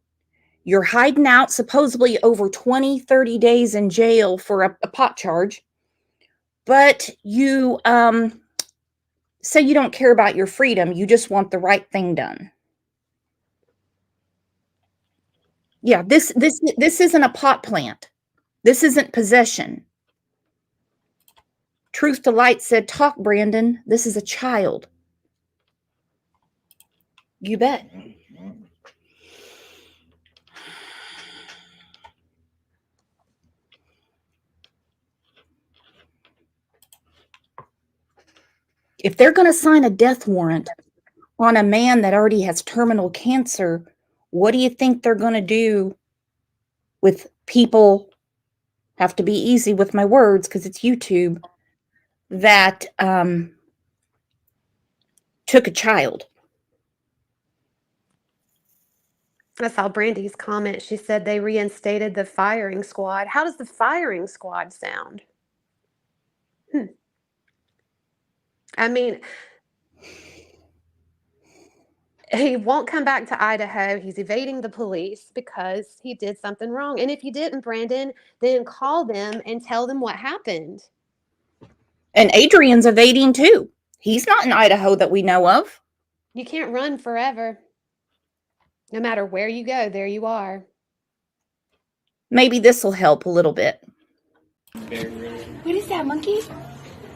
You're hiding out supposedly over 20, 30 days in jail for a pot charge. But you say you don't care about your freedom. You just want the right thing done. Yeah, this isn't a pot plant. This isn't possession. Truth to Light said, talk, Brandon. This is a child. You bet. If they're going to sign a death warrant on a man that already has terminal cancer, what do you think they're going to do with people have to be easy with my words because it's YouTube, that took a child. I saw Brandy's comment. She said they reinstated the firing squad. How does the firing squad sound? I mean, he won't come back to Idaho. He's evading the police because he did something wrong. And if you didn't, Brandon, then call them and tell them what happened. And Adrian's evading too. He's not in Idaho that we know of. You can't run forever. No matter where you go, there you are. Maybe this will help a little bit. What is that, monkey?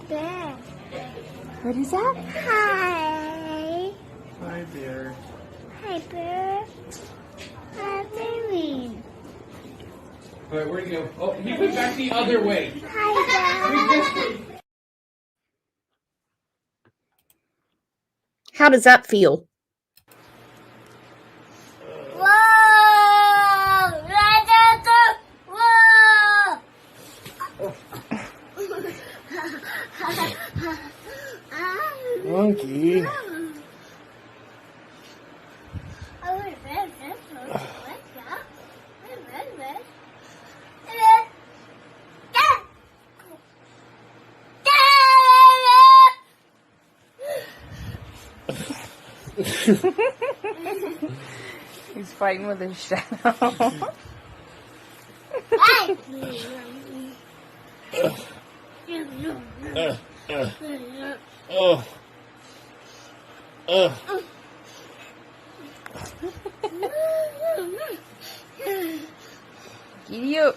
Bear. What is that? Hi. Hi, dear. Hi, bear. Hi, baby. All right, where'd you go? Oh, he went back the other way. Hi, Dad. How does that feel? Whoa! Whoa! Monkey. He's fighting with his shadow. Giddy up.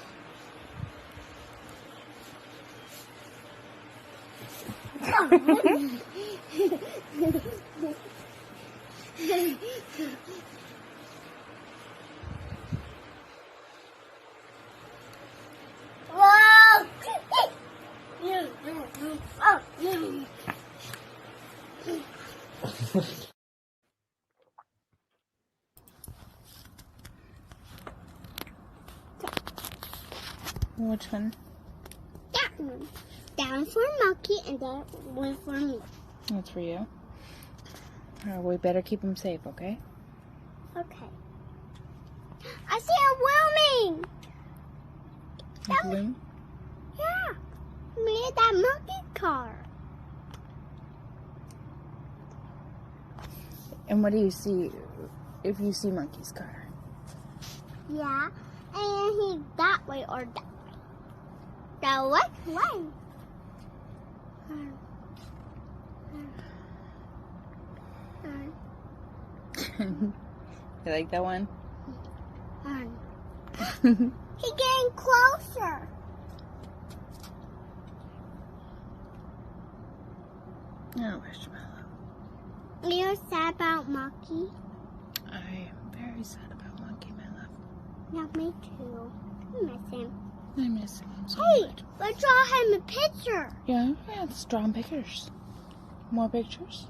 Which one? That one. That one's for Monkey and that one for me. That's for you. We better keep him safe, okay? Okay. I see a Wilming. That was, Bloom? yeah. Me and that monkey car. And what do you see if you see Monkey's car? Yeah. And he's that way or that way. Now what way? You like that one? He's getting closer. Oh, Marshmallow. You're sad about Monkey? I am very sad about Monkey, my love. Yeah, me too. I miss him. I miss him so Hey, much. let's draw him a picture. Yeah, let's draw him pictures. More pictures?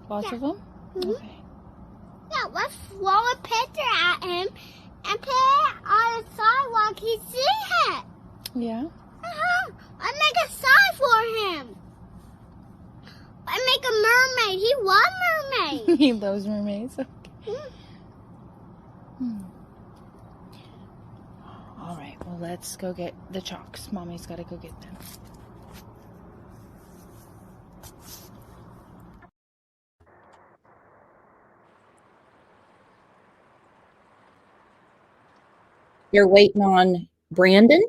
Lots Yeah. of them? Mhm. Okay. Yeah, let's throw a picture at him and put it on the sidewalk. He sees it. Yeah? I make a sign for him. I make a mermaid. He loves mermaid. He loves mermaids. Okay. All right, well, let's go get the chalks. Mommy's got to go get them. You're waiting on Brandon,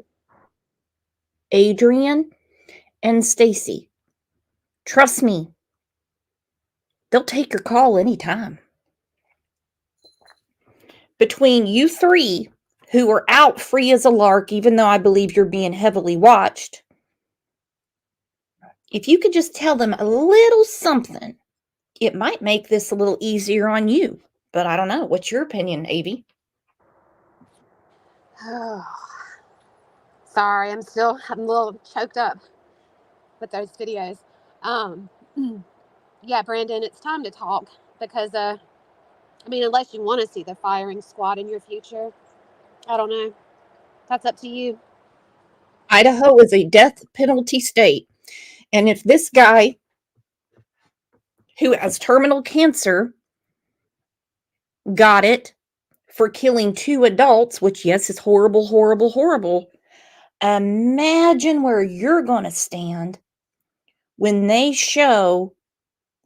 Adrian, and Stacy. Trust me, they'll take your call anytime. Between you three, who are out free as a lark, even though I believe you're being heavily watched, if you could just tell them a little something, it might make this a little easier on you. But I don't know. What's your opinion, Avi? Oh, sorry, I'm a little choked up with those videos. Yeah, Brandon, it's time to talk because, unless you want to see the firing squad in your future, I don't know. That's up to you. Idaho is a death penalty state. And if this guy who has terminal cancer got it for killing 2 adults, which, yes, is horrible, horrible, horrible, imagine where you're going to stand when they show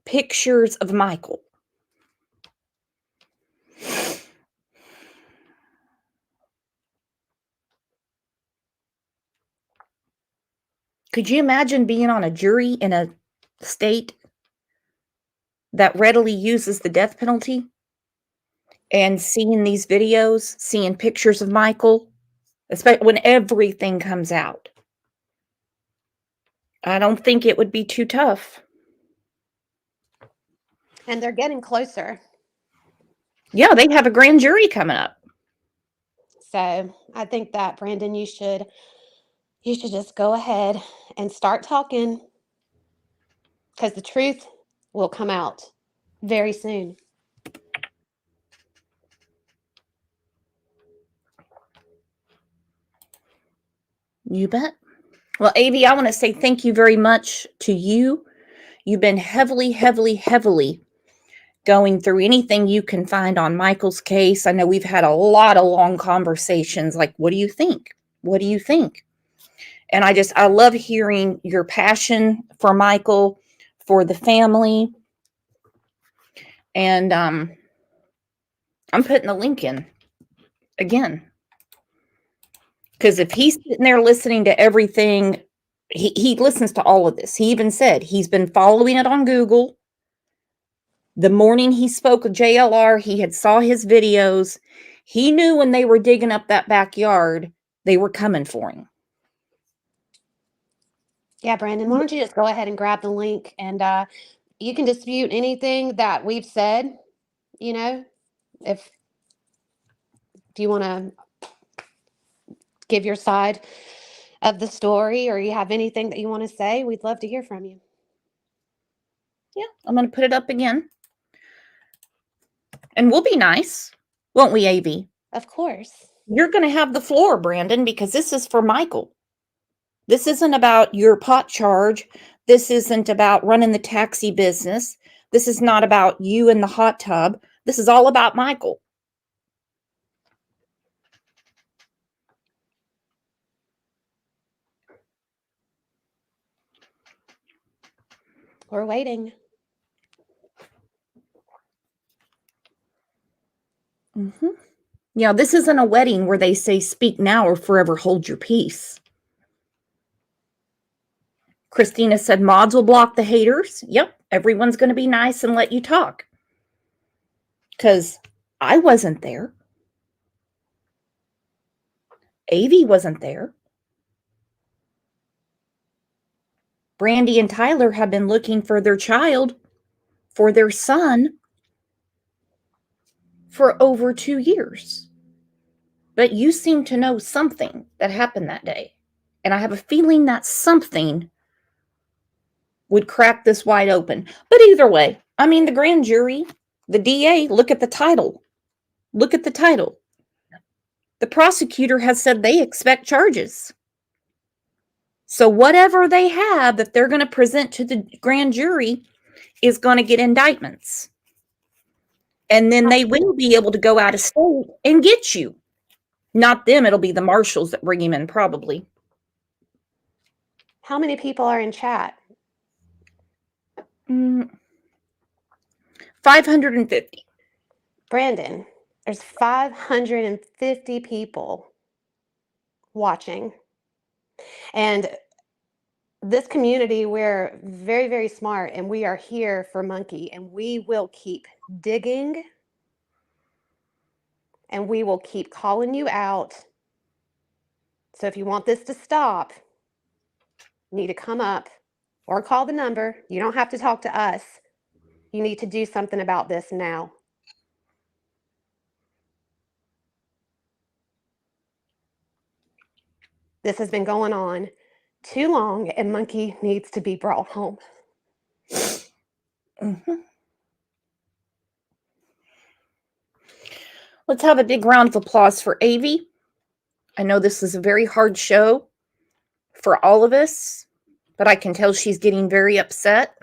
pictures of Michael. Could you imagine being on a jury in a state that readily uses the death penalty and seeing these videos, seeing pictures of Michael, especially when everything comes out? I don't think it would be too tough. And they're getting closer. Yeah, they have a grand jury coming up. So I think that, Brandon, you should just go ahead and start talking, because the truth will come out very soon. You bet. Well, Avi, I want to say thank you very much to you. You've been heavily, heavily, heavily going through anything you can find on Michael's case. I know we've had a lot of long conversations like, what do you think? What do you think? And I love hearing your passion for Michael, for the family. And I'm putting the link in again. Because if he's sitting there listening to everything, he listens to all of this. He even said he's been following it on Google. The morning he spoke with JLR, he had saw his videos. He knew when they were digging up that backyard, they were coming for him. Yeah, Brandon, why don't you just go ahead and grab the link, and you can dispute anything that we've said, if you want to give your side of the story, or you have anything that you want to say, we'd love to hear from you. Yeah, I'm going to put it up again. And we'll be nice, won't we, Av? Of course. You're going to have the floor, Brandon, because this is for Michael. This isn't about your pot charge. This isn't about running the taxi business. This is not about you in the hot tub. This is all about Michael. We're waiting. Mm-hmm. Yeah, this isn't a wedding where they say speak now or forever hold your peace. Christina said mods will block the haters. Yep, everyone's going to be nice and let you talk. Because I wasn't there. Avi wasn't there. Brandy and Tyler have been looking for their child, for their son, for over 2 years. But you seem to know something that happened that day. And I have a feeling that something would crack this wide open. But either way, I mean, the grand jury, the DA, look at the title. Look at the title. The prosecutor has said they expect charges. So whatever they have that they're going to present to the grand jury is going to get indictments. And then they will be able to go out of state and get you. Not them, it'll be the marshals that bring him in probably. How many people are in chat? 550. Brandon, there's 550 people watching. And this community, we're very, very smart, and we are here for Monkey, and we will keep digging, and we will keep calling you out. So if you want this to stop, you need to come up or call the number. You don't have to talk to us. You need to do something about this now. This has been going on too long, and Monkey needs to be brought home. Mm-hmm. Let's have a big round of applause for Avi. I know this is a very hard show. for all of us, but I can tell she's getting very upset.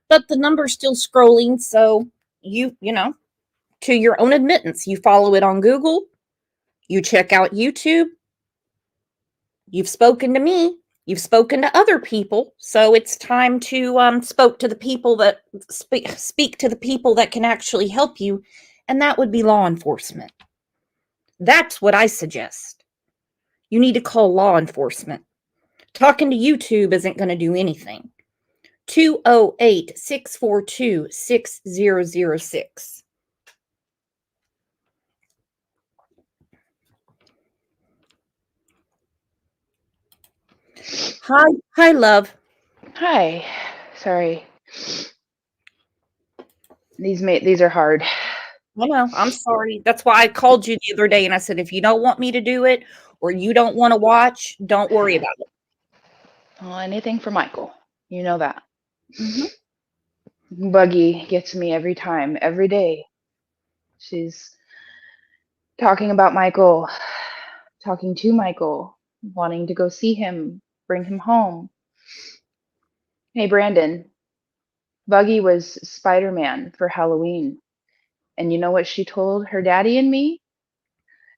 But the number's still scrolling, so you know, to your own admittance, you follow it on Google, you check out YouTube, you've spoken to me, you've spoken to other people, so it's time to speak to the people that speak to the people that can actually help you, and that would be law enforcement. That's what I suggest. You need to call law enforcement. Talking to YouTube isn't going to do anything. 208-642-6006. Hi, love. Hi. Sorry. These are hard. I know. I'm sorry. That's why I called you the other day and I said, if you don't want me to do it or you don't want to watch, don't worry about it. Well, anything for Michael. You know that. Mm-hmm. Buggy gets me every time, every day. She's talking about Michael, talking to Michael, wanting to go see him, bring him home. Hey, Brandon, Buggy was Spider-Man for Halloween. And you know what she told her daddy and me?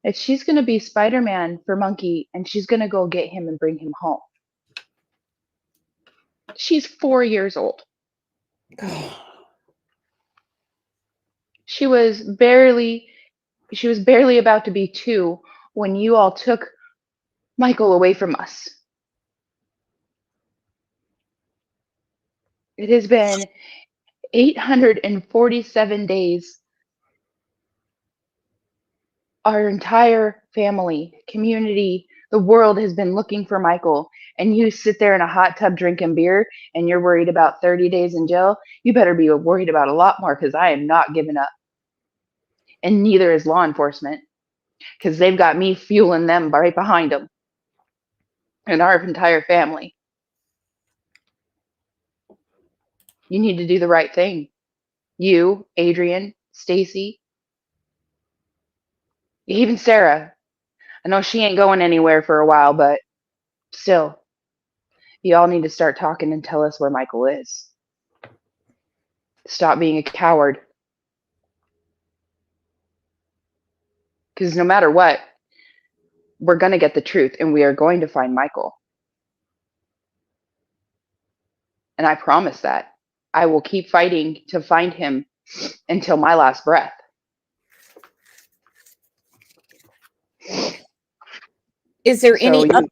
That she's going to be Spider-Man for Monkey and she's going to go get him and bring him home. She's 4 years old. She was barely about to be 2 when you all took Michael away from us. It has been 847 days. Our entire family, community, the world has been looking for Michael, and you sit there in a hot tub drinking beer and you're worried about 30 days in jail. You better be worried about a lot more, because I am not giving up. And neither is law enforcement, because they've got me fueling them right behind them and our entire family. You need to do the right thing. You, Adrian, Stacy, even Sarah. I know she ain't going anywhere for a while, but still, you all need to start talking and tell us where Michael is. Stop being a coward. Because no matter what, we're going to get the truth and we are going to find Michael. And I promise that. I will keep fighting to find him until my last breath. Is there So any you-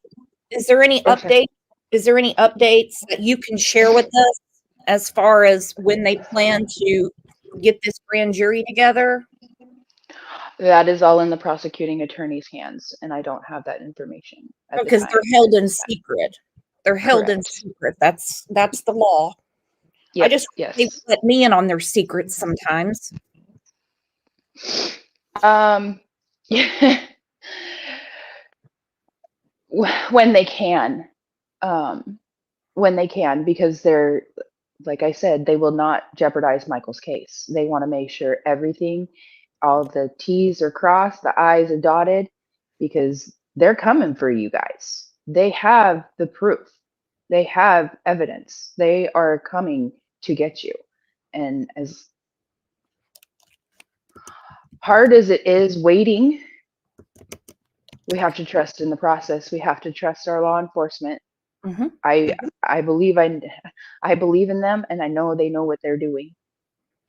is there any Oh, sorry. update? Is there any updates that you can share with us as far as when they plan to get this grand jury together? That is all in the prosecuting attorney's hands, and I don't have that information at the Because time. they're held in secret. They're held in Correct. secret. That's the law. I Yes, just yes. they let me in on their secrets sometimes. When they can, because they're, like I said, they will not jeopardize Michael's case. They want to make sure everything, all the T's are crossed, the I's are dotted, because they're coming for you guys. They have the proof. They have evidence. They are coming to get you. And as hard as it is waiting, we have to trust in the process. We have to trust our law enforcement. Mm-hmm. I believe in them, and I know they know what they're doing.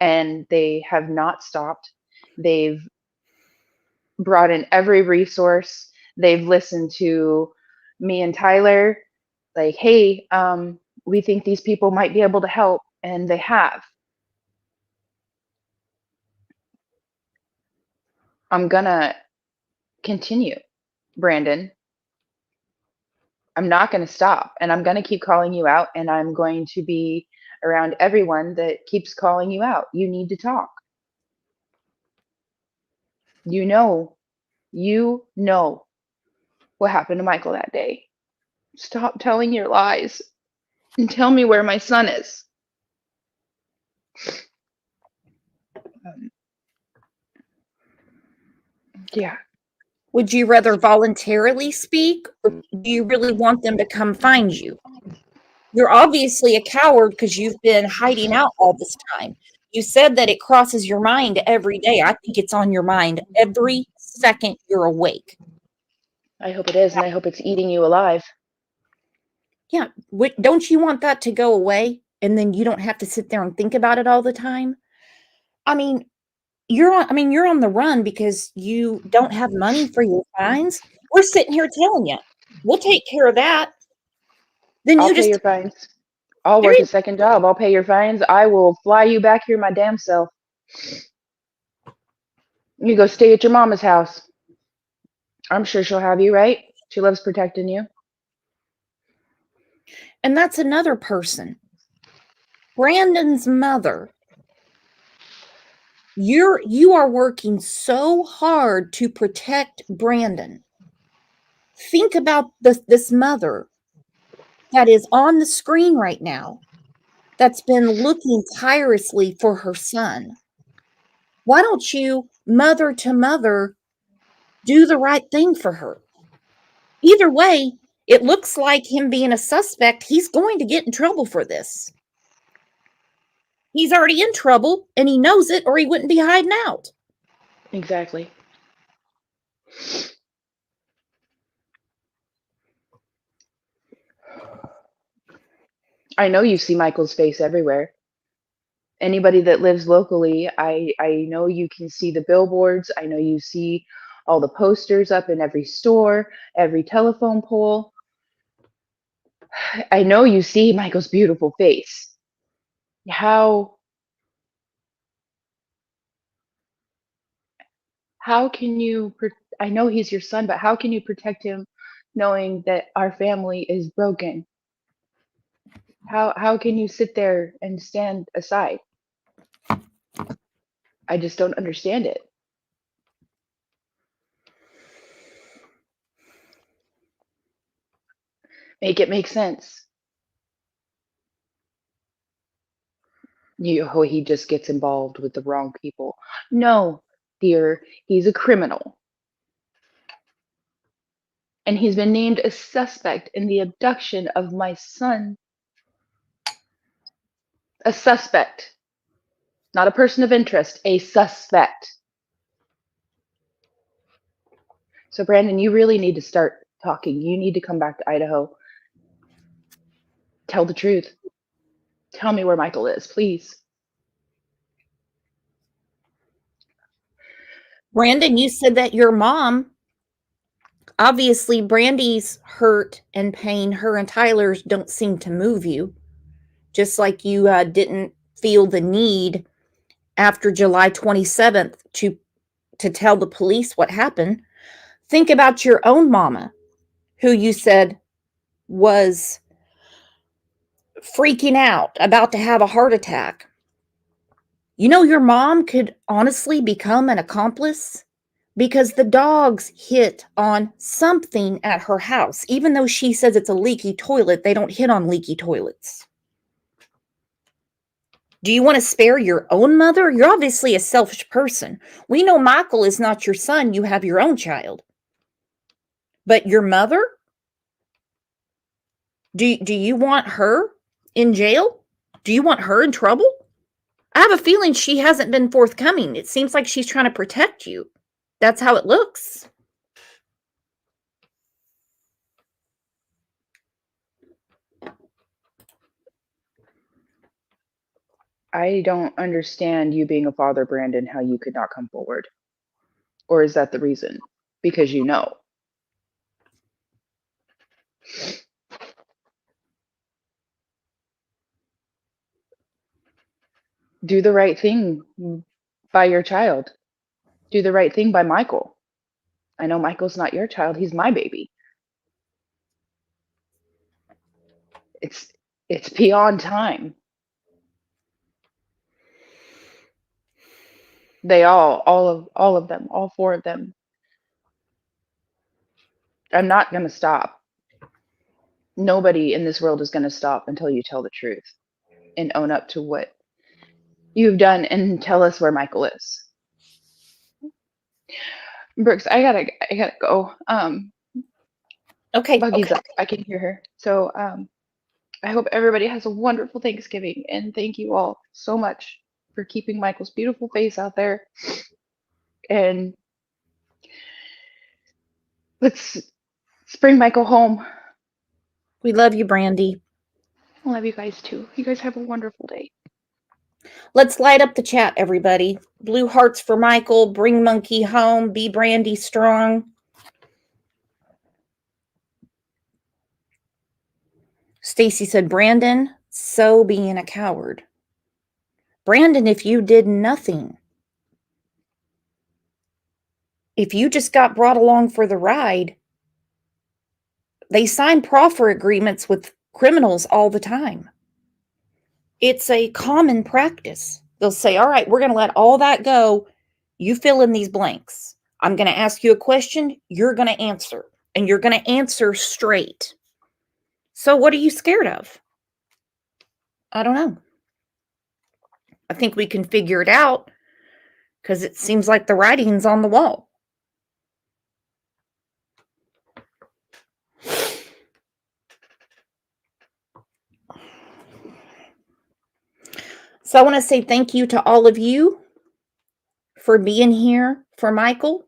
And they have not stopped. They've brought in every resource. They've listened to me and Tyler, like, hey, we think these people might be able to help, and they have. I'm gonna continue, Brandon. I'm not going to stop, and I'm going to keep calling you out, and I'm going to be around everyone that keeps calling you out. You need to talk. You know what happened to Michael that day. Stop telling your lies and tell me where my son is. Yeah. Would you rather voluntarily speak, or do you really want them to come find you? You're obviously a coward because you've been hiding out all this time. You said that it crosses your mind every day. I think it's on your mind every second you're awake. I hope it is, and I hope it's eating you alive. Yeah, don't you want that to go away? And then you don't have to sit there and think about it all the time? I mean, you're on the run because you don't have money for your fines. We're sitting here telling you, we'll take care of that. Then I'll you pay just your fines. I'll there work a you second job. I'll pay your fines. I will fly you back here my damn self. You go stay at your mama's house. I'm sure she'll have you, right? She loves protecting you. and that's another person. Brandon's mother. You are working so hard to protect Brandon. Think about this mother that is on the screen right now that's been looking tirelessly for her son. Why don't you, mother to mother, do the right thing for her? Either way, it looks like him being a suspect, he's going to get in trouble for this. He's already in trouble and he knows it, or he wouldn't be hiding out. Exactly. I know you see Michael's face everywhere. Anybody that lives locally, I know you can see the billboards. I know you see all the posters up in every store, every telephone pole. I know you see Michael's beautiful face. How can you I know he's your son, but how can you protect him knowing that our family is broken? How can you sit there and stand aside? I just don't understand it. Make it make sense. He just gets involved with the wrong people. No, dear, he's a criminal. And he's been named a suspect in the abduction of my son. A suspect. Not a person of interest, a suspect. So, Brandon, you really need to start talking. You need to come back to Idaho. Tell the truth. Tell me where Michael is, please. Brandon, you said that your mom, obviously, Brandy's hurt and pain, her and Tyler's don't seem to move you. Just like you didn't feel the need after July 27th to tell the police what happened. Think about your own mama, who you said was freaking out, about to have a heart attack. You know, your mom could honestly become an accomplice because the dogs hit on something at her house. Even though she says it's a leaky toilet, they don't hit on leaky toilets. Do you want to spare your own mother? You're obviously a selfish person. We know Michael is not your son. You have your own child. But your mother? Do you want her in jail? Do you want her in trouble? I have a feeling she hasn't been forthcoming. It seems like she's trying to protect you. That's how it looks. I don't understand you being a father, Brandon, how you could not come forward. Or is that the reason? Because you know. Do the right thing by your child. Do the right thing by Michael. I know Michael's not your child. He's my baby. It's beyond time. They all of them, all four of them. I'm not going to stop. Nobody in this world is going to stop until you tell the truth and own up to what you've done and tell us where Michael is. Brooks, I gotta go. Okay. Buggy's Okay. up. I can hear her. So I hope everybody has a wonderful Thanksgiving, and thank you all so much for keeping Michael's beautiful face out there. And let's bring Michael home. We love you, Brandy. I love you guys too. You guys have a wonderful day. Let's light up the chat, everybody. Blue hearts for Michael. Bring Monkey home. Be Brandy strong. Stacy said, Brandon, so being a coward. Brandon, if you did nothing, if you just got brought along for the ride, they sign proffer agreements with criminals all the time. It's a common practice. They'll say, all right, we're going to let all that go. You fill in these blanks. I'm going to ask you a question. You're going to answer, and you're going to answer straight. So what are you scared of? I don't know. I think we can figure it out because it seems like the writing's on the wall. So I want to say thank you to all of you for being here for Michael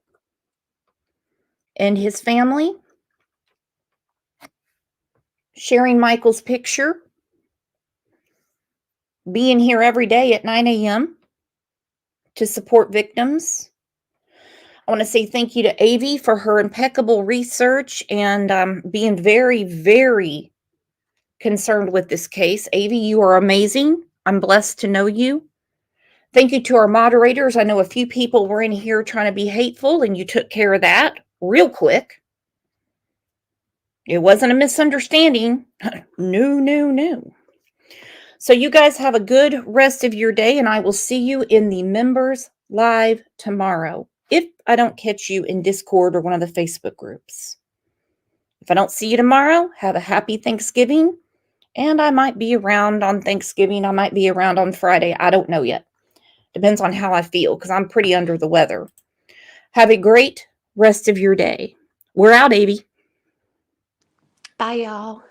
and his family, sharing Michael's picture, being here every day at 9 a.m. to support victims. I want to say thank you to Avi for her impeccable research and being very, very concerned with this case. Avi, you are amazing. I'm blessed to know you. Thank you to our moderators. I know a few people were in here trying to be hateful, and you took care of that real quick. It wasn't a misunderstanding. No. So you guys have a good rest of your day, and I will see you in the members live tomorrow, if I don't catch you in Discord or one of the Facebook groups. If I don't see you tomorrow, have a happy Thanksgiving, and I might be around on Thanksgiving. I might be around on Friday. I don't know yet. Depends on how I feel, because I'm pretty under the weather. Have a great rest of your day. We're out, Avi. Bye, y'all.